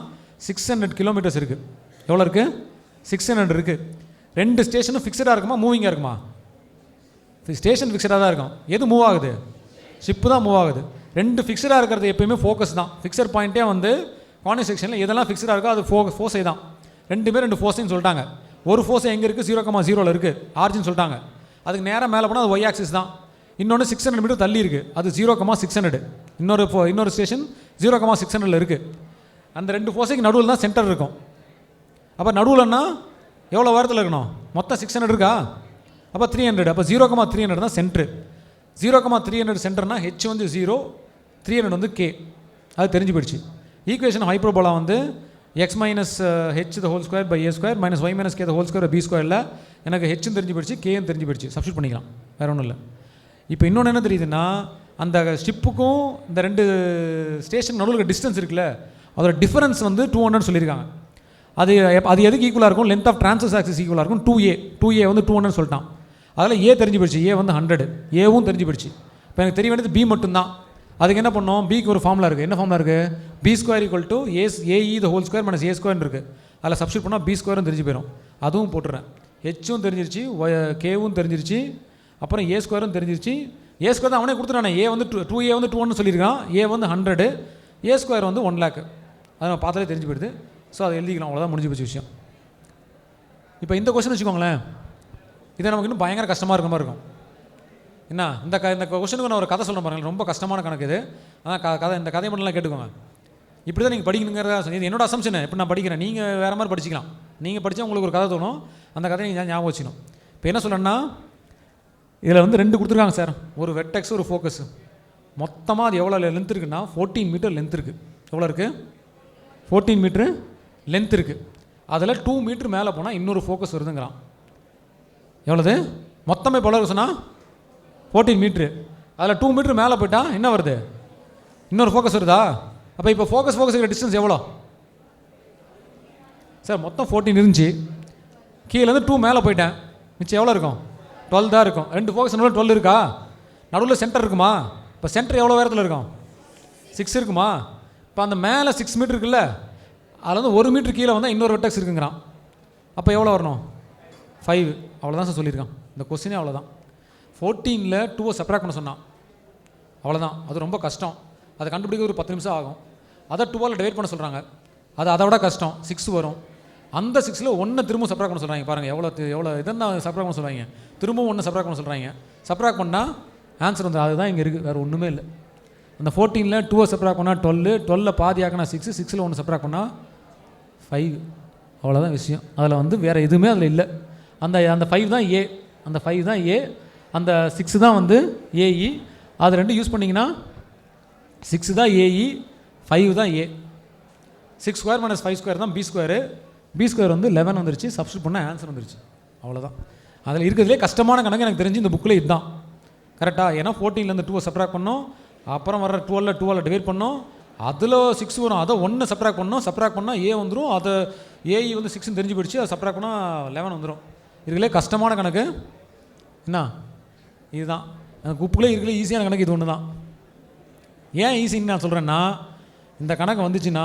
600 கிலோமீட்டர்ஸ் இருக்குது. எவ்வளோ இருக்குது, 600 இருக்குது. 2 ஸ்டேஷனும் ஃபிக்ஸடாக இருக்குமா, மூவிங்காக இருக்குமா? ஸ்டேஷன் ஃபிக்ஸடாக தான் இருக்கும். எது மூவ் ஆகுது, ஷிப்பு தான் மூவ் ஆகுது. 2 ஃபிக்ஸடாக இருக்கிறது எப்பயுமே ஃபோக்கஸ் தான். ஃபிக்ஸட் பாயிண்ட்டே வந்து கார்னர் செக்ஷனில் எதெல்லாம் ஃபிக்ஸடாக இருக்கோ அது ஃபோர்ஸை தான். 2 ஃபோர்ஸைன்னு சொல்லிட்டாங்க. ஒரு ஃபோர்ஸ் எங்கே இருக்குது, 0,0 இருக்குது, ஆர்ஜின் சொல்லிட்டாங்க. அதுக்கு நேராக மேலே போனால் அது ஒய் ஆக்சிஸ் தான். இன்னொன்று 600 மீட்டர் தள்ளி இருக்குது, அது 0,600. இன்னொரு ஸ்டேஷன் 0,600 இருக்குது. அந்த 2 ஃபோர்ஸைக்கு நடுவில் தான் சென்டர் இருக்கும். அப்போ நடுவில்னா எவ்வளோ வாரத்தில் இருக்கணும், மொத்தம் 600 இருக்கா, அப்போ 300. அப்போ 0,300 தான் சென்ட்ரு. 0,300 சென்டர்னா ஹெச் வந்து 0, 300 வந்து கே. அது தெரிஞ்சு போயிடுச்சு. ஈக்குவேஷன் ஹைப்பர்போலா வந்து x - h² / a² - y - k² b²ல் எனக்கு ஹெச்சும் தெரிஞ்சு போயிடுச்சு, கேயும் தெரிஞ்சு போயிடுச்சு. சப்ஸ்டியூட் பண்ணிக்கலாம், வேறு ஒன்றும் இல்லை. இப்போ இன்னொன்று என்ன தெரியுதுன்னா, அந்த ஷிப்புக்கும் இந்த 2 ஸ்டேஷன் நடுவில் டிஸ்டன்ஸ் இருக்குல்ல, அதோட டிஃபரன்ஸ் வந்து 200 சொல்லியிருக்காங்க. அது அது எதுக்கு ஈக்குவலாக இருக்கும்? லென்த் ஆஃப் ட்ரான்ஸ்வர்ஸ் ஆக்சிஸ் ஈக்குவலாக இருக்கும் 2a வந்து 200 சொல்லிட்டான். அதில் ஏ தெரிஞ்சு போயிடுச்சு, ஏ வந்து 100, ஏவும் தெரிஞ்சு போயிடுச்சு. இப்போ எனக்கு தெரிய வேண்டியது பி மட்டும்தான். அதுக்கு என்ன பண்ணோம்? பிக்கு ஒரு ஃபார்முலா இருக்குது. என்ன ஃபார்முலா இருக்குது? b² = ae² - a² இருக்குது. அதில் சப்ஸ்டியூட் பண்ணால் b² தெரிஞ்சு போயிடும். அதுவும் போட்டுறேன். ஹெச்சும் தெரிஞ்சிருச்சு, கேவும் தெரிஞ்சிருச்சு, அப்புறம் a² தெரிஞ்சிருச்சு. a² தான் அவனே கொடுத்துட்டானே. ஏ வந்து 2a வந்து 200 சொல்லியிருக்கான், ஏ வந்து 100, a² வந்து 1 lakh. அதை நம்ம பார்த்தாலே தெரிஞ்சு போயிடுது. ஸோ அதை எழுதிக்கலாம், அவ்வளோதான், முடிஞ்சு போச்சு விஷயம். இப்போ இந்த கொஸ்டின் வச்சுக்கோங்களேன், இதை நமக்கு இன்னும் பயங்கர கஷ்டமாக இருக்க மாதிரி இருக்கும். என்ன இந்த கொஸ்டினுக்கு நான் ஒரு கதை சொல்ல பாருங்கள். ரொம்ப கஷ்டமான கணக்கு இது. ஆனால் இந்த கதை மட்டும்லாம் கேட்டுக்கோங்க. இப்படி தான் நீங்கள் படிக்கணுங்கிறதா இது என்னோட அசம்ஷன். இப்போ நான் படிக்கிறேன், நீங்கள் வேறு மாதிரி படிச்சிக்கலாம். நீங்கள் படித்தா உங்களுக்கு ஒரு கதை தோணும், அந்த கதையை நீங்கள் ஞாபகம் வச்சுக்கணும். இப்போ என்ன சொல்கிறேன்னா, இதில் வந்து 2 கொடுத்துருக்காங்க சார், ஒரு வெர்டெக்ஸ் ஒரு ஃபோக்கஸ். மொத்தமாக அது எவ்வளோ லென்த் இருக்குன்னா 14 மீட்டர் லென்த் இருக்குது. எவ்வளோ இருக்குது? 14 மீட்ரு லென்த் இருக்குது. அதில் 2 மீட்ரு மேலே போனால் இன்னொரு ஃபோக்கஸ் வருதுங்கிறான். எவ்வளோது? மொத்தமே இப்போ எவ்வளோ சொன்னால் 14 மீட்ரு. அதில் 2 மீட்ரு மேலே போயிட்டால் என்ன வருது? இன்னொரு ஃபோக்கஸ் வருதா? அப்போ இப்போ ஃபோக்கஸுக்கு டிஸ்டன்ஸ் எவ்வளோ சார்? மொத்தம் 14 இருந்துச்சு, கீழேருந்து 2 மேலே போயிட்டேன், மிச்சம் எவ்வளோ இருக்கும்? 12 தான் இருக்கும். 2 ஃபோக்கஸ் நடுவில் 12 இருக்கா? நடுவில் சென்டர் இருக்குமா? இப்போ சென்டர் எவ்வளோ உயரத்தில் இருக்கும்? 6 இருக்குமா? இப்போ அந்த மேலே 6 மீட்டர் இருக்குல்ல, அதில் வந்து 1 மீட்டர் கீழே வந்தால் இன்னொரு வெர்டெக்ஸ் இருக்குங்கிறான். அப்போ எவ்வளோ வரணும்? 5. அவ்வளோதான் சார் சொல்லியிருக்கான். இந்த கொஸ்டினே அவ்வளோதான். 14ல் 2 செப்பரேட் பண்ண சொன்னான், அவ்வளோதான். அது ரொம்ப கஷ்டம், அதை கண்டுபிடிக்க ஒரு 10 நிமிஷம் ஆகும். அதை 2ஆல் டிவைட் பண்ண சொல்கிறாங்க, அது அதை விட கஷ்டம். 6 வரும். அந்த 6ல் 1 திரும்ப செப்பரேட் பண்ண சொல்கிறாங்க. பாருங்கள் எவ்வளோ இதெல்லாம் செப்பரேட் பண்ண சொல்கிறாங்க. திரும்பவும் 1 செப்பரேட் பண்ண சொல்கிறாங்க. செப்பரேட் பண்ணால் ஆன்சர் வந்து அதுதான் இங்கே இருக்குது, வேறு ஒன்றுமே இல்லை. அந்த 14ல் 2 செப்பரேட் பண்ணால் 12, 12 பாதியாக்கினா 6, 6ல் 1 செப்பரேட் பண்ணால் 5. அவ்வளோதான் விஷயம். அதில் வந்து வேறு எதுவுமே அதில் இல்லை. அந்த 5 தான் ஏ, அந்த 5 தான் ஏ, அந்த 6 தான் வந்து ஏஇ. அது 2 யூஸ் பண்ணிங்கன்னா 6 தான் ஏஇ, 5 தான் ஏ. 6² - 5² தான் b². b² வந்து 11 வந்துருச்சு. சப்ஸ்டியூட் பண்ணால் ஆன்சர் வந்துருச்சு. அவ்வளோதான். அதில் இருக்கிறதுலே கஷ்டமான கணக்கு எனக்கு தெரிஞ்சு இந்த புக்கில் இதுதான். கரெக்டாக? ஏன்னா 14லேருந்து 2 செப்பரேட் பண்ணோம், அப்புறம் வர 12ல் டிவைட் பண்ணோம், அதில் 6 வரும், அதை 1 செப்பரேட் பண்ணோம், செப்பரேட் பண்ணால் ஏ வந்துடும். அதை ஏஇ வந்து 6ன்னு தெரிஞ்சு போயிடுச்சு, அதை செப்பரேட் பண்ணால் 11 வந்துடும். இதுலேயே கஷ்டமான கணக்கு என்ன இதுதான். எனக்கு உப்புக்குள்ளே இருக்கிற ஈஸியான கணக்கு இது ஒன்று தான். ஏன் ஈஸின்னு நான் சொல்கிறேன்னா, இந்த கணக்கு வந்துச்சுன்னா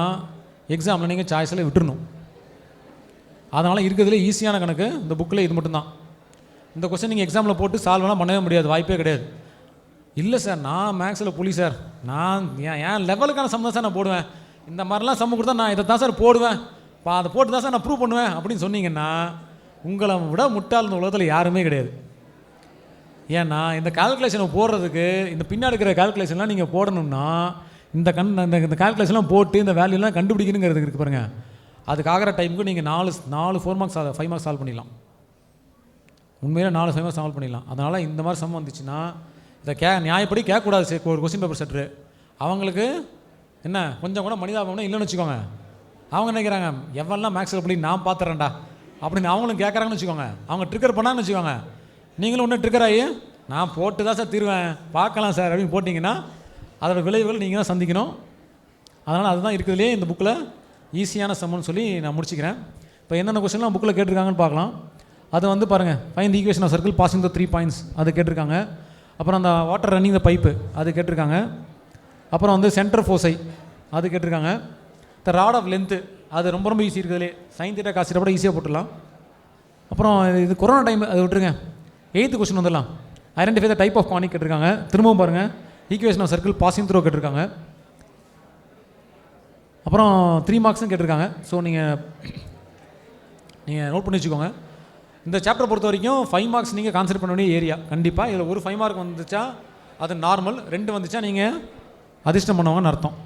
எக்ஸாமில் நீங்கள் சாய்ஸில் விட்டுறணும். அதனால் இருக்கிறதுலே ஈஸியான கணக்கு இந்த புக்கில் இது மட்டும்தான். இந்த கொஸ்டின் நீங்கள் எக்ஸாமில் போட்டு சால்வெலாம் பண்ணவே முடியாது, வாய்ப்பே கிடையாது. இல்லை சார், நான் மேக்ஸில் புலி சார், நான் ஏன் லெவலுக்கான சம் தான் சார் நான் போடுவேன், இந்த மாதிரிலாம் சம் கொடுத்தா நான் இதை தான் சார் போடுவேன், அதை போட்டு தான் சார் நான் ப்ரூவ் பண்ணுவேன் அப்படின்னு சொன்னீங்கன்னா உங்களை விட முட்டாள் இந்த உலகத்தில் யாருமே கிடையாது. ஏன்னா இந்த கால்குலேஷனை போடுறதுக்கு, இந்த பின்னாடி இருக்கிற கால்குலேஷன்லாம் நீங்கள் போடணும்னா இந்த கால்குலேஷன்லாம் போட்டு இந்த வேல்யூலாம் கண்டுபிடிக்கணுங்கிறதுக்கு இருக்குது பாருங்கள். அதுக்கு ஆகிற டைமுக்கு நீங்கள் 4 4 மார்க்ஸ் 5 மார்க்ஸ் சால்வ் பண்ணிடலாம். உண்மையிலே 4 5 மார்க்ஸ் சால்வ் பண்ணிடலாம். அதனால் இந்த மாதிரி சம் வந்துச்சுன்னா இதை நியாயப்படி கேட்கக்கூடாது. ஒரு கொஸ்டின் பேப்பர் செட்ரு அவங்களுக்கு என்ன கொஞ்சம் கூட மனிதாபம்னா இல்லைன்னு வச்சுக்கோங்க. அவங்க நினைக்கிறாங்க எவெல்லாம் மேக்ஸில் படி நான் பார்த்துறேன்டா அப்படின்னு அவங்களும் கேட்குறாங்கன்னு வச்சுக்கோங்க. அவங்க ட்ரிக்கர் பண்ணாங்கன்னு வச்சுக்கோங்க, நீங்களும் ஒன்றும் ட்ரிக்கர் ஆகி நான் போட்டு தான் சார் தீர்வேன், பார்க்கலாம் சார் அப்படின்னு போட்டிங்கன்னா அதோடய விளைவுகள் நீங்கள் தான் சந்திக்கணும். அதனால் அதுதான் இருக்கிறதுலே இந்த புக்கில் ஈஸியான சம்முன்னு சொல்லி நான் முடிச்சுக்கிறேன். இப்போ என்னென்ன கொஸ்டின்லாம் புக்கில் கேட்டிருக்காங்கன்னு பார்க்கலாம். அது வந்து பாருங்கள், find the equation of circle passing the 3 points அது கேட்டிருக்காங்க. அப்புறம் அந்த வாட்டர் ரன்னிங் த பைப்பு அது கேட்டிருக்காங்க. அப்புறம் வந்து சென்டர் ஃபோசை அது கேட்டிருக்காங்க. த ராட் ஆஃப் லென்த்து அது ரொம்ப ரொம்ப ஈஸி இருக்கிறதுலே, சைன் தீட்டா காஸ் தீட்டா கூட ஈஸியாக போட்டுடலாம். அப்புறம் இது கொரோனா டைம் அது விட்டுருங்க. 8th கொஸ்டின் வந்துடலாம். Identify the type of conic கேட்டிருக்காங்க. திரும்பவும் பாருங்கள், equation of circle passing through கேட்டிருக்காங்க. அப்புறம் 3 மார்க்ஸும் கேட்டிருக்காங்க. ஸோ நீங்கள் நோட் பண்ணி வச்சுக்கோங்க. இந்த சாப்டர் பொறுத்த வரைக்கும் 5 மார்க்ஸ் நீங்கள் கான்சென்ட்ரேட் பண்ண வேண்டிய ஏரியா. கண்டிப்பாக இதில் ஒரு 5 மார்க் வந்துச்சா அது நார்மல், 2 வந்துச்சா நீங்கள் அதிர்ஷ்டம் பண்ணுவாங்கன்னு அர்த்தம்.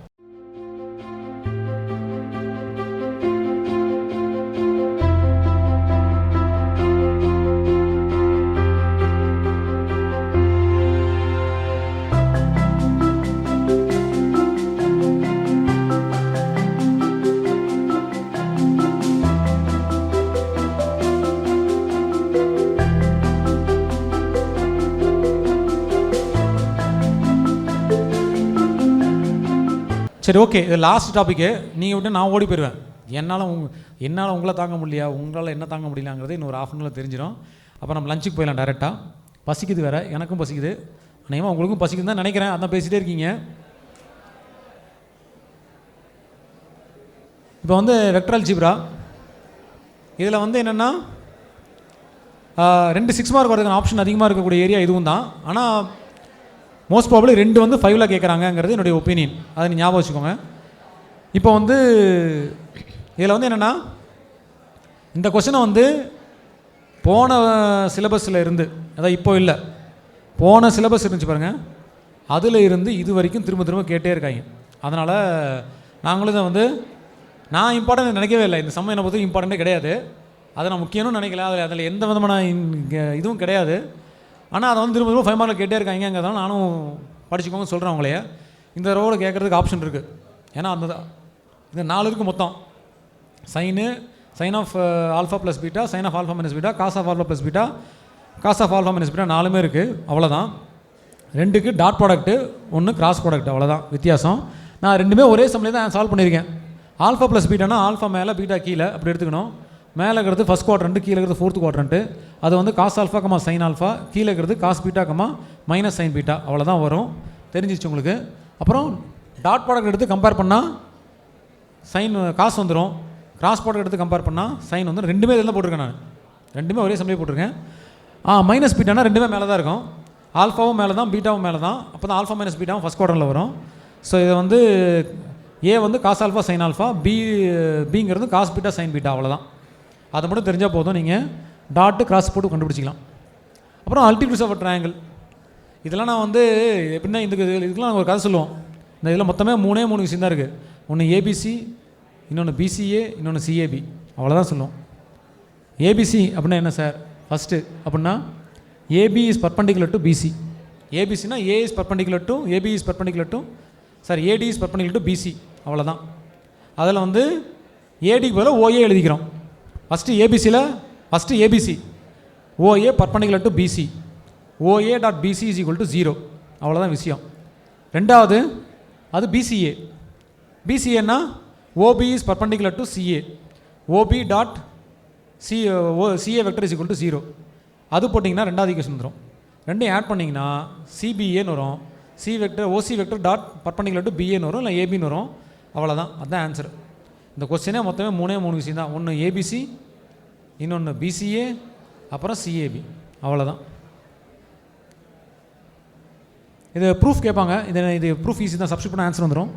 சரி ஓகே, இது லாஸ்ட் டாப்பிக்கு. நீங்கள் விட்டு நான் ஓடி போயிடுவேன். என்னால் உங்களை தாங்க முடியலையா, உங்களால் என்ன தாங்க முடியலாங்கிறது இன்னொரு ½ அன் ஹவரில் தெரிஞ்சிடும். அப்போ நம்ம லஞ்சுக்கு போயிடலாம் டேரெக்டாக. பசிக்குது வேறு, எனக்கும் பசிக்குது, அநேகமாக உங்களுக்கும் பசிக்குது தான் நினைக்கிறேன். அதான் பேசிகிட்டே இருக்கீங்க. இப்போ வந்து வெக்டர் அல்ஜிப்ரா இதில் வந்து என்னென்னா 2 6 மார்க் வரதுக்கான ஆப்ஷன் அதிகமாக இருக்கக்கூடிய ஏரியா இதுவும் தான். ஆனால் மோஸ்ட் ப்ராபப்ளி 2 வந்து 5ல் கேட்குறாங்கங்கிறது என்னுடைய ஒப்பீனியன். அதை நீ ஞாபகம் வச்சுக்கோங்க. இப்போ வந்து இதில் வந்து என்னென்னா இந்த கொஸ்டினை வந்து போன சிலபஸில் இருந்து, அதாவது இப்போ இல்லை, போன சிலபஸ் இருந்துச்சு பாருங்கள், அதில் இருந்து இது வரைக்கும் திரும்ப திரும்ப கேட்டே இருக்காங்க. அதனால் நாங்களும் இதை வந்து நான் இம்பார்ட்டன்ட் நினைக்கவே இல்லை. இந்த சம்ம என்னை பொறுத்து இம்பார்ட்டண்ட்டே கிடையாது. அதை நான் முக்கியம்னு நினைக்கல. அதில் எந்த விதமான இதுவும் கிடையாது. ஆனால் அதை வந்து திரும்ப திரும்ப 5 மார்க்கில் கேட்டே இருக்காங்கிறதால நானும் படிச்சுக்கோங்க சொல்கிறேன் அவங்களையே. இந்த ரோவில் கேட்குறதுக்கு ஆப்ஷன் இருக்குது. ஏன்னா இந்த 4 இருக்குது மொத்தம். Sine of alpha plus beta, sine of alpha minus beta, cos of alpha plus beta, cos of alpha minus beta 4மே இருக்குது. அவ்வளோதான். 2க்கு டாட் ப்ராடக்ட்டு, 1 கிராஸ் ப்ராடக்ட், அவ்வளோதான் வித்தியாசம். நான் 2மே ஒரே சம்லேயே தான் சால்வ் பண்ணியிருக்கேன். ஆல்ஃபா ப்ளஸ் பீட்டானா ஆல்ஃபா மேலே பீட்டா கீழே அப்படி எடுத்துக்கணும். மேலே இருக்கிறது ஃபஸ்ட் குவாட்ரண்ட்டு, கீழே இருக்கிறது 4th குவாட்ரண்ட்டு. அது வந்து cos alpha comma sine alpha, கீழே இருக்கிறது cos beta comma minus sine beta, அவ்வளோதான் வரும். தெரிஞ்சிச்சு உங்களுக்கு. அப்புறம் டாட் ப்ராடக்ட் எடுத்து கம்பேர் பண்ணால் சைன் காசு வந்துடும். கிராஸ் ப்ராடக்ட் எடுத்து கம்பேர் பண்ணால் சைன் வந்து 2மே இதில் போட்டிருக்கேன். நான் 2மே ஒரே சம்லேயே போட்டிருக்கேன். மைனஸ் பீட்டானா 2மே மேலே தான் இருக்கும். ஆல்ஃபாவும் மேலே தான், பீட்டாவும் மேலே தான். அப்போ தான் ஆல்ஃபா மைனஸ் பீட்டாவும் ஃபஸ்ட் குவாட்ரண்ட்டில் வரும். ஸோ இதை வந்து ஏ வந்து காஸ் ஆல்ஃபா சைன் ஆல்ஃபா, பிங்கிறது காஸ் பீட்டா சைன் பீட்டா, அவ்வளோதான். அதை மட்டும் தெரிஞ்சால் போதும். நீங்கள் டாட்டு கிராஸ் போட்டு கண்டுபிடிச்சிக்கலாம். அப்புறம் அல்டிடியூட்ஸ் ஆஃப் ட்ரையாங்கிள், இதெல்லாம் நான் வந்து எப்படின்னா இதுக்கெலாம் நாங்கள் ஒரு கதை சொல்லுவோம். இந்த இதில் மொத்தமே 3 விஷயம் தான் இருக்குது. ஒன்று ஏபிசி, இன்னொன்று பிசிஏ, இன்னொன்று சிஏபி, அவ்வளோதான் சொல்லுவோம். ஏபிசி அப்படின்னா என்ன சார்? ஃபஸ்ட்டு அப்படின்னா AB is perpendicular to BC. ஏபிசினா A is perpendicular to, AB is perpendicular to, sir AD is perpendicular to BC, அவ்வளோதான். அதில் வந்து ஏடிக்கு பதிலாக ஓஏ எழுதிக்கிறோம். ஃபஸ்ட்டு ஏபிசியில் first ABC, OA perpendicular to BC, OA dot BC is equal to 0, அவ்வளோதான் விஷயம். ரெண்டாவது அது பிசிஏ. பிசிஏன்னா OB is perpendicular to CA, OB dot CA vector is equal to 0. அது போட்டிங்கன்னா ரெண்டாவது ஈக்குவேஷன் வந்துடும். ரெண்டையும் ஆட் பண்ணிங்கன்னா சிபிஏன்னு வரும். C vector OC vector dot perpendicular to பிஏன்னு வரும், இல்லை ஏபின்னு வரும், அவ்வளோதான். அதுதான் ஆன்சர். இந்த கொஸ்டினே மொத்தமே 3 விஷயம் தான். ஒன்று ஏபிசி, இன்னொன்று பிசிஏ, அப்புறம் சிஏபி, அவ்வளோதான். இது ப்ரூஃப் கேட்பாங்க. இது ப்ரூஃப் ஈஸி தான், சப்ஸ்டிட் பண்ண ஆன்சர் வந்துடும்.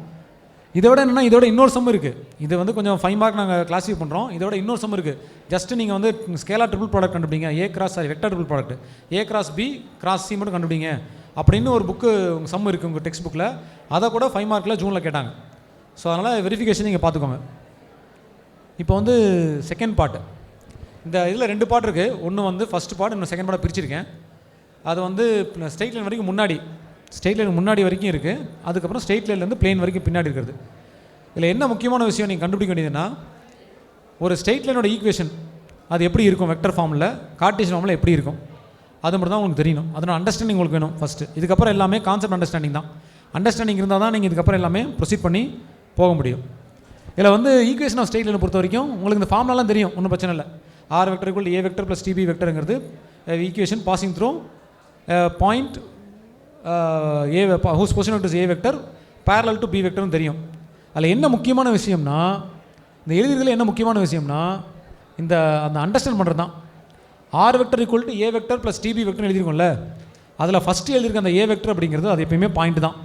இதோட என்னென்னா இதோட இன்னொரு சம் இருக்குது. இது வந்து கொஞ்சம் 5 மார்க் நாங்கள் கிளாஸிஃபை பண்ணுறோம். இதோட இன்னொரு சம் இருக்குது. ஜஸ்ட்டு நீங்கள் வந்து ஸ்கேலார் ட்ரிபிள் ப்ராடக்ட் கண்டுபிடிங்க. Vector triple product A cross B cross C மட்டும் கண்டுபிடிங்க அப்படின்னு ஒரு புக்கு சம் இருக்குது உங்கள் டெக்ஸ்ட் புக்கில். அதை கூட 5 மார்க்கில் ஜூனில் கேட்டாங்க. ஸோ அதனால் வெரிஃபிகேஷன் நீங்கள் பார்த்துக்கோங்க. இப்போ வந்து செகண்ட் பார்ட். இந்த இதில் 2 பார்ட் இருக்குது. ஒன்று வந்து ஃபஸ்ட் பார்ட், இன்னும் செகண்ட் பார்ட் பிரிச்சிருக்கேன். அது வந்து ஸ்ட்ரெயிட் லைன் வரைக்கும் முன்னாடி, ஸ்ட்ரெயிட் லைன் முன்னாடி வரைக்கும் இருக்குது. அதுக்கப்புறம் ஸ்ட்ரெயிட் லைன்லேருந்து பிளேன் வரைக்கும் பின்னாடி இருக்கிறது. இதில் என்ன முக்கியமான விஷயம் நீங்கள் கண்டுபிடிக்க வேண்டியதுன்னா, ஒரு ஸ்ட்ரெயிட் லைனோட ஈக்குவேஷன் அது எப்படி இருக்கும் வெக்டர் ஃபார்மில், கார்ட்டீசியன் ஃபார்மில் எப்படி இருக்கும், அது மட்டும் தான் உங்களுக்கு தெரியணும். அதோட அண்டர்ஸ்டாண்டிங் உங்களுக்கு வேணும் ஃபஸ்ட்டு. இதுக்கப்புறம் எல்லாமே கான்செப்ட் அண்டர்ஸ்டாண்டிங் தான். அண்டர்ஸ்டாண்டிங் இருந்தால் தான் நீங்கள் இதுக்கப்புறம் எல்லாமே ப்ரொசீட் பண்ணி போக முடியும். இதில் வந்து ஈக்குவேஷன் ஆஃப் ஸ்ட்ரெயிட் லைனை பொறுத்த வரைக்கும் உங்களுக்கு இந்த ஃபார்ம்லாம் தெரியும், ஒன்றும் பிரச்சனை இல்லை. R vector equal A vector plus TB வெக்டருங்கிறது equation passing through point A whose position vector A vector parallel to B வெக்டர்னு தெரியும். அதில் என்ன முக்கியமான விஷயம்னா, இந்த எழுதியதில் என்ன முக்கியமான விஷயம்னா, அந்த அண்டர்ஸ்டாண்ட் பண்ணுறது தான். R vector equal to A vector plus TB வெக்டர்னு எழுதிருக்கோம்ல, அதில் ஃபஸ்ட்டு எழுதியிருக்க அந்த ஏ வெக்டர் அப்படிங்கிறது அது எப்பயுமே பாயிண்ட் தான்.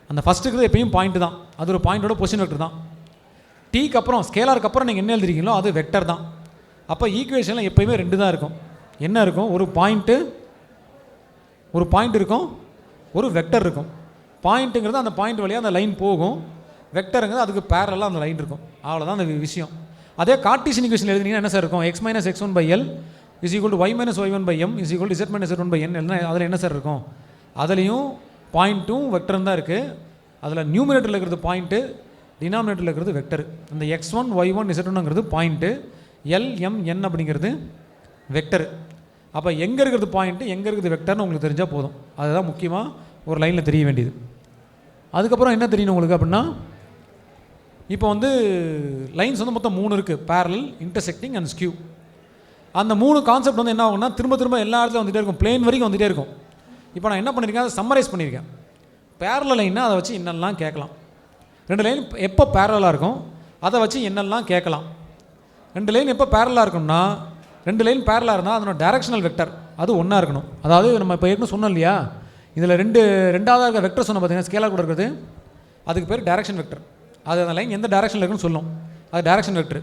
அந்த ஃபஸ்ட்டு இருக்கிறது எப்பயும் பாயிண்ட் தான். அது ஒரு பாயிண்டோட பொசிஷன் வெக்டர் தான். டீக்கு அப்புறம் ஸ்கேலாருக்கு அப்புறம் நீங்கள் என்ன எழுதிருக்கீங்களோ அது வெக்டர் தான். அப்போ ஈக்குவேஷனில் எப்பயுமே 2 தான் இருக்கும். என்ன இருக்கும்? ஒரு பாயிண்ட் இருக்கும், ஒரு வெக்டர் இருக்கும். பாயிண்ட்டுங்கிறது அந்த பாயிண்ட் வழியாக அந்த லைன் போகும், வெக்டருங்கிறது அதுக்கு பேரலாக அந்த லைன் இருக்கும். அவ்வளோதான் அந்த விஷயம். அதே கார்ட்டீசியன் ஈக்குவேஷன் எழுதினீங்கன்னா என்ன சார் இருக்கும்? x minus x1/L is equal to y minus y1/m is equal to z minus z1/n. அதில் என்ன சார் இருக்கும்? அதுலேயும் பாயிண்ட்டும் வெக்டரும் தான் இருக்குது. அதில் நியூமினேட்டரில் இருக்கிறது பாயிண்ட்டு, டினாமினேட்டரில் இருக்கிறது வெக்டர். அந்த x1 y1 z1ங்கிறது பாயிண்ட்டு, L M N அப்படிங்கிறது வெக்டர். அப்போ எங்கே இருக்கிறது பாயிண்ட்டு, எங்கே இருக்கிறது வெக்டர்னு உங்களுக்கு தெரிஞ்சால் போதும். அதுதான் முக்கியமாக ஒரு லைனில் தெரிய வேண்டியது. அதுக்கப்புறம் என்ன தெரியணும் உங்களுக்கு அப்படின்னா, இப்போ வந்து லைன்ஸ் வந்து மொத்தம் 3 இருக்குது, பேரலல், இன்டர்செக்டிங் அண்ட் ஸ்கியூ. அந்த 3 கான்செப்ட் வந்து என்ன ஆகும்னா திரும்ப திரும்ப எல்லா இடத்துலையும் வந்துகிட்டே இருக்கும், பிளேன் வரைக்கும் வந்துகிட்டே இருக்கும். இப்போ நான் என்ன பண்ணியிருக்கேன், அதை சம்மரைஸ் பண்ணியிருக்கேன். பேரலல் லைன்னா அதை வச்சு என்னெல்லாம் கேட்கலாம், 2 லைன் எப்போ பேரலாக இருக்கும் அதை வச்சு என்னெல்லாம் கேட்கலாம். 2 லைன் எப்போ பேரலாக இருக்கும்னா, 2 லைன் பேரலாக இருந்தால் அதனோட டைரக்ஷனல் வெக்டர் அது ஒன்றா இருக்கணும். அதாவது நம்ம இப்போ ஏற்கனவே சொன்னோம் இல்லையா, இதில் ரெண்டாவது இருக்க வெக்டர் சொன்ன பார்த்தீங்கன்னா ஸ்கேலார் கூட இருக்கிறது, அதுக்கு பேர் டைரக்ஷன் வெக்டர். அது அந்த லைன் எந்த டைரக்ஷனில் இருக்குன்னு சொல்லும், அது டைரக்ஷன் வெக்டர்.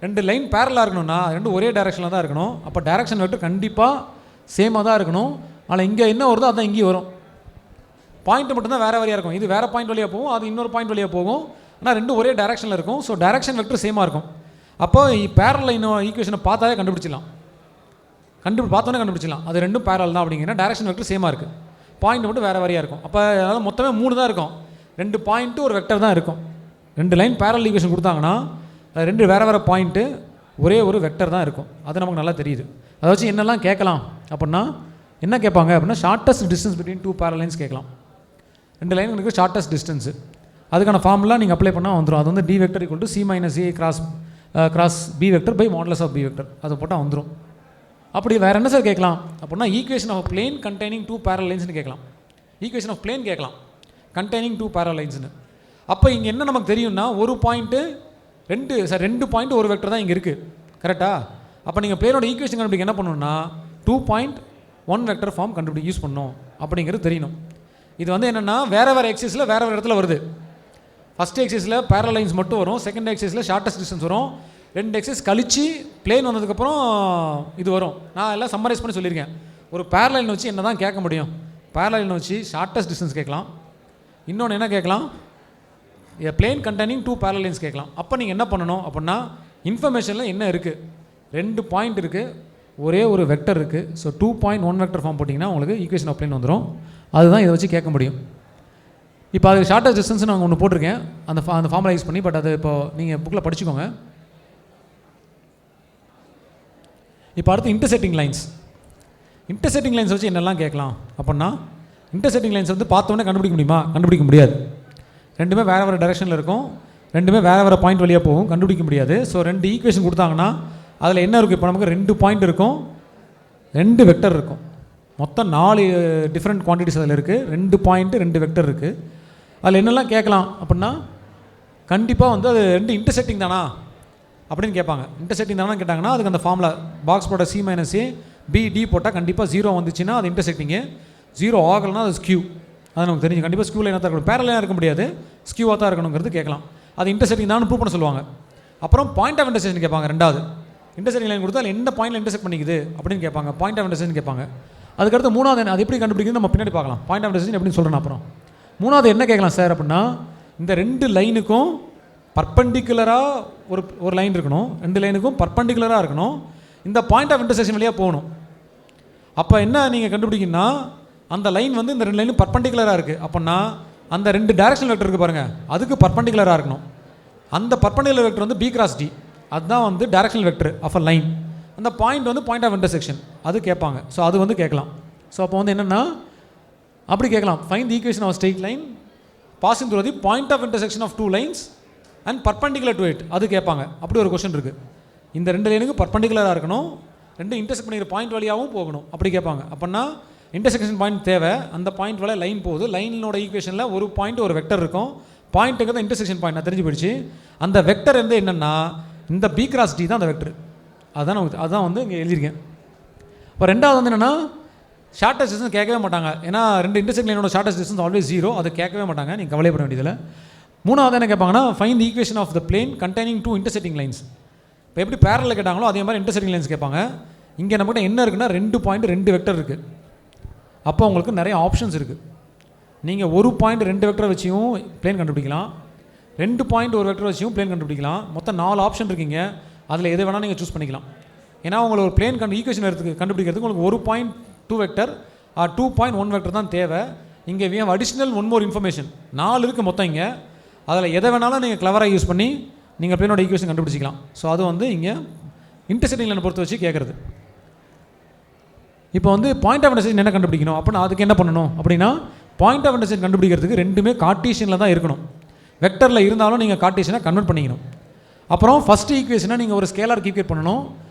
2 லைன் பேரலாக இருக்கணும்னா 2 ஒரே டைரக்ஷனில் தான் இருக்கணும். அப்போ டைரக்ஷன் வெக்டர் கண்டிப்பாக சேமாக தான் இருக்கணும். ஆனால் இங்கே என்ன வருதோ அதுதான் இங்கேயும் வரும். பாயிண்ட் மட்டும்தான் வேறு வழியாக இருக்கும். இது வேறு பாயிண்ட் வழியாக போகும், அது இன்னொரு பாயிண்ட் வழியாக போகும். ஆனால் 2 ஒரே டைரக்ஷனில் இருக்கும். ஸோ டைரக்ஷன் வெக்டர் சேமாக இருக்கும். அப்போ பேரல் லைன் ஈக்குவேஷனை பார்த்தாலே கண்டுபிடிச்சிடலாம், பார்த்தோன்னே கண்டுபிடிச்சிடலாம் அது 2 பேரல் தான் அப்படிங்கிற. டைரக்ஷன் வெக்டர் சேமாக இருக்குது, பாயிண்ட் மட்டும் வேறு வழியாக இருக்கும். அப்போ அதாவது மொத்தமே 3 தான் இருக்கும், 2 பாயிண்ட்டு ஒரு வெக்டர் தான் இருக்கும். 2 லைன் பேரல் ஈக்குவேஷன் கொடுத்தாங்கன்னா 2 வேறு பாயிண்ட்டு ஒரே ஒரு வெக்டர் தான் இருக்கும். அது நமக்கு நல்லா தெரியுது. அதை வச்சு என்னெல்லாம் கேட்கலாம் அப்படின்னா, என்ன கேட்பாங்க அப்படின்னா, shortest distance between 2 parallel lines கேட்கலாம். 2 லைனுக்கு ஷார்ட்டஸ்ட் டிஸ்டன்ஸு, அதுக்கான ஃபார்முலா நீங்கள் அப்ளை பண்ணால் வந்துடும். அது வந்து D vector equal to C minus A cross B vector by modulus of B vector, அது போட்டால் வந்துடும். அப்படி வேறு என்ன சார் கேட்கலாம் அப்படின்னா, equation of plane containing 2 parallel லைன்ஸ்னு கேட்கலாம். ஈக்குவேஷன் ஆஃப் பிளேன் கேட்கலாம் கண்டெய்னிங் 2 பேரல் லைன்ஸ்னு. அப்போ இங்கே என்ன நமக்கு தெரியும்னா, ஒரு பாயிண்ட்டு 2 பாயிண்ட் ஒரு வெக்டர் தான் இங்கே இருக்குது, கரெக்டாக? அப்போ நீங்கள் பிளேனோட ஈக்குவேஷன் கண்டுபிடிக்க என்ன பண்ணணும்னா 2.1 வெக்டர் ஃபார்ம் யூஸ் பண்ணணும் அப்படிங்கிறது தெரியணும். இது வந்து என்னென்னா வேறு எக்ஸைஸில் வேறு இடத்துல வருது. ஃபஸ்ட் எக்ஸைஸில் பேரல் லைன்ஸ் மட்டும் வரும், செகண்ட் எக்ஸைஸில் ஷார்ட்டஸ்ட் டிஸ்டன்ஸ் வரும். 2 எக்ஸைஸ் கழிச்சு பிளேன் வந்ததுக்கப்புறம் இது வரும். நான் எல்லாம் சம்மரைஸ் பண்ணி சொல்லியிருக்கேன். ஒரு பேரல் லைன் வச்சு என்ன தான் கேட்க முடியும், பேரல் லைன் வச்சு ஷார்ட்டஸ்ட் டிஸ்டன்ஸ் கேட்கலாம், இன்னொன்று என்ன கேட்கலாம், பிளேன் கண்டெய்னிங் 2 பேரல் லைன்ஸ் கேட்கலாம். அப்போ நீங்கள் என்ன பண்ணணும் அப்படின்னா, இன்ஃபர்மேஷனில் என்ன இருக்குது, 2 பாயிண்ட் இருக்குது, ஒரே ஒரு வெக்டர் இருக்குது. ஸோ 2.1 வெக்டர் ஃபார்ம் போட்டிங்கன்னா உங்களுக்கு ஈக்குவேஷன் ஆஃப் பிளேன் வந்துடும். அதுதான் இதை வச்சு கேட்க முடியும். இப்போ அது ஷார்ட்டஸ்ட் டிஸ்டன்ஸ் நான் ஒன்று போட்டிருக்கேன் அந்த ஃபார்முலா யூஸ் பண்ணி. பட் அது இப்போ நீங்கள் புக்கில் படிச்சுக்கோங்க. இப்போ அடுத்து இன்டர்செக்டிங் லைன்ஸ். இன்டர்செக்டிங் லைன்ஸ் வச்சு என்னெல்லாம் கேட்கலாம் அப்படின்னா, இன்டர்செக்டிங் லைன்ஸ் வந்து பார்த்தோன்னே கண்டுபிடிக்க முடியுமா, கண்டுபிடிக்க முடியாது. 2மே வேறு டைரக்ஷனில் இருக்கும், 2மே வேறு பாயிண்ட் வழியாக போகும், கண்டுபிடிக்க முடியாது. ஸோ 2 ஈக்குவேஷன் கொடுத்தாங்கன்னா அதில் என்ன இருக்குது, இப்போ நமக்கு 2 பாயிண்ட் இருக்கும், 2 வெக்டர் இருக்கும், மொத்தம் 4 டிஃப்ரெண்ட் குவான்டிட்டிஸ் அதில் இருக்குது. 2 பாயிண்ட்டு 2 வெக்டர் இருக்குது. அதில் என்னெல்லாம் கேட்கலாம் அப்படின்னா, கண்டிப்பாக வந்து அது 2 இன்டர்செக்டிங் தானா அப்படின்னு கேட்பாங்க. இன்டர்செக்டிங் தானே கேட்டாங்கன்னா அதுக்கு அந்த ஃபார்முலா பாக்ஸ் போட்ட சி மைனஸ் ஏ பி டி போட்டால் கண்டிப்பாக 0 வந்துச்சுன்னா அது இன்டர்செக்டிங்கு, 0 ஆகலைன்னா அது ஸ்கியூ. அது நமக்கு தெரிஞ்சு கண்டிப்பாக ஸ்கியூவில் என்ன தான் இருக்கணும், பேரலாக இருக்க முடியாது, ஸ்கியூவாக தான் இருக்கணுங்கிறது கேட்கலாம். அது இன்டர்செக்டிங் தான் ப்ரூவ் பண்ண சொல்லுவாங்க. அப்புறம் பாயிண்ட் ஆஃப் இன்டர்செக்ஷன் கேட்பாங்க. 2வது இன்டர்செக்டிங் லைன் கொடுத்தா எந்த பாயிண்டில் இன்டர்செக்ட் பண்ணிக்குது அப்படின்னு கேட்பாங்க, பாயிண்ட் ஆஃப் இன்டர்செக்ஷன் கேட்பாங்க. அதுக்கடுத்து 3வது அது எப்படி கண்டுபிடிக்கிறது நம்ம பின்னாடி பார்க்கலாம். பாயிண்ட் ஆஃப் இன்டர்செக்ஷன் எப்படின்னு சொல்கிறேன். அப்புறம் 3வது என்ன கேட்கலாம் சார் அப்படின்னா, இந்த 2 லைனுக்கும் பர்பண்டிகுலராக ஒரு லைன் இருக்கணும், 2 லைனுக்கும் பர்பண்டிகுலராக இருக்கணும், இந்த பாயிண்ட் ஆஃப் இன்டர்செக்ஷன் வழியாக போகணும். அப்போ என்ன நீங்கள் கண்டுபிடிக்கணும்னா, அந்த லைன் வந்து இந்த 2 லைனும் பர்பண்டிகுலராக இருக்குது அப்படின்னா அந்த 2 டைரக்ஷனல் வெக்டர் இருக்குது பாருங்கள், அதுக்கு பர்பண்டிகுலராக இருக்கணும். அந்த பர்பண்டிகுலர் வெக்டர் வந்து பி கிராஸ் டி, அதுதான் வந்து directional vector of a line. அந்த பாயிண்ட் வந்து பாயிண்ட் ஆஃப் இன்டர்செக்ஷன், அது கேட்பாங்க. ஸோ அது வந்து கேட்கலாம். ஸோ அப்போ வந்து என்னென்னா அப்படி கேட்கலாம், find the equation of straight line passing through the point of intersection of 2 lines and perpendicular to it, அது கேட்பாங்க. அப்படி ஒரு கொஸ்டின் இருக்குது. இந்த 2 லைனுக்கு பர்பண்டிகுலராக இருக்கணும், 2 இன்டர்செக்ட் பண்ணிக்கிற பாயிண்ட் வழியாகவும் போகணும், அப்படி கேட்பாங்க. அப்படின்னா இன்டர்செக்ஷன் பாயிண்ட் தேவை, அந்த பாயிண்ட் வழியாக லைன் போகுது, லைனோட ஈக்குவேஷனில் ஒரு பாயிண்ட் ஒரு வெக்டர் இருக்கும், பாயிண்ட்டுக்கு தான் இன்டர்செக்ஷன் பாயிண்ட் நான் தெரிஞ்சு போயிடுச்சு. அந்த வெக்டர் வந்து என்னென்னா இந்த பி கிராஸ் டி தான் அந்த வெக்டர், அதுதான் வந்து இங்கே எழுதியிருக்கேன். இப்போ 2வது வந்து என்னென்னா ஷார்ட்டஸ்ட் டிஸ்டன்ஸ் கேட்கவே மாட்டாங்க, ஏன்னா 2 இன்டர்செக்ட் லைனோட ஷார்ட்டஸ்ட் டிஸ்டன்ஸ் ஆல்வேஸ் 0, அதை கேட்கவே மாட்டாங்க, நீங்கள் கவலைப்பட வேண்டியதில்லை. 3வது என்ன கேட்பாங்கன்னா, find the equation of the plane containing 2 intersecting lines. இப்போ எப்படி பேரலில் கேட்டாங்களோ அதே மாதிரி இன்டர்செக்டிங் லைன்ஸ் கேட்பாங்க. இங்கே நம்மகிட்ட என்ன இருக்குன்னா 2 பாயிண்ட் 2 வெக்டர் இருக்குது. அப்போ உங்களுக்கு நிறைய ஆப்ஷன்ஸ் இருக்குது. நீங்கள் 1 பாயிண்ட் 2 வெக்டர் வச்சியும் பிளேன் கண்டுபிடிக்கலாம், 2 பாயிண்ட் 1 வெக்டர் வச்சியும் பிளேன் கண்டுபிடிக்கலாம். மொத்தம் 4 ஆப்ஷன் இருக்கீங்க, அதில் எது வேணால் நீங்கள் சூஸ் பண்ணிக்கலாம். ஏன்னா உங்களுக்கு ஒரு பிளேன் ஈக்குவேஷன் கண்டுபிடிக்கிறதுக்கு உங்களுக்கு 1.2 வெக்டர் 2.1 வெக்டர் தான் தேவை. இங்கே we have additional 1 more information, 4 இருக்குது மொத்தம் இங்கே. அதில் எதை வேணாலும் நீங்கள் கிளவராக யூஸ் பண்ணி நீங்கள் பிளேனோட ஈக்குவேஷன் கண்டுபிடிச்சிக்கலாம். ஸோ அது வந்து இங்கே இன்டர்செக்டிங் லைனை பொறுத்து வச்சு கேட்குறது. இப்போ வந்து பாயிண்ட் ஆஃப் இன்டர்செக்ஷன் என்ன கண்டுபிடிக்கணும் அப்படின்னா அதுக்கு என்ன பண்ணணும் அப்படின்னா பாயிண்ட் ஆஃப் இன்டர்செக்ஷன் கண்டுபிடிக்கிறதுக்கு ரெண்டுமே கார்ட்டீசியனில் தான் இருக்கணும். வெக்டரில் இருந்தாலும் நீங்கள் கார்ட்டீசியனை கன்வெர்ட் பண்ணிக்கணும். அப்புறம் ஃபஸ்ட் ஈக்குவேஷனை நீங்கள் ஒரு ஸ்கேலார் ஈக்குவேட் பண்ணணும்.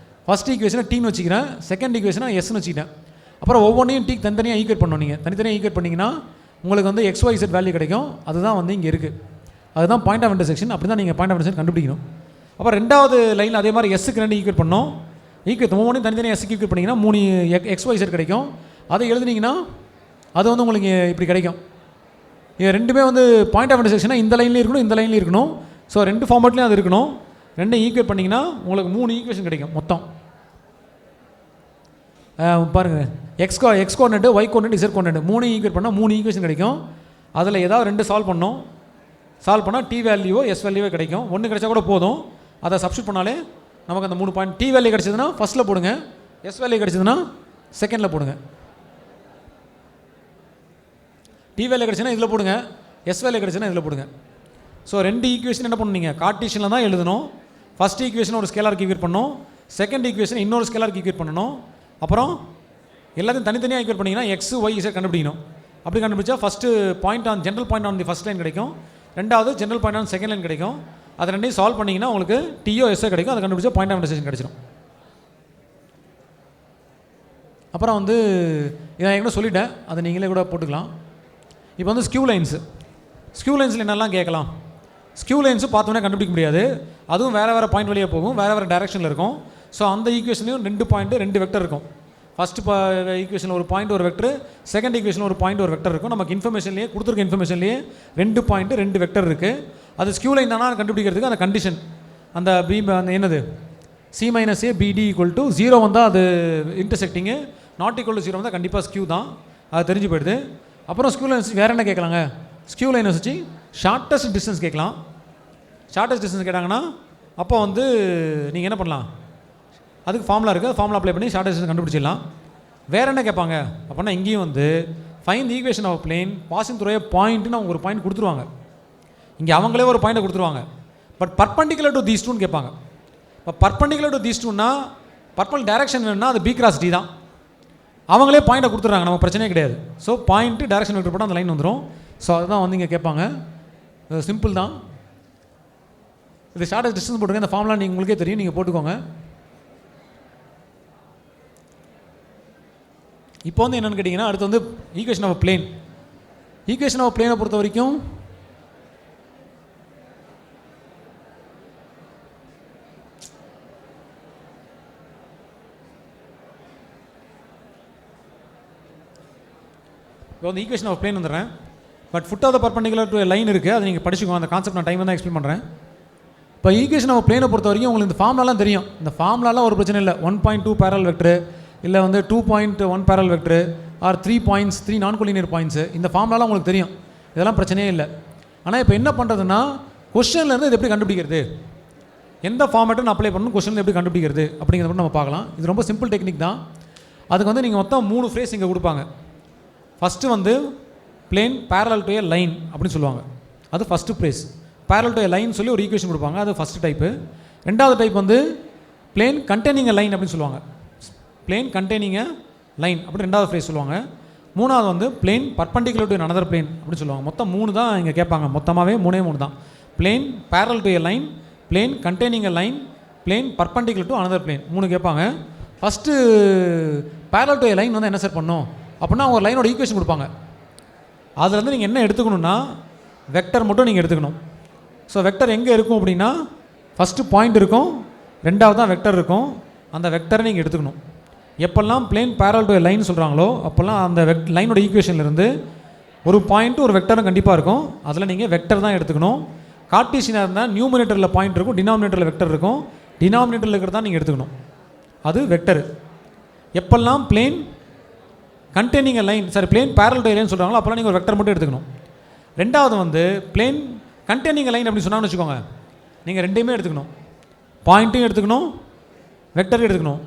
ஃபஸ்ட் ஈக்குவேஷனை டீன்னு வச்சுக்கிறேன், செகண்ட் ஈக்குவேஷனை எஸ்ன்னு வச்சுக்கிட்டேன். அப்புறம் ஒவ்வொன்றையும் டீ தனித்தனியாக ஈக்குவேட் பண்ணணும். நீங்கள் தனித்தனியாக ஈக்குவேட் பண்ணிங்கன்னா உங்களுக்கு வந்து XYZ வேல்யூ கிடைக்கும். அதுதான் வந்து இங்கே இருக்குது. அதுதான் பாயிண்ட் ஆஃப் இன்டர்செக்ஷன். அப்படி தான் நீங்கள் பாயிண்ட் ஆஃப் இன்டர்செக்ஷன் கண்டுபிடிக்கணும். அப்புறம் ரெண்டாவது லைனில் அதே மாதிரி எஸ்ஸுக்கு 2 ஈக்குவேட் பண்ணோம். ஒவ்வொன்றையும் தனித்தனியாக எஸ்ஸுக்கு ஈக்குவேட் பண்ணிங்கன்னா 3 XYZ கிடைக்கும். அதை எழுதுனீங்கன்னா அது வந்து உங்களுக்கு இப்படி கிடைக்கும். இது ரெண்டுமே வந்து பாயிண்ட் ஆஃப் இன்டர்செக்ஷனாக இந்த லைன்லேயும் இருக்கணும், இந்த லைன்லேயும் இருக்கணும். ஸோ 2 ஃபார்மேட்லேயும் அது இருக்கணும். 2 ஈக்குவேட் பண்ணிங்கன்னா உங்களுக்கு 3 ஈக்குவேஷன் கிடைக்கும் மொத்தம். பாருங்கள், X coordinate, Y coordinate, Z coordinate 3 equate பண்ணால் 3 ஈக்குவேஷன் கிடைக்கும். அதில் ஏதாவது 2 சால்வ் பண்ணோம். சால்வ் பண்ணால் டி வேல்யூவோ எஸ் வேல்யூவோ கிடைக்கும். 1 கிடைச்சா கூட போதும். அதை சப்ஸ்டிட் பண்ணாலே நமக்கு அந்த 3 பாயிண்ட். டி வேல்யூ கிடச்சதுன்னா ஃபஸ்ட்டில் போடுங்க, எஸ் வேல்யூ கிடச்சதுன்னா செகண்டில் போடுங்க. டி வேல்யூ கிடச்சுன்னா இதில் போடுங்க, எஸ் வேல்யூ கிடச்சுன்னா இதில் போடுங்க. ஸோ 2 ஈக்குவேஷன் என்ன பண்ணுவீங்க, கார்ட்டீசியனில் தான் எழுதணும். ஃபஸ்ட் ஈக்குவேஷன் ஒரு ஸ்கேலாருக்கு ஈக்குவேட் பண்ணணும், செகண்ட் ஈக்குவேஷன் இன்னொரு ஸ்கேலாருக்கு ஈக்குவேட் பண்ணணும். அப்புறம் எல்லாத்தையும் தனித்தனியாக ஈக்குவேட் பண்ணிங்கன்னா எக்ஸ் ஒய் இசட் கண்டுபிடிக்கணும். அப்படி கண்டுபிடிச்சா first point on general point on the first line கிடைக்கும், ரெண்டாவது general point on second line கிடைக்கும். அதை ரெண்டையும் சால்வ் பண்ணிங்கன்னா உங்களுக்கு டிஓ எஸ்ஓ கிடைக்கும். அதை கண்டுபிடிச்சா பாயிண்ட் ஆஃப் இன்டர்செக்ஷன் கிடச்சிடும். அப்புறம் வந்து இதை எங்கே சொல்லிட்டேன், அதை நீங்களே கூட போட்டுக்கலாம். இப்போ வந்து ஸ்கியூ லைன்ஸில் என்னெல்லாம் கேட்கலாம். ஸ்கியூ லைன்ஸும் பார்த்தோன்னே கண்டுபிடிக்க முடியாது. அதுவும் வேறு பாயிண்ட் வழியாக போகும், வேறு டைரெக்ஷனில் இருக்கும். ஸோ அந்த ஈக்குவேஷன்லையும் 2 பாயிண்ட் 2 வெக்டர் இருக்கும். ஃபஸ்ட்டு ஈக்குவேஷனில் ஒரு பாயிண்ட் ஒரு வெக்டர், செகண்ட் ஈக்குவேஷனில் ஒரு பாயிண்ட் ஒரு வெக்டர் இருக்கும். நமக்கு இன்ஃபர்மேஷன்லேயே கொடுத்துருக்க இன்ஃபர்மேஷன்லேயே 2 பாயிண்ட் 2 வெக்டர் இருக்குது. அது ஸ்கியூ லைன் தானே கண்டுபிடிக்கிறதுக்கு அந்த கண்டிஷன், அந்த அந்த என்னது C - A BD = 0 வந்தால் அது இன்டர்செக்டிங்கு, நாட் ஈக்குவல் டு 0 வந்தால் கண்டிப்பாக ஸ்கியூ தான். அது தெரிஞ்சு போயிடுது. அப்புறம் ஸ்கியூ லைன்ஸ் வேறு என்ன கேட்கலாங்க, ஸ்கியூ லைனை வச்சு ஷார்ட்டஸ்ட் டிஸ்டன்ஸ் கேட்கலாம். ஷார்ட்டஸ்ட் டிஸ்டன்ஸ் கேட்டாங்கன்னா அப்போ வந்து நீங்கள் என்ன பண்ணலாம், அதுக்கு ஃபார்முலா இருக்குது, ஃபார்முலா அப்ளை பண்ணி ஷார்ட்டஸ்ட் டிஸ்டன்ஸ் கண்டுபிடிச்சிடலாம். வேறு என்ன கேட்பாங்க அப்படின்னா, இங்கேயும் வந்து find the equation of plane passing through a பாயிண்ட்னு அவங்க ஒரு பாயிண்ட் கொடுத்துருவாங்க. இங்கே அவங்களே ஒரு பாயிண்ட்டை கொடுத்துருவாங்க. பட் பர்பண்டிகுலர் டு தீஸ் டூன்னு கேட்பாங்க. இப்போ பர்பண்டிகுலர் டு தீஸ் டூன்னா பர்பண்டிகுலர் டைரக்ஷன் வேணும்னா அது B × D தான். அவங்களே பாயிண்ட்டை கொடுத்துட்றாங்க, நமக்கு பிரச்சனையே கிடையாது. ஸோ பாயிண்ட்டு டைரக்ஷன் வெக்டர் போட்டால் அந்த லைன் வந்துடும். ஸோ அதுதான் வந்து இங்கே கேட்பாங்க. சிம்பிள் தான். இது ஷார்ட்டஸ்ட் டிஸ்டன்ஸ் போட்டுருங்க. இந்த ஃபார்முலா நீங்கள் உங்களுக்கே தெரியும், நீங்கள் போட்டுக்கோங்க. இப்போ வந்து என்னென்னு கேட்டிங்கன்னா, அடுத்து வந்து equation of plane. Equation of பிளேனை பொறுத்த வரைக்கும் இப்போ வந்து ஈக்குவேஷன் ஆஃப் பிளேன் வந்துடுறேன். But foot of the perpendicular to line இருக்குது, அதை நீங்கள் படிச்சுக்கோங்க. அந்த கான்செப்ட் நான் டைம் தான் எக்ஸ்பிளைன் பண்ணுறேன். இப்போ ஈக்குவேஷன் ஆஃப் பிளேனை பொறுத்த வரைக்கும் உங்களுக்கு இந்த ஃபார்முலாலாம் தெரியும். இந்த ஃபார்முலாலாம் ஒரு பிரச்சனை இல்லை. 1.2 பேரல் வெக்டர், இல்லை வந்து 2.1 பேரல் வெக்டர், ஆர் 3 பாயிண்ட்ஸ் 3 நான் கோலினியர் பாயிண்ட்ஸு, இந்த ஃபார்முலாலாம் உங்களுக்கு தெரியும். இதெல்லாம் பிரச்சனையே இல்லை. ஆனால் இப்போ என்ன பண்ணுறதுன்னா, கொஸ்டின்லேருந்து இது எப்படி கண்டுபிடிக்கிறது, எந்த ஃபார்மேட்டை நான் அப்ளை பண்ணணும், கொஸ்டினில் எப்படி கண்டுபிடிக்கிறது அப்படிங்கிறத மட்டும் நம்ம பார்க்கலாம். இது ரொம்ப சிம்பிள் டெக்னிக் தான். அதுக்கு வந்து நீங்கள் மொத்தம் 3 ஃப்ரேஸ் இங்கே கொடுப்பாங்க. ஃபஸ்ட்டு வந்து plane parallel to a line அப்படின்னு சொல்லுவாங்க, அது first phrase. Parallel to a line சொல்லி ஒரு ஈக்குவேஷன் கொடுப்பாங்க, அது ஃபஸ்ட்டு டைப்பு. ரெண்டாவது டைப் வந்து பிளேன் கண்டெய்னிங் எ லைன் அப்படின்னு சொல்லுவாங்க. பிளேன் கண்டெய்னிங் எ லைன் அப்படி ரெண்டாவது ஃப்ரேஸ் சொல்லுவாங்க. மூணாவது வந்து plane perpendicular to another plane அப்படின்னு சொல்லுவாங்க. மொத்தம் 3 தான் இங்கே கேட்பாங்க. மொத்தமாகவே 3 தான். Plane parallel to a line, plane containing a line, plane perpendicular to another plane, 3 கேட்பாங்க. First parallel to a line வந்து என்ன சார் பண்ணோம் அப்படின்னா, ஒரு லைனோட ஈக்குவேஷன் கொடுப்பாங்க. அதுலேருந்து நீங்கள் என்ன எடுத்துக்கணும்னா, வெக்டர் மட்டும் நீங்கள் எடுத்துக்கணும். ஸோ வெக்டர் எங்கே இருக்கும் அப்படின்னா, ஃபஸ்ட்டு பாயிண்ட் இருக்கும், ரெண்டாவது தான் வெக்டர் இருக்கும். அந்த வெக்டரை நீங்கள் எடுத்துக்கணும். எப்போல்லாம் plane parallel to a line சொல்கிறாங்களோ அப்போல்லாம் அந்த லைனோட ஈக்குவேஷன்லேருந்து ஒரு பாயிண்ட்டு ஒரு வெக்டரும் கண்டிப்பாக இருக்கும். அதில் நீங்கள் வெக்டர் தான் எடுத்துக்கணும். கார்ட்டீசியனாக இருந்தால் நியூமினேட்டரில் பாயிண்ட் இருக்கும், டினாமினேட்டரில் வெக்டர் இருக்கும். டினாமினேட்டரில் இருக்கிறது தான் நீங்கள் எடுத்துக்கணும், அது வெக்டர். எப்போல்லாம் plane containing line plane parallel to line சொல்கிறாங்களோ அப்போல்லாம் நீங்கள் ஒரு வெக்டர் மட்டும் எடுத்துக்கணும். ரெண்டாவது வந்து பிளேன் கண்டெய்னிங் லைன் அப்படின்னு சொன்னாங்கன்னு வச்சுக்கோங்க, நீங்கள் ரெண்டையுமே எடுத்துக்கணும். பாயிண்ட்டும் எடுத்துக்கணும், வெக்டரும் எடுத்துக்கணும்.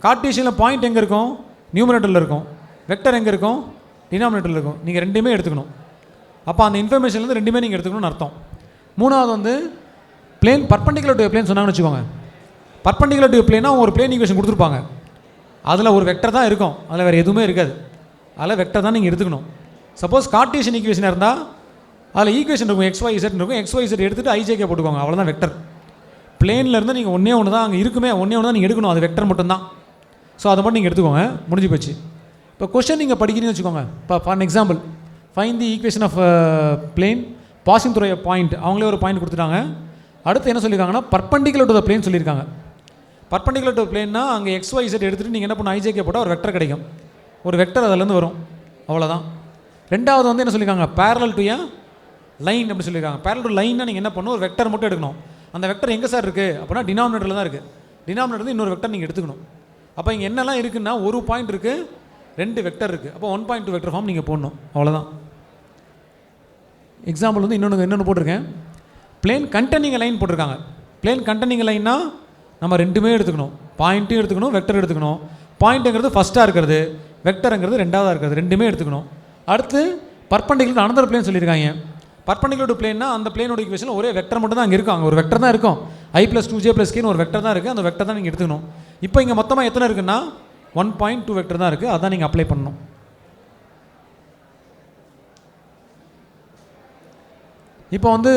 கார்ட்டீசியனில் பாயிண்ட் எங்கே இருக்கும், நியூமினேட்டரில் இருக்கும். வெக்டர் எங்கே இருக்கும், டினாமினேட்டரில் இருக்கும். நீங்கள் ரெண்டுமே எடுத்துக்கணும். அப்போ அந்த இன்ஃபர்மேஷன்லேருந்து ரெண்டுமே நீங்கள் எடுத்துக்கணும்னு அர்த்தம். மூணாவது வந்து பிளேன் பர்பண்டிகுலர் டு பிளேன் சொன்னாங்கன்னு வச்சுக்கோங்க. பர்பண்டிகுலர் டு பிளேனா ஒரு பிளேன் ஈக்குவேஷன் கொடுத்துருப்பாங்க. அதில் ஒரு வெக்டர் தான் இருக்கும், அதில் வேறு எதுவுமே இருக்காது. அதில் வெக்டர் தான் நீங்கள் எடுத்துக்கணும். சப்போஸ் கார்ட்டீசியன் ஈக்குவேஷன் இருந்தால் அதில் ஈக்குவேஷன் இருக்கும் XYZ இருக்கும். XYZ எடுத்துகிட்டு ஐஜேகே போட்டுக்கோங்க, அவ்வளோதான் வெக்டர். பிளேனில் இருந்து நீங்கள் ஒன்றே ஒன்று தான் அங்கே இருக்குமே, ஒன்றே ஒன்று தான் நீங்கள் எடுக்கணும், அது வெக்டர் மட்டும்தான். ஸோ அதை மட்டும் நீங்கள் எடுத்துக்கோங்க, முடிஞ்சு போச்சு. இப்போ கொஸ்டின் நீங்கள் படிக்கிறீங்கன்னு வச்சுக்கோங்க. இப்போ for example find the equation of plane passing through a point. அவங்களே ஒரு பாயிண்ட் கொடுத்துட்டாங்க. அடுத்து என்ன சொல்லியிருக்காங்கன்னா பர்பண்டிகுலர் டு த பிளேன் சொல்லியிருக்காங்க. பர்பண்டிகுலர் டு பிளேன்னா அங்கே XYZ எடுத்துகிட்டு நீங்கள் என்ன பண்ண ஐஜேகே போட்டால் ஒரு வெக்டர் கிடைக்கும், ஒரு வெக்டர் அதிலேருந்து வரும், அவ்வளோதான். ரெண்டாவது வந்து என்ன சொல்லியிருக்காங்க பேரலல் டு எ லைன் அப்படி சொல்லியிருக்காங்க. பேரலல் டு லைன்னா நீங்கள் என்ன பண்ணணும், ஒரு வெக்டர் மட்டும் எடுக்கணும். அந்த வெக்டர் எங்கே சார் இருக்குது அப்படின்னா டினாமினேட்டரில் தான் இருக்குது. டினாமினேட்டர் இன்னொரு வெக்டர் நீங்கள் எடுத்துக்கணும். அப்போ இங்கே என்னெல்லாம் இருக்குன்னா ஒரு பாயிண்ட் இருக்குது, 2 வெக்டர் இருக்குது. அப்போ 1.2 வெக்டர் ஃபார்ம் நீங்கள் போடணும், அவ்வளோதான். எக்ஸாம்பிள் வந்து இன்னொன்று போட்டிருக்கேன். பிளேன் கண்டெய்னிங் லைன் போட்டிருக்காங்க. பிளேன் கண்டெய்னிங் லைன்னா நம்ம ரெண்டுமே எடுத்துக்கணும், பாயிண்ட்டும் எடுத்துக்கணும், வெக்டர் எடுத்துக்கணும். பாயிண்ட்டுங்கிறது ஃபஸ்ட்டாக இருக்கிறது, வெக்டருங்கிறது ரெண்டாவதாக இருக்கிறது, ரெண்டுமே எடுத்துக்கணும். அடுத்து பர்பண்டிகுலர் அனதர் பிளேன் சொல்லியிருக்காங்க. பர்பண்டிகுலர் டு பிளேன்னா அந்த பிளேனோட ஈக்குவேஷனில் ஒரே வெக்டர் மட்டும் தான் அங்கே இருக்கும், அங்கே ஒரு வெக்டர் தான் இருக்கும். I+2j+kன்னு ஒரு வெக்டர் தான் இருக்குது, அந்த வெக்டர் தான் நீங்கள் எடுத்துக்கணும். இப்போ இங்கே மொத்தமாக எத்தனை இருக்குன்னா 1.2 வெக்டர் தான் இருக்குது, அதான் நீங்கள் அப்ளை பண்ணணும். இப்போ வந்து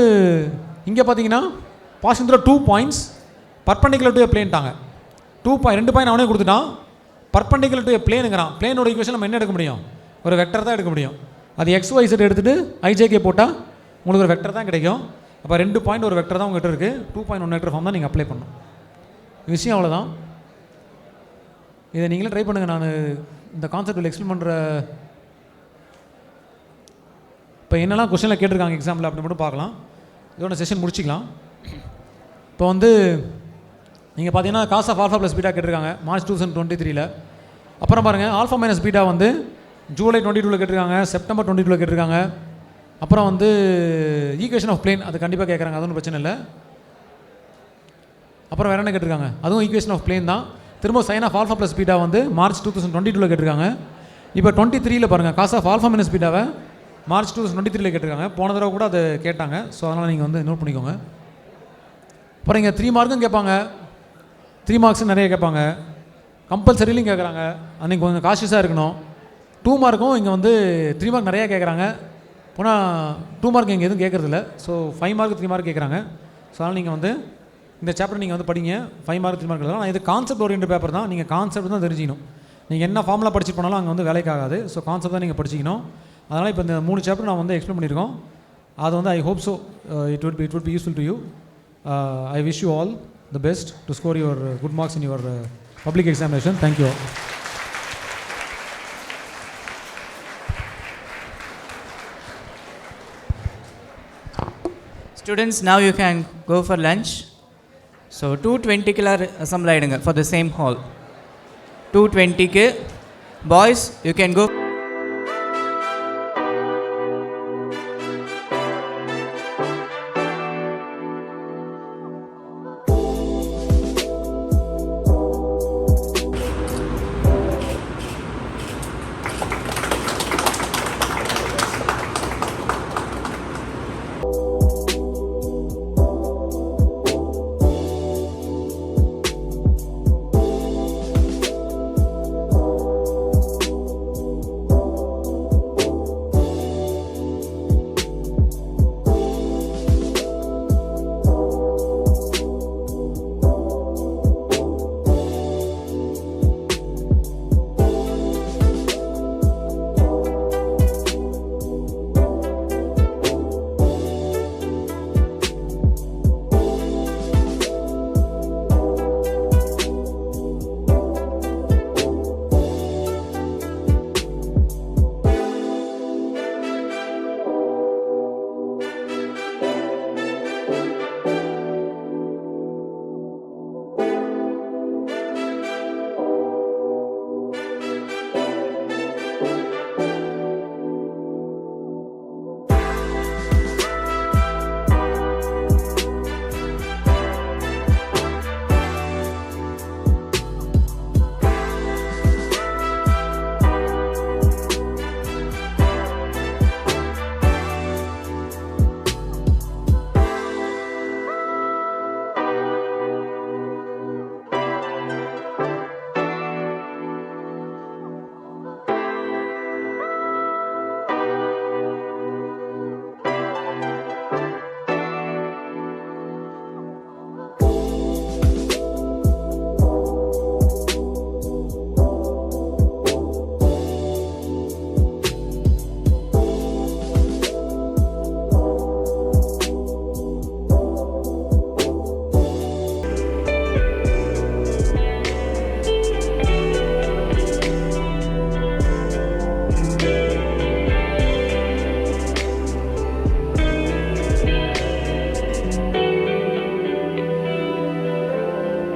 இங்கே பார்த்தீங்கன்னா passing through 2 points perpendicular to பிளேன்ட்டாங்க. 2 பாயிண்ட் அவனே கொடுத்துட்டான். பர்பண்டிகுலர் டு பிளேனுங்கிறான். பிளேனோட ஈக்குவேஷன் நம்ம என்ன எடுக்க முடியும், ஒரு வெக்டர் தான் எடுக்க முடியும். அது XYZ எடுத்துகிட்டு ஐஜேகே போட்டால் உங்களுக்கு ஒரு வெக்டர் தான் கிடைக்கும். அப்போ 2 பாயிண்ட் ஒரு வெக்டர் தான் உங்கள்கிட்ட இருக்குது. 2.1 வெக்டர் ஃபார்ம் தான் நீங்கள் அப்ளை பண்ணணும். விஷயம் அவ்வளோதான். இதை நீங்களே ட்ரை பண்ணுங்கள். நான் இந்த கான்செப்ட் எக்ஸ்பிளைன் பண்ணுற இப்போ என்னெல்லாம் கொஸ்டினில் கேட்டிருக்காங்க எக்ஸாம்பிள் அப்படி மட்டும் பார்க்கலாம். இதோட செஷன் முடிச்சிக்கலாம். இப்போ வந்து நீங்கள் பார்த்தீங்கன்னா cos of alpha plus beta கேட்டிருக்காங்க மார்ச் 2023. அப்புறம் பாருங்கள் ஆல்ஃபா மைனஸ் பீட்டா வந்து ஜூலை 22 கேட்டிருக்காங்க, செப்டம்பர் 22 கேட்டிருக்காங்க. அப்புறம் வந்து ஈக்குவேஷன் ஆஃப் பிளேன் அது கண்டிப்பாக கேட்குறாங்க, அது ஒன்றும் பிரச்சனை இல்லை. அப்புறம் வேறு என்ன கேட்டிருக்காங்க, அதுவும் ஈக்குவேஷன் ஆஃப் பிளேன் தான். திரும்ப sine of alpha plus beta வந்து மார்ச் 2022 கேட்டிருக்காங்க. இப்போ 23 பாருங்கள் காஸ் ஆஃப் ஆல்ஃபா மைனஸ் பீட்டாவை மார்ச் 2023 கேட்டிருக்காங்க. போன தடவை கூட அதை கேட்டாங்க. ஸோ அதனால் நீங்கள் வந்து நோட் பண்ணிக்கோங்க. அப்புறம் இங்கே 3 மார்க்கும் கேட்பாங்க, 3 மார்க்ஸும் நிறைய கேட்பாங்க, கம்பல்சரிலையும் கேட்குறாங்க. அன்றைக்கி கொஞ்சம் காஷியஸாக இருக்கணும். 2 மார்க்கும் இங்கே வந்து 3 மார்க் நிறையா கேட்குறாங்க. போனால் 2 மார்க் இங்கே எதுவும் கேட்குறதில்ல. ஸோ 5 மார்க் 3 மார்க் கேட்குறாங்க. ஸோ அதனால் நீங்கள் வந்து இந்த சாப்டர் நீங்கள் வந்து படிங்க. 5 மார்க் 3 மார்க் எழுதலாம். நான் இது கான்செப்ட் ஓரியன்ட் பேப்பர் தான். நீங்கள் கான்செப்ட் தான் தெரிஞ்சிக்கணும். நீங்கள் என்ன ஃபார்முலா படிச்சு போனாலும் அங்கே வந்து வேலைக்கு ஆகாது. ஸோ கான்செப்ட் தான் நீங்கள் படிச்சிக்கணும். அதனால் இப்போ இந்த 3 சாப்டர் நான் வந்து எக்ஸ்பிளைன் பண்ணியிருக்கோம். அது வந்து I hope so it would be useful to you. I wish you all the best to score your good marks in your public examination. Thank you all. Students, now you can go for lunch. So 2:20 assemble ஆயிடுங்க for the same hall. 2:20 boys you can go.